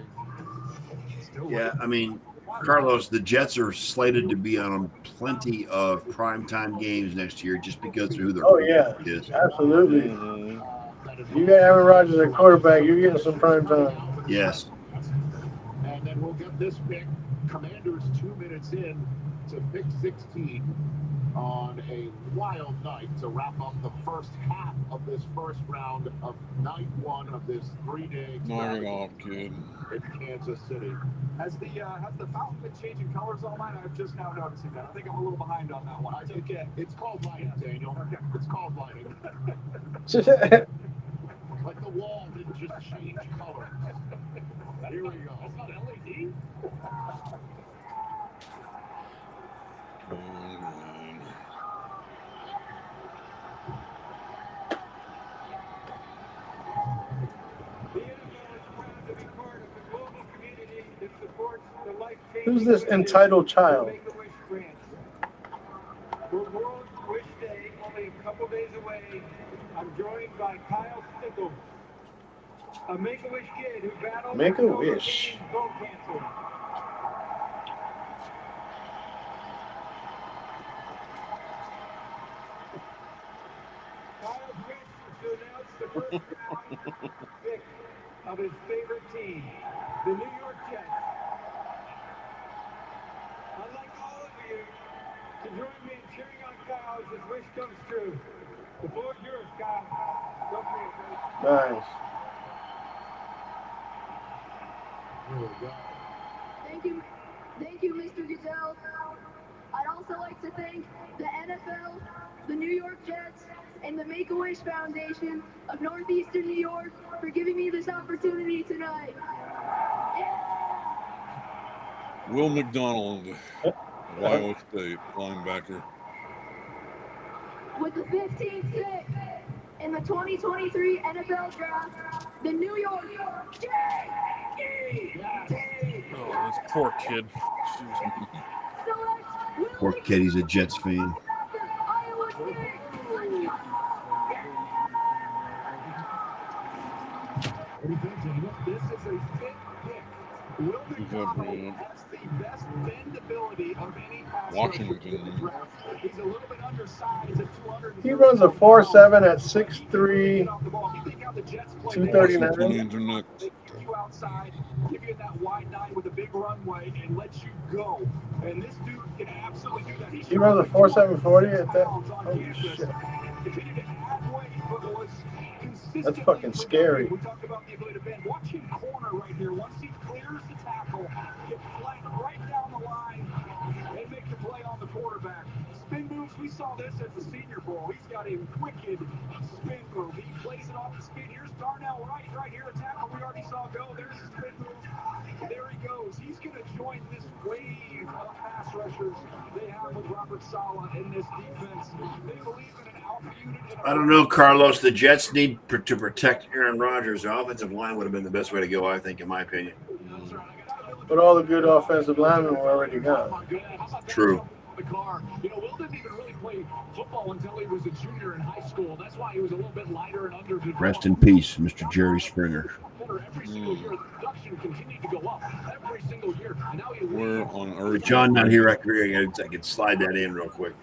Yeah, I mean, Carlos, the Jets are slated to be on plenty of primetime games next year just because of who their Oh yeah, quarterback is. absolutely. You got Aaron Rodgers at quarterback, you're getting some prime time. Yes. And then we'll get this pick. Commanders 2 minutes in to pick 16 on a wild night to wrap up the first half of this first round of night 1 of this 3-day Knock it off, kid. in Kansas City. Has the fountain been changing colors all night? I'm just now noticing that. I think I'm a little behind on that one. Okay. It's called lighting, Daniel. Okay. It's called lighting. Like the wall didn't just change color. Here we go. That's not LED? Who's this entitled child? For World Wish Day, only a couple days away, I'm joined by Kyle Stickles, a Make-A-Wish kid who battled Make-A-Wish. bone cancer. Kyle's wish is to announce the first round pick of his favorite team, the New York Jets. I'd like all of you to join me in cheering on Kyle as his wish comes true. The floor is yours, Kyle. Go for it, buddy. Nice. Here we go. Thank you, Mr. Goodell. I'd also like to thank the NFL, the New York Jets, and the Make-A-Wish Foundation of Northeastern New York for giving me this opportunity tonight. Will McDonald, of Iowa State, linebacker. With the 15th pick in the 2023 NFL Draft, the New York Jets Oh, this poor kid. Poor kid, he's a Jets fan. This is a fit pick. Will McDonald has the best bendability of any passer Washington. in the draft. He's a little bit undersized at 200. He runs a 4.7 at 6'3", 239. You outside, give you that wide nine with a big runway, and let you go. And this dude can absolutely do that. He runs a 4.7 40 at that. Holy shit. That's fucking scary. We talked about the ability to bend. Watch him corner right here. Once he clears the tackle, get flanked right down the line, and make the play on the quarterback. Spin moves, we saw this at the Senior Bowl. He's got a wicked spin move. He plays it off the spin. Here's Darnell right here. A tackle we already saw go. There's his spin move. There he goes. He's going to join this wave of pass rushers they have with Robert Saleh in this defense. They believe in an alpha unit. I don't know, Carlos. The Jets need to protect Aaron Rodgers. Their offensive line would have been the best way to go, I think, in my opinion. But all the good offensive linemen were already gone. True. The car. You know, Will didn't even really play football until he was a junior in high school. That's why he was a little bit lighter and under. Rest in peace, Mr. Jerry Springer. Every single year, the production continued to go up. Every single year. And now he We're on Earth. With John not here, I could slide that in real quick.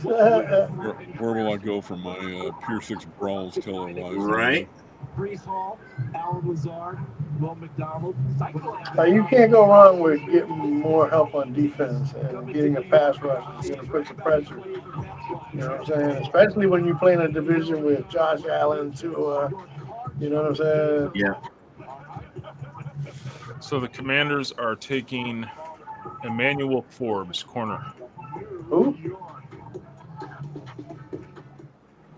Where will I go for my Pier 6 brawls televised? Right. Brees Hall, Alan Lazard, Will McDonald. You can't go wrong with getting more help on defense and getting a pass rush that's going to put the pressure. You know what I'm saying? Especially when you play in a division with Josh Allen, Tua. You know what I'm saying? Yeah. So the Commanders are taking Emmanuel Forbes, corner. Who?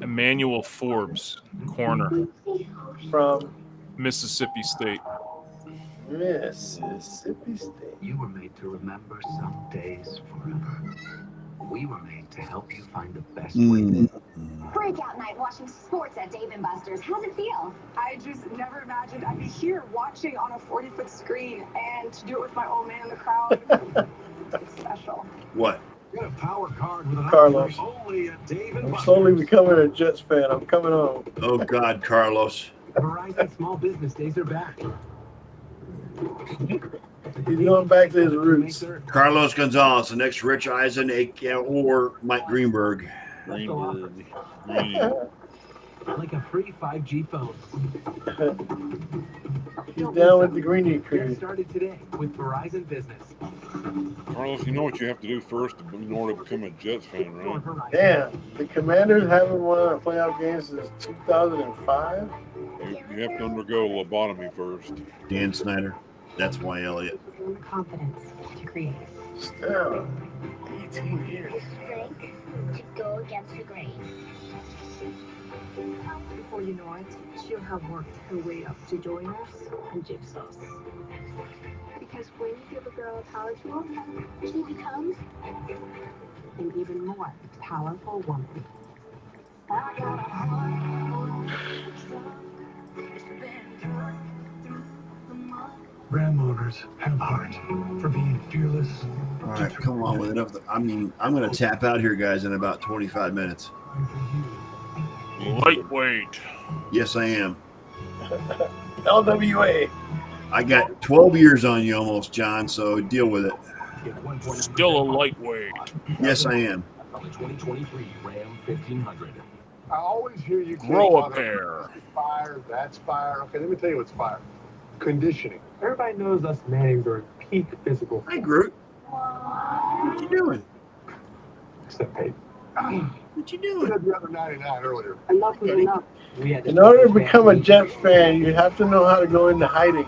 Emmanuel Forbes, corner. From Mississippi State. Mississippi State. You were made to remember some days forever. We were made to help you find the best way to... Breakout night watching sports at Dave & Buster's. How's it feel? I just never imagined I'd be here watching on a 40-foot screen and to do it with my old man in the crowd. It's special. What? Got a power card with an Carlos. only at Dave & I'm Buster's. slowly becoming a Jets fan. I'm coming home. Oh, God, Carlos. Verizon Small Business Days are back. He's going back to his roots. Carlos Gonzalez, the next Rich Eisen, or Mike Greenberg. Like a free 5G phone. He's down with the Greeny Get crew. started today with Verizon Business. Carlos, you know what you have to do first in order to become a Jets fan, right? Damn, the Commanders haven't won a playoff game since 2005. You have to undergo lobotomy first. Dan Snyder. That's why Elliott. And the confidence to create. Still, 18 years. Strength to go against the grain. Before you know it, she'll have worked her way up to joiners and gypsies. Because when you give a girl a power tool, she becomes an even more powerful woman. I got a heart, it's been through the mud. Ram owners have heart for being fearless. All right, come on with enough. I'm going to tap out here, guys, in about 25 minutes. Lightweight. Yes, I am. LWA. I got 12 years on you almost, John, so deal with it. Still a lightweight. Yes, I am. The 2023 Ram 1500. I always hear you Grow a talk pair. about fire, that's fire. Okay, let me tell you what's fire. Conditioning. Everybody knows us Mannings are peak physical. Hi, Groot. What you doing? Except Peyton. What you We doing? had the other 99 earlier. Enough is enough. In order to become a Jets fan, you have to know how to go into hiding.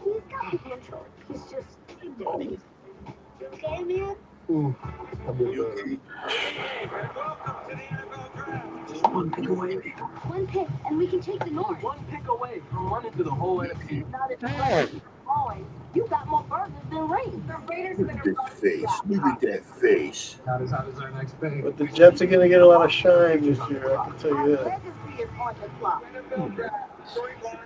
He's got potential. He's just okay, man? Ooh, I'm good. Welcome to the NFL Draft. Just one pick away. One pick, and we can take the North. One pick away from running through the whole NFC. Not at the Raiders. Boys, you got more burgers than rings. The Raiders are Look at that face. Look at that face. How does our next pick? But the Jets are going to get a lot of shine this year, I can tell you that. Legacy is on the clock.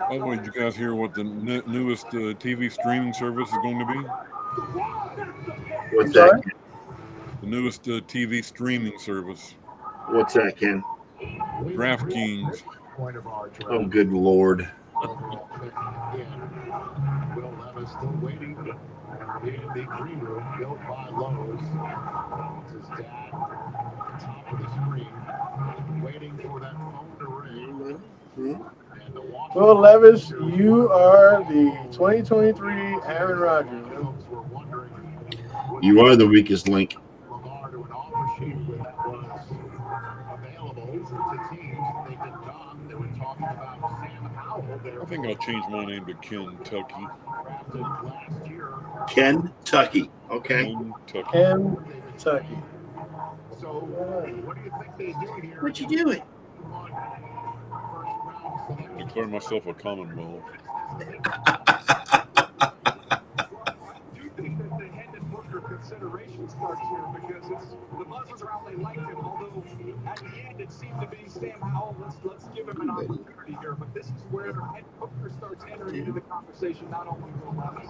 By the way, did you guys hear what the newest TV streaming service is going to be? What's that? The newest TV streaming service. What's that, Ken? DraftKings. Oh, good Lord. Will Levis still waiting in the green room built by Lowe's. It's his dad, top of the screen, waiting for that phone to ring. And the Will Levis, you are the 2023 Aaron Rodgers. You are the weakest link. Lamar to an offer sheet where that was available to teams. They did not. They were talking about Sam Howell there. I think I'll change my name to Kentucky. Drafted last year. Kentucky. Okay. Kentucky. So, what do you think they do here? What you doing? Declare myself a Commonwealth. Do you think that the Hendon Booker consideration starts here because it's the buzz was around they liked him, although at the end it seemed to be Sam Howell. Let's give him an opportunity here, but this is where Hendon Booker starts entering into the conversation, not only Will Levis.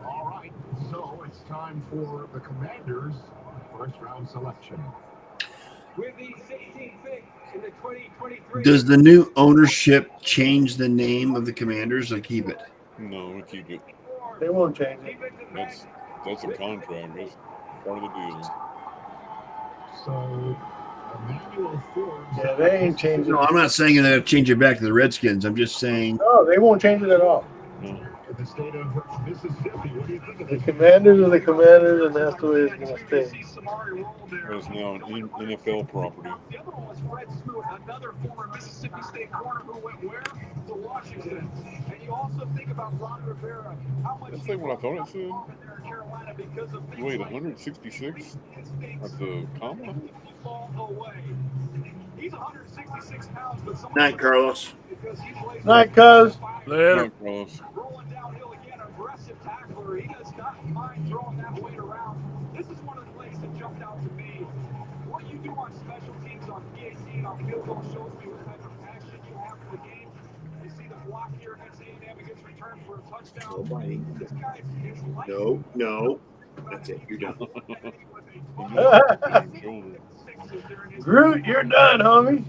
All right, so it's time for the Commanders' first round selection. With the 16th pick in the 2023. Does the new ownership change the name of the Commanders or keep it? No, we keep it. They won't change it. That's a contract. That's part of the deal. So, Emmanuel Forbes. Yeah, they ain't changing No, it. I'm not saying they'll change it back to the Redskins. I'm just saying. No, they won't change it at all. In the state of Mississippi, what do you think of The this? Commanders are the Commanders, and that's the way it's going to stay. It's now an NFL property. The other one was Fred Smoot, another former Mississippi State corner who went where? To Washington. And you also think about Ron Rivera, how much That's like what I thought it said. in there in Carolina because of things Wait, like 166 at the combine? football away. He's 166 pounds, but someone Night, Carlos. because he plays Night, cuz. Later. Not close. rolling downhill again, aggressive tackler. He does not mind throwing that weight around. This is one of the plays that jumped out to me. What you do on special teams, on PAT, and on field goal shows me what type of passion you have for the game. You see the block here against A&M against return for a touchdown. Nobody. This guy is light. No. That's it. You're done. Groot, you're done, homie.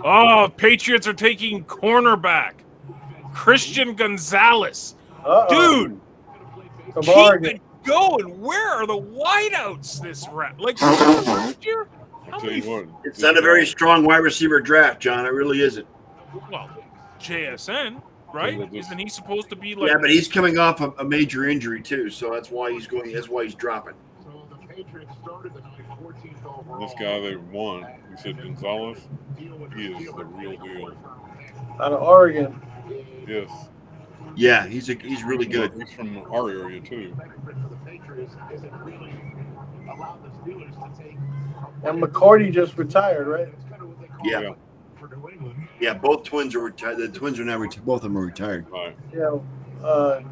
Oh, Patriots are taking cornerback. Christian Gonzalez. Dude, From keep Oregon. it going. Where are the wideouts this round? Like last year? I'll tell you what. It's not a very strong wide receiver draft, John. It really isn't. Well, JSN, right? Isn't he supposed to be like? Yeah, but he's coming off a major injury too, so that's why he's going. That's why he's dropping. So the Patriots started the night 14th overall. This guy they won, you said Gonzalez, he is the real deal. Out of Oregon. Yes. Yeah, he's really good. He's from our area too. And McCourty just retired, right? Yeah. Yeah, both twins are retired. The twins are now both of them are retired. Right. Yeah.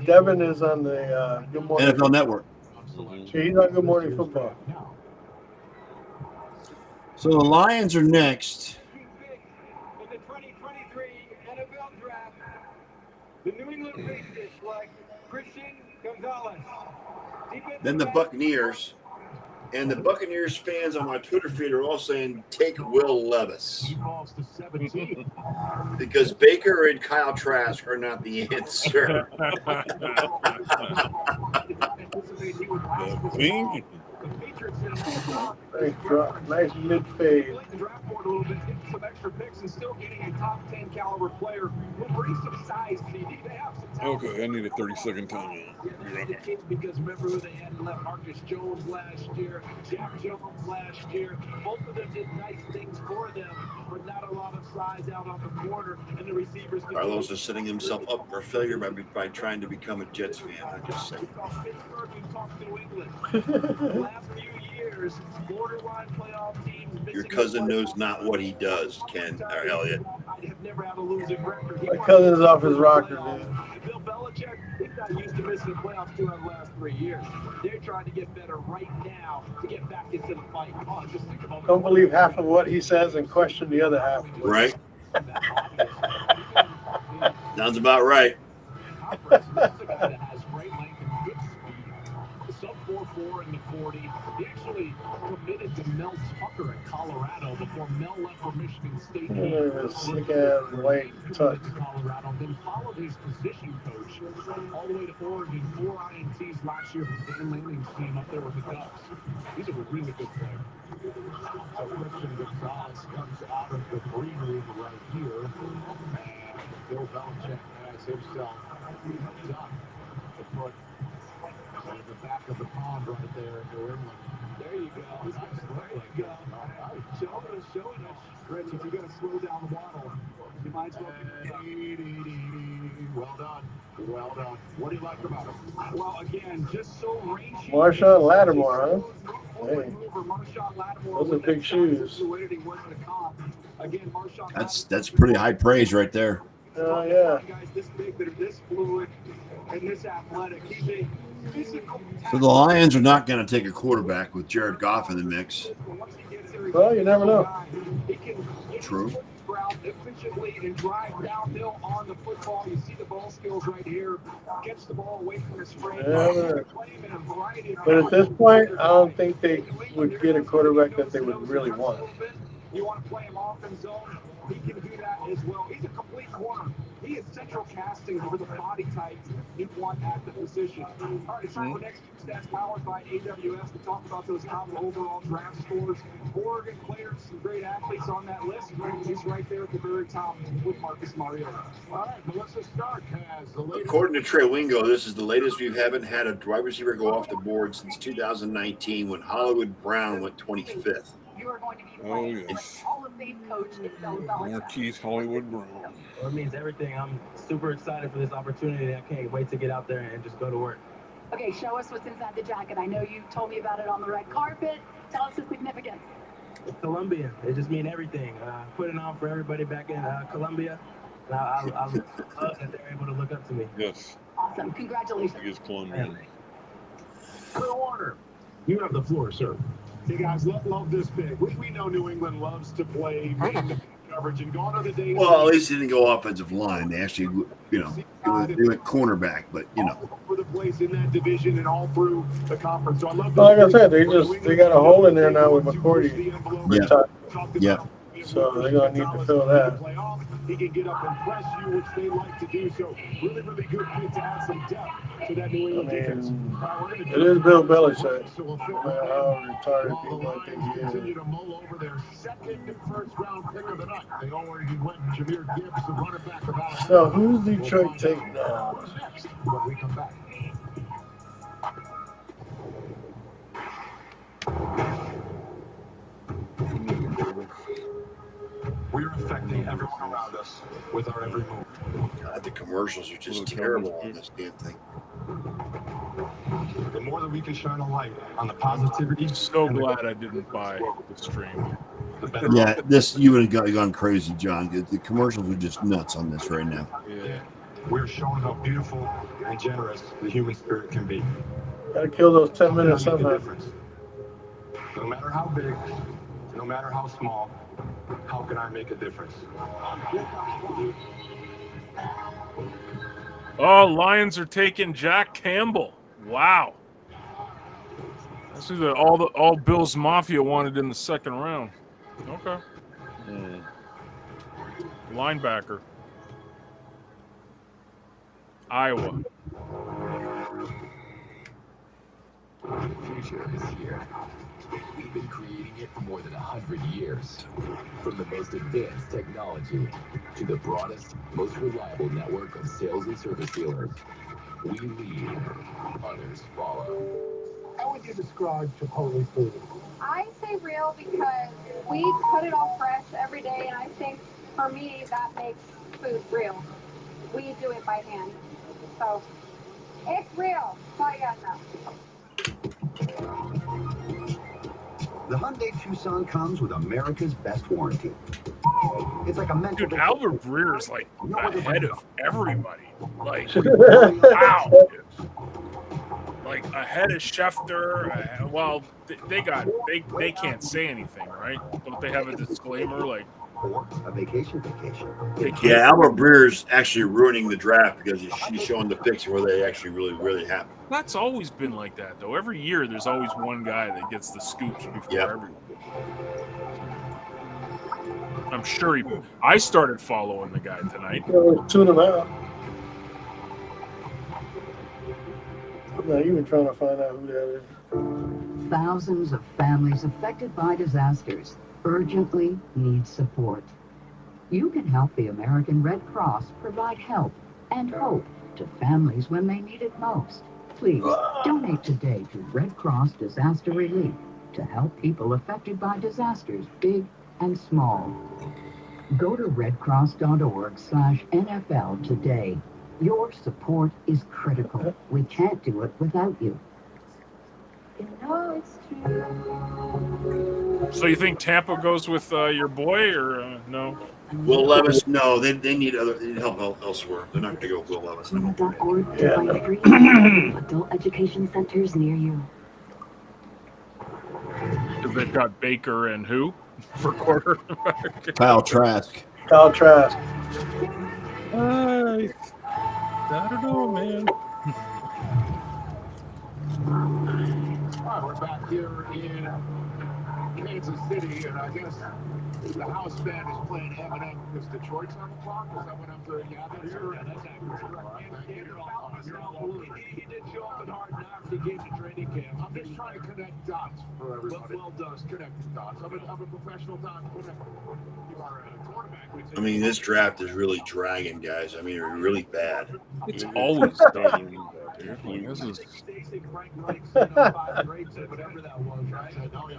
Devin is on the Good Morning NFL Network. He's on Good Morning Football. So the Lions are next. In the 2023 NFL Draft, the New England Patriots select Christian Gonzalez. Then the Buccaneers. And the Buccaneers fans on my Twitter feed are all saying, take Will Levis. Because Baker and Kyle Trask are not the answer. Nice mid fade. The draft board a little bit, getting some extra picks and still getting a top 10 caliber player who brings some size. CD, they have some talent. Okay, I need a 30-second timeout. Because remember who they had left? Marcus Jones last year, Jack Jones last year. Both of them did nice things for them, but not a lot of size out on the corner. And the receivers. Carlos is setting himself up for failure by trying to become a Jets fan. I'm just saying. Pittsburgh, you talk New England. The last few years, There's borderline playoff teams. Your cousin knows not what he does, Ken or Elliot. I have never had a losing record. My cousin's off his rocker, dude. Bill Belichick, he's not used to missing the playoffs 2 out of the last 3 years. They're trying to get better right now to get back into the fight. Oh, just think about Don't believe half of what he says and question the other half. Right? Sounds about right. Sub 4.4 in the 40. He actually committed to Mel Tucker at Colorado before Mel left for Michigan State. Sick ass white touch. Colorado, then followed his position coach all the way to Oregon. 4 INTs last year for Dan Lanning's team up there with the Ducks. He's a really good player. So Christian Gonzalez comes out of the green room right here. And Bill Belichick has himself done to put in the back of the pond right there in New England. There you go. Nice look. Showing us. Rich, if you got to slow down the waddle, you might as well well done. Well done. What do you like about him? Well, again, just so rangy. Marshawn Lattimore, huh? Hey. Those are big shoes. That's pretty high praise right there. Oh, yeah. Guys this big that are this fluid and this athletic. He's a physical. So the Lions are not going to take a quarterback with Jared Goff in the mix. Well, you never know. True. Efficiently and drive downhill on the football. You see the ball skills right here. Gets the ball away from his frame. Yeah. But at this point, I don't think they would get a quarterback that they would really want. You want to play him off in zone? He can do that as well. He's a complete corner. He is central casting for the body type you want at the position. All right, it's time for next stats powered by AWS. We talked about those top overall draft scores. Oregon players, some great athletes on that list. He's right there at the very top with Marcus Mariota. All right, Melissa Stark has the latest. According to Trey Wingo, this is the latest we haven't had a wide receiver go off the board since 2019 when Hollywood Brown went 25th. You are going to be Oh, playing yes. Hall of Fame coach in Bill Belichick. Marquise Hollywood Brown. Well, it means everything. I'm super excited for this opportunity. I can't wait to get out there and just go to work. Okay, show us what's inside the jacket. I know you told me about it on the red carpet. Tell us the significance. It's Colombian. It just means everything. Putting on for everybody back in Colombia. I love that they're able to look up to me. Yes. Awesome. Congratulations. He is Colombian. Kurt Warner, you have the floor, sir. Hey guys, love this pick. We know New England loves to play man coverage, and gone are the days. Well, at least they didn't go offensive line. They actually, they went cornerback, but For the place in that division and all through the conference. So I love. Like I said, they got a hole in there now with McCourty. Yeah. So they're gonna need to fill that. He can get up and press you, which they like to do. So really good pick to add some depth to that New England defense. It is Bill Belichick. No matter how retarded people think he is. Continue to mull over their second and first round pick of the night. They already went Jahmyr Gibbs, the running back of Alabama. So who's Detroit taking now? Next, when we come back. We're affecting everyone around us with our every move. God, the commercials are just terrible on this damn thing. The more that we can shine a light on the positivity. So glad I didn't buy the stream. Yeah, this you would have gone crazy, John. The commercials are just nuts on this right now. Yeah. We're showing how beautiful and generous the human spirit can be. Gotta kill those 10 minutes somehow. No matter how big, no matter how small, how can I make a difference? Oh, Lions are taking Jack Campbell. Wow. This is all Bills Mafia wanted in the second round. Okay. Linebacker. Iowa. The future is here. We've been creating it for more than 100 years. From the most advanced technology to the broadest, most reliable network of sales and service dealers, we lead, others follow. How would you describe Chipotle food? I say real because we cut it all fresh every day, and I think for me that makes food real. We do it by hand. So it's real. That's all you gotta know. The Hyundai Tucson comes with America's best warranty. It's like a mental. Dude, Albert Breer is like ahead of everybody. Like, wow. Like ahead of Schefter. Well, they can't say anything, right? Don't they have a disclaimer like? Or a vacation. Yeah, Albert Breer's actually ruining the draft because she's showing the picks where they actually really happen. That's always been like that, though. Every year, there's always one guy that gets the scoops before everyone. I'm sure I started following the guy tonight. Tune him out. I'm not even trying to find out who that is. Thousands of families affected by disasters urgently need support. You can help the American Red Cross provide help and hope to families when they need it most. Please donate today to Red Cross Disaster Relief to help people affected by disasters, big and small. Go to redcross.org/NFL today. Your support is critical. We can't do it without you. You know it's true. So you think Tampa goes with your boy or no? Will Levis, no. They need help elsewhere. They're not going to go with Will Levis. .org to find free adult education centers near you. They've got Baker and who for quarterback? Kyle Trask. I don't know, man. All right, we're back here in Kansas City, and I guess the house band is playing Eminem because Detroit's on the clock. Is that what I'm doing? Yeah, that's He did show up in Hard Knocks. He came to training camp. I'm just trying to connect dots for everybody. Well done. Connecting dots. I'm a professional dot connector. You are a quarterback. I mean, this draft is really dragging, guys. I mean, it's really bad. It's always done. This is. Whatever that was, right?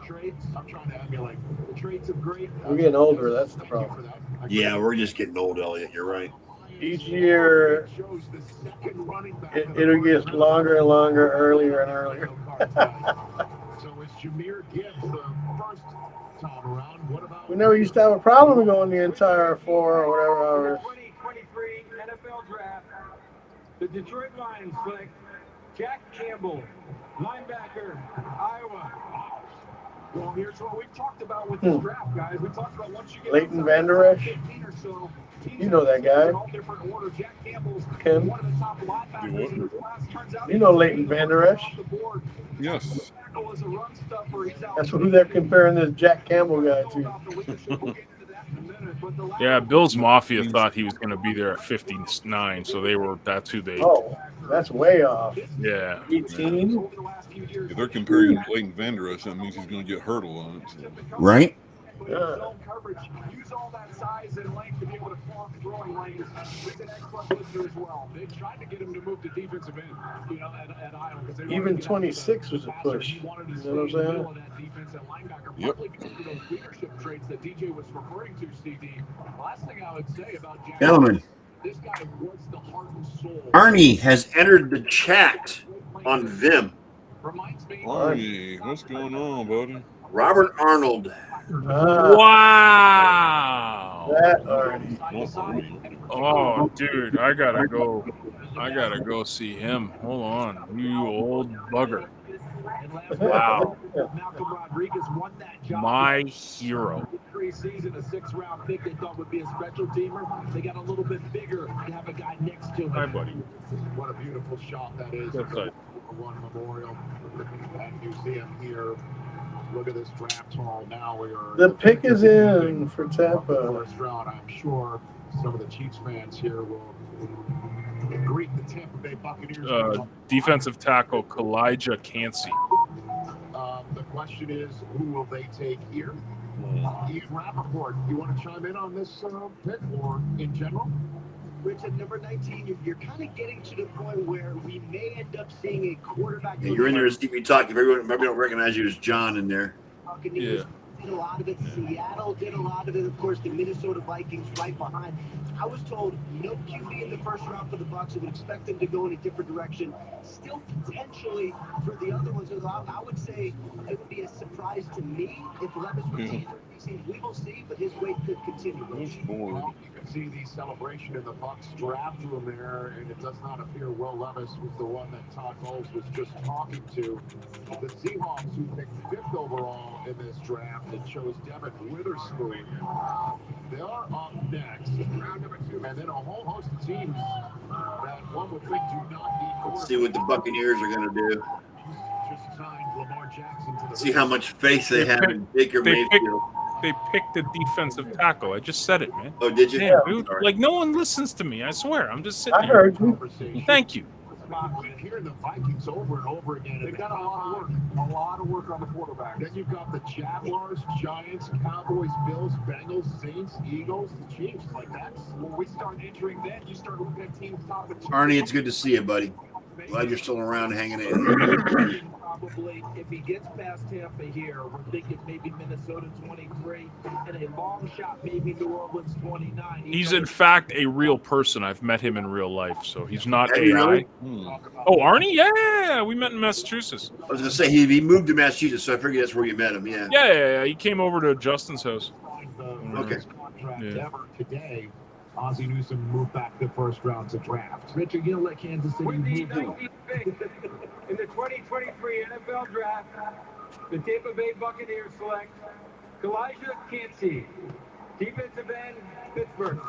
Traits. I'm trying to emulate The traits of great. We're getting older. That's the problem. Yeah, we're just getting old, Elliot. You're right. Each year, it'll get longer and longer, earlier and earlier. So it's Jahmyr Gibbs the first time around. What about? We never used to have a problem going the entire 4 or whatever hours. 2023 NFL Draft. The Detroit Lions select Jack Campbell, linebacker, Iowa. Well, here's what we've talked about with this draft, guys. We talked about once you get Leighton Vander Esch. You know that guy. Ken. You know Leighton Vander Esch. Yes. That's who they're comparing this Jack Campbell guy to. Yeah, Bill's Mafia thought he was going to be there at 59, so that's who they. Oh, that's way off. Yeah. 18. If they're comparing Leighton Vander Esch, that means he's going to get hurdle on it. So. Right? Yeah. Use all that size and length to be able to form throwing lanes. He's an excellent listener as well. They tried to get him to move to defensive end, at Iowa. Even 26 was a push. You know what I'm saying? Yep. Because of those leadership traits that DJ was referring to, CD. Last thing I would say about Jack, Gentlemen, this guy was the heart and soul. Arnie has entered the chat on Vim. Arnie, what's going on, buddy? Robert Arnold. Wow. That Arnie. Oh, dude, I gotta go see him. Hold on, you old bugger. Wow. Malcolm Rodriguez won that job. My hero. Preseason, a 6th-round pick they thought would be a special teamer. They got a little bit bigger and have a guy next to him. Hi, buddy. What a beautiful shot that is. That's right. One Memorial and Museum here. Look at this draft hall now. The pick is in for Tampa. First round. I'm sure some of the Chiefs fans here will greet the Tampa Bay Buccaneers. Defensive tackle Kalijah Cansey. The question is, who will they take here? Ian Rappaport, you want to chime in on this pick or in general? Rich, at number 19, you're kind of getting to the point where we may end up seeing a quarterback. Yeah, you're in there to see me talk. If everyone don't recognize you as John in there. Buccaneers did a lot of it. Seattle did a lot of it. Of course, the Minnesota Vikings right behind. I was told no QB in the first round for the Bucs. I would expect them to go in a different direction. Still potentially for the other ones. I would say it would be a surprise to me if Levis was injured. We will see, but his weight could continue. Well, you can see the celebration in the Bucs draft room there, and it does not appear Will Levis was the one that Todd Bowles was just talking to. The Seahawks, who picked 5th overall in this draft, and chose Devin Witherspoon. They are up next, round number 2, and then a whole host of teams that one would think do not need. Let's see what the Buccaneers are going to do. Just signed Lamar Jackson to the See how much faith they have in Baker Mayfield. They picked the defensive tackle. I just said it, man. Oh, did you? Damn, dude. Like, no one listens to me. I swear. I'm just sitting I here. heard you. Thank you. Keep hearing the Vikings over and over again. They've got a lot of work on the quarterback. Then you've got the Jaguars, Giants, Cowboys, Bills, Bengals, Saints, Eagles, the Chiefs. Like that's when we start entering that, you start looking at teams top of Arnie, it's good to see you, buddy. Glad you're still around hanging in. Probably, if he gets past Tampa here, we're thinking maybe Minnesota 23 and a long shot, maybe New Orleans 29. He's in fact a real person. I've met him in real life, so he's not Have AI. you really? Oh, Arnie? Yeah, we met in Massachusetts. I was going to say, he moved to Massachusetts, so I figured that's where you met him, yeah. Yeah. He came over to Justin's house. Okay. ever today. Ozzie Newsome moved back the first round to draft. Richard, you don't let Kansas City With the move on. 19th pick in the 2023 NFL Draft, the Tampa Bay Buccaneers select Elijah Cansey, defensive end, Pittsburgh.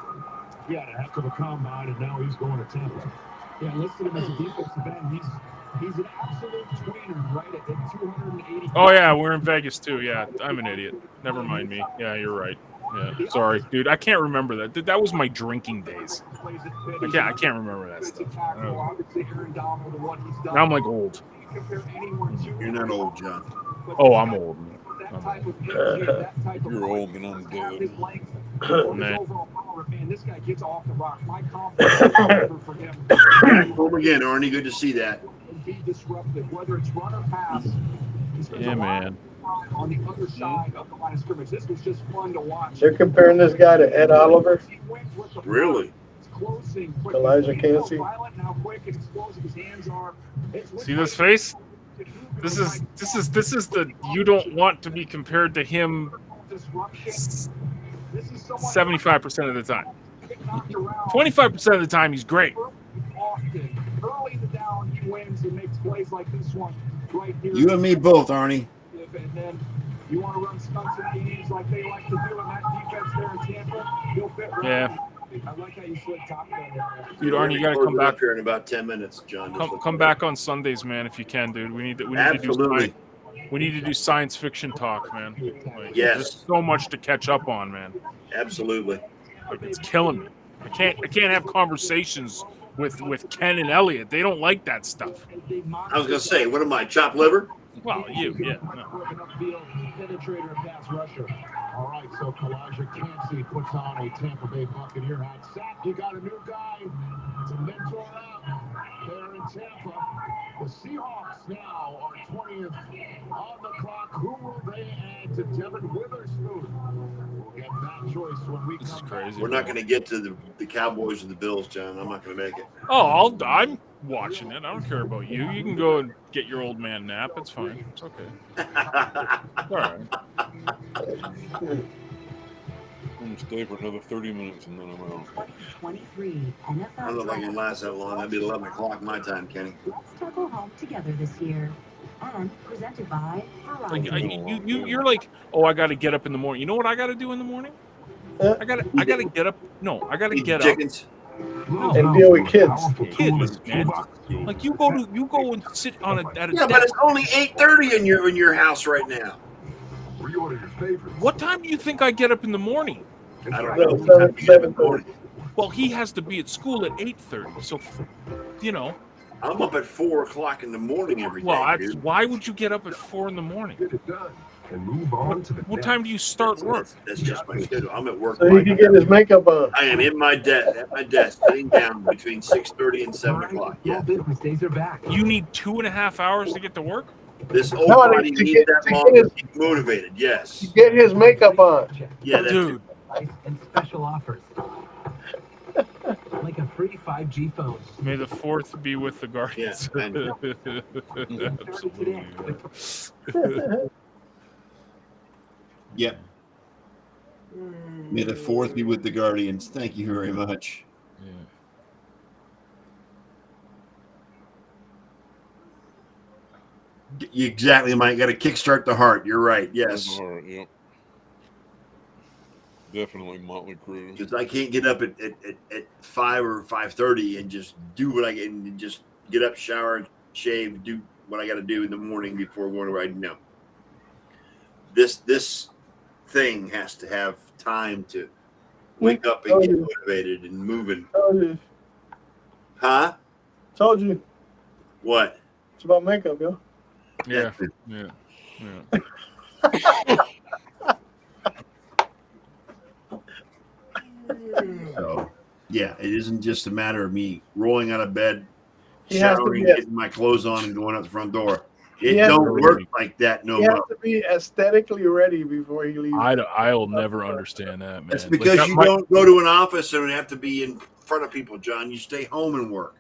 He had a heck of a combine, and now he's going to Tampa. Yeah, listed him as a defensive end. He's an absolute tweener, right at 280. Oh, yeah, we're in Vegas, too. Yeah, I'm an idiot. Never mind me. Yeah, you're right. Yeah, sorry, dude. I can't remember that. That was my drinking days. I can't remember that stuff. Now I'm like old. You're not old, John. Oh, I'm old. You're old and I'm dead. Man, this guy gets off the rock. My confidence for him. Home again, Arnie. Good to see that. Be disruptive, whether it's run or pass. Yeah, man. On the other side of the line of scrimmage, this was just fun to watch. They're comparing this guy to Ed Oliver. Really? Elijah Cansey. See this face? This is the you don't want to be compared to him 75% of the time. 25% of the time he's great. Early in the down, he wins and makes plays like this one right here. You and me both, Arnie. And then you want to run stunts and games like they like to do in that defense there in Tampa, you'll fit right Yeah. in. I like how you slid top down there. Dude, Arnie, you gotta come We're back up here in about 10 minutes, John. Come back on Sundays, man, if you can, dude. We need to Absolutely. do science fiction talk, man. Like, Yes. There's so much to catch up on, man. Absolutely. Like, it's killing me. I can't have conversations with Ken and Elliot. They don't like that stuff. I was going to say, what am I, chopped liver? Well, yeah. No. Penetrator and pass rusher. All right, so Elijah Cansey puts on a Tampa Bay Buccaneer hat. Zach, you got a new guy to mentor out there in Tampa. The Seahawks now are 20th on the clock. Who will they add to Devin Witherspoon? We'll get that choice when we come crazy. We're not going to get to the Cowboys or the Bills, John. I'm not going to make it. Oh, I'm watching it. I don't care about you. You can go and get your old man nap. It's fine. It's okay. All right. I'm going to stay for another 30 minutes and then I'm out. 2023 NFL I don't know if I can last that long. That'd be 11 o'clock my time, Kenny. Let's tackle home together this year. And presented by Like, Verizon. you're like, oh, I got to get up in the morning. You know what I got to do in the morning? I got to get up. No, I got to get up. Chickens. No. And deal with kids. Kids, man. Like you go and sit on at a Yeah, but desk. it's only 8:30 in your house right now. Reorder your favorites. What time do you think I get up in the morning? I don't No, know. 7:30. Well, he has to be at school at 8:30. So, you know. I'm up at 4 o'clock in the morning every day. Well, dude. why would you get up at 4 in the morning? Get it done and move on to the What time do you start work? That's just my schedule. I'm at work. So he can get his makeup on. I am in my desk at my desk, sitting down between 6:30 and 7 o'clock. Yeah. Days are back. You need 2.5 hours to get to work? This old No, body to needs get- that to long get to keep motivated. Yes. Get his makeup on. Yeah, that's Dude, And special offers. Like a free 5G phone. may the 4th be with the Guardians. Yeah, I know. Absolutely. Yep. May the 4th be with the Guardians. Thank you very much. Yeah. Exactly, Mike. Got to kickstart the heart. You're right. Yes. All right, yep. Definitely Motley Crue. Because I can't get up at 5 or 5:30 and just do what I get and just get up, shower, shave, do what I got to do in the morning before going to ride. No. This thing has to have time to wake up and get motivated and moving. Told you. Huh? Told you. What? It's about makeup, yo. Yeah. Yeah. So, yeah, it isn't just a matter of me rolling out of bed, He has to showering, be getting my clothes on, and going out the front door. He It has to don't be- work like that no He has more. to be aesthetically ready before he leaves. I'll never understand that, man. That's Like, because that you might- don't go to an office and have to be in front of people, John. You stay home and work.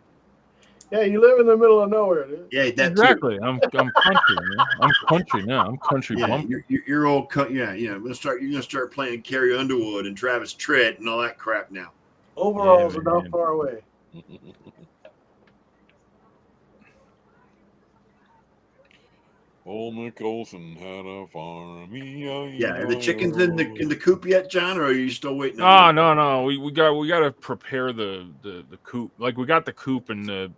Yeah, you live in the middle of nowhere, dude. Yeah, that Exactly. I'm country, man. I'm country now. I'm country Yeah, bumpkin. you're old. Yeah. You're gonna start playing Carrie Underwood and Travis Tritt and all that crap now. Overalls Yeah, are not man. far away. Old Mick Olson had a farm. Yeah, are the chickens in the coop yet, John, or are you still waiting? Oh no. We got to prepare the coop. Like we got the coop and the.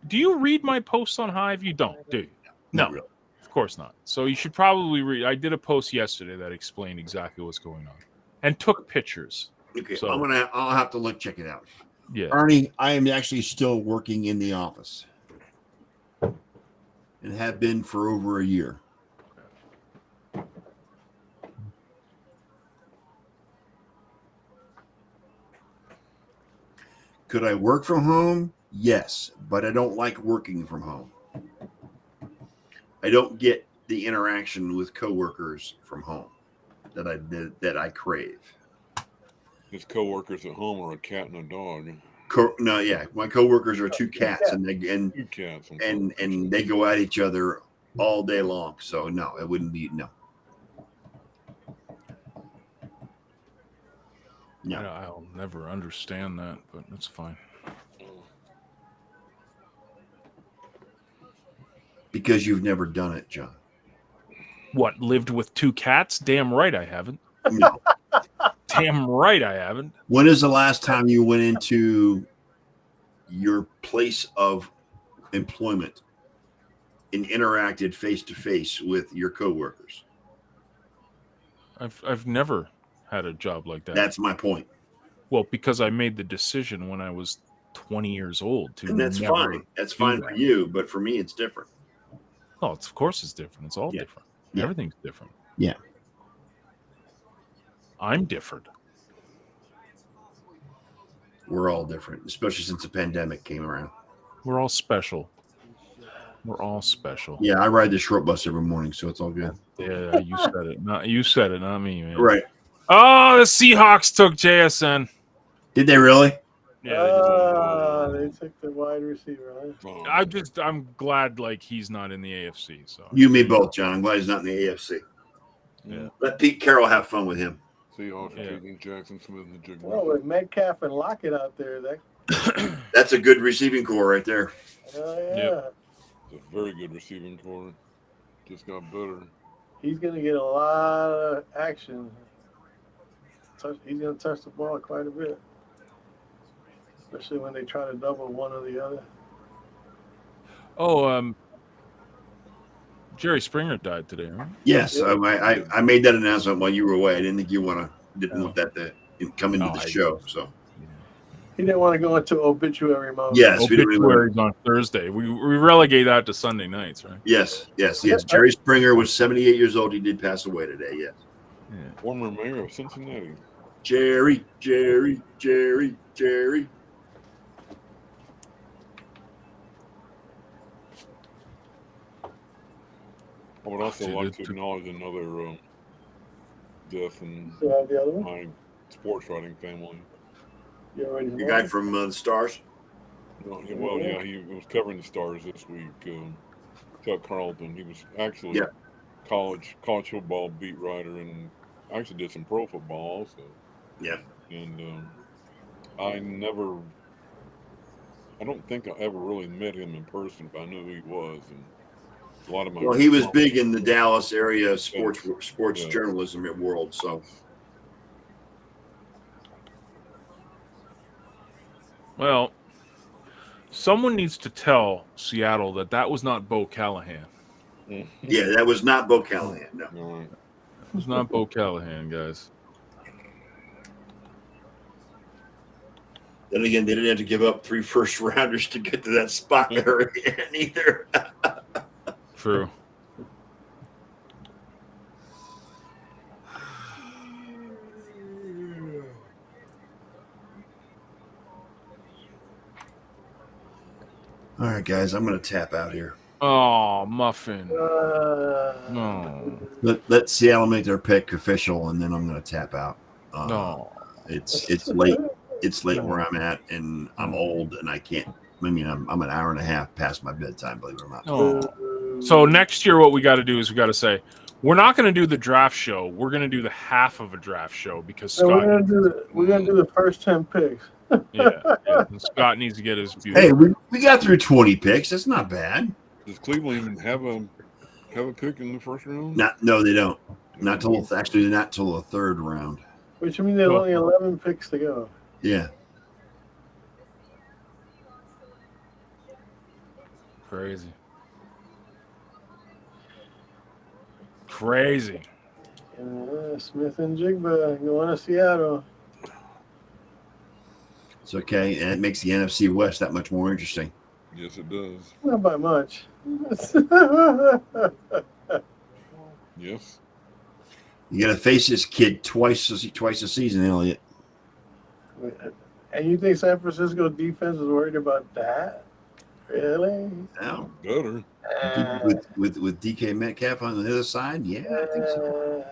Do you read my posts on Hive? You don't, do you? No, Not really. of course not. So you should probably read. I did a post yesterday that explained exactly what's going on and took pictures. Okay, So- I'll have to check it out. Yeah. Ernie, I am actually still working in the office and have been for over a year. Could I work from home? Yes, but I don't like working from home. I don't get the interaction with coworkers from home that I crave. His coworkers at home are a cat and a dog. No, yeah, my coworkers are two cats, and Two cats. and they go at each other all day long. So no, it wouldn't be no. No. I'll never understand that, but that's fine. Because you've never done it, John. What, lived with two cats? Damn right I haven't. No. Damn right I haven't. When is the last time you went into your place of employment and interacted face to face with your coworkers? I've never had a job like that. That's my point. Well, because I made the decision when I was 20 years old to And that's never fine. That's do fine that. for you, but for me, it's different. Oh, of course it's different. It's all different. Yeah. Everything's different. Yeah. I'm different. We're all different, especially since the pandemic came around. We're all special. We're all special. Yeah, I ride the short bus every morning, so it's all good. Yeah, you said it. Not you said it, not me, man. Right. Oh, the Seahawks took JSN. Did they really? Yeah, They took the wide receiver. Huh? I'm glad like he's not in the AFC. So You and me both, John. I'm glad he's not in the AFC. Yeah. Let Pete Carroll have fun with him. Seahawks taking Jackson Smith and Jigma. Well, with Metcalf and Lockett out there, That's a good receiving core right there. yeah, It's a very good receiving core. Just got better. he's going to get a lot of action. He's going to touch the ball quite a bit, especially when they try to double one or the other. Oh, Jerry Springer died today, right? Yes, I made that announcement while you were away. I didn't think you didn't want that to come into the show. So He didn't want to go into obituary mode. Yes, we didn't Obituaries on Thursday. We relegate that to Sunday nights, right? yes. Jerry Springer was 78 years old. He did pass away today. Yes. Former mayor of Cincinnati. Jerry. I would also Dude, like to acknowledge another death in Still have the other one? my sports writing family. You already Your guy from the Stars? Well, yeah, he was covering the Stars this week. Chuck Carlton. He was actually college football beat writer and actually did some pro football also. Yeah. And I don't think I ever really met him in person, but I knew who he was. And a lot of my He was big in the Dallas area sports journalism at World. So, Well, someone needs to tell Seattle that was not Bo Callahan. yeah, that was not Bo Callahan. No. It was not Bo Callahan, guys. Then again, they didn't have to give up 3 first-rounders to get to that spot area either. True. All right, guys, I'm going to tap out here. Oh, Muffin. No. Let Seattle make their pick official, and then I'm going to tap out. No. It's late. It's late where I'm at, and I'm old, and I can't. I mean, I'm an hour and a half past my bedtime, believe it or not. Oh. So next year, what we got to do is we got to say we're not going to do the draft show. We're going to do the half of a draft show because Scott. We're gonna do the first 10 picks. Yeah. And Scott needs to get his view. Hey, we got through 20 picks. That's not bad. Does Cleveland even have a pick in the first round? No, they don't. Not till the third round. Which means there's only 11 picks to go. Yeah. Crazy. Smith and Jigba going to Seattle. It's okay, and it makes the NFC West that much more interesting. Yes, it does. Not by much. Yes. You got to face this kid twice a season, Elliot. And you think San Francisco defense is worried about that? Really? No. Better. With DK Metcalf on the other side? Yeah, I think so.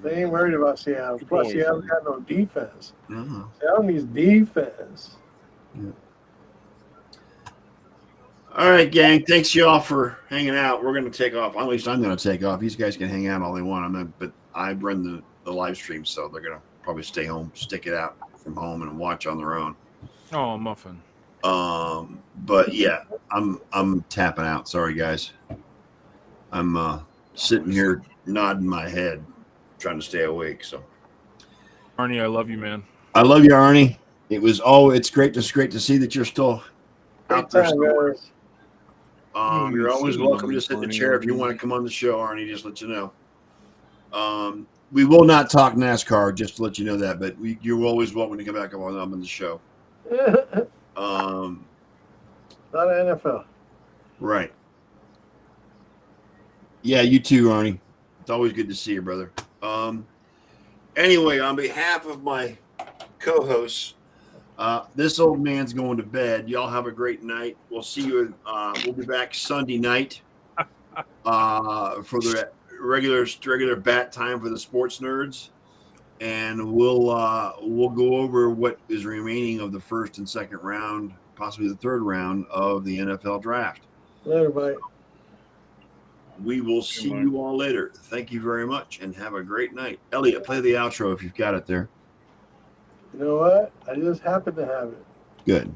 They ain't worried about Seattle. Plus, Seattle got no defense. No. Seattle needs defense. Yeah. All right, gang. Thanks, y'all, for hanging out. We're going to take off. At least I'm going to take off. These guys can hang out all they want. But I run the live stream, so they're going to probably stay home, stick it out from home, and watch on their own. Oh, Muffin. But yeah, I'm tapping out. Sorry, guys. I'm sitting here nodding my head, trying to stay awake. So, Arnie, I love you, man. I love you, Arnie. It's great to see that you're still out there. You're always welcome to sit in the chair if you want to come on the show, Arnie. Just let you know. We will not talk NASCAR, just to let you know that. But you're always welcome to come back on the show. Not an NFL. Right. Yeah, you too, Arnie. It's always good to see you, brother. Anyway, on behalf of my co-hosts, this old man's going to bed. Y'all have a great night. We'll see you. We'll be back Sunday night for the regular bat time for the sports nerds, and we'll go over what is remaining of the first and second round, possibly the third round of the NFL draft. Later, bye. We will see you all later. Thank you very much, and have a great night. Elliot, play the outro if you've got it there. You know what? I just happen to have it. Good.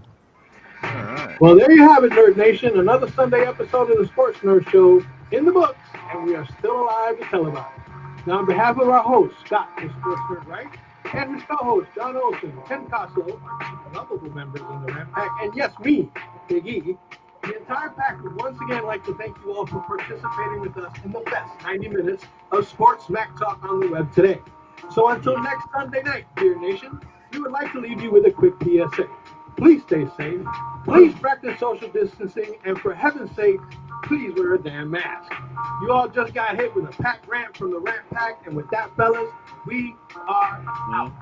All right. Well, there you have it, Nerd Nation. Another Sunday episode of the Sports Nerd Show in the books, and we are still alive to tell about it. Now, on behalf of our host, Scott, the Sports Nerd, right? And his co-host, John Olsen, Ken Costolo, lovable members in the Ram Pack, and yes, me, Big E, the entire pack would once again like to thank you all for participating with us in the best 90 minutes of Sports Smack Talk on the web today. So until next Sunday night, dear nation, we would like to leave you with a quick PSA. Please stay safe, please practice social distancing, and for heaven's sake, please wear a damn mask. You all just got hit with a pack rant from the Rant Pack, and with that, fellas, we are out.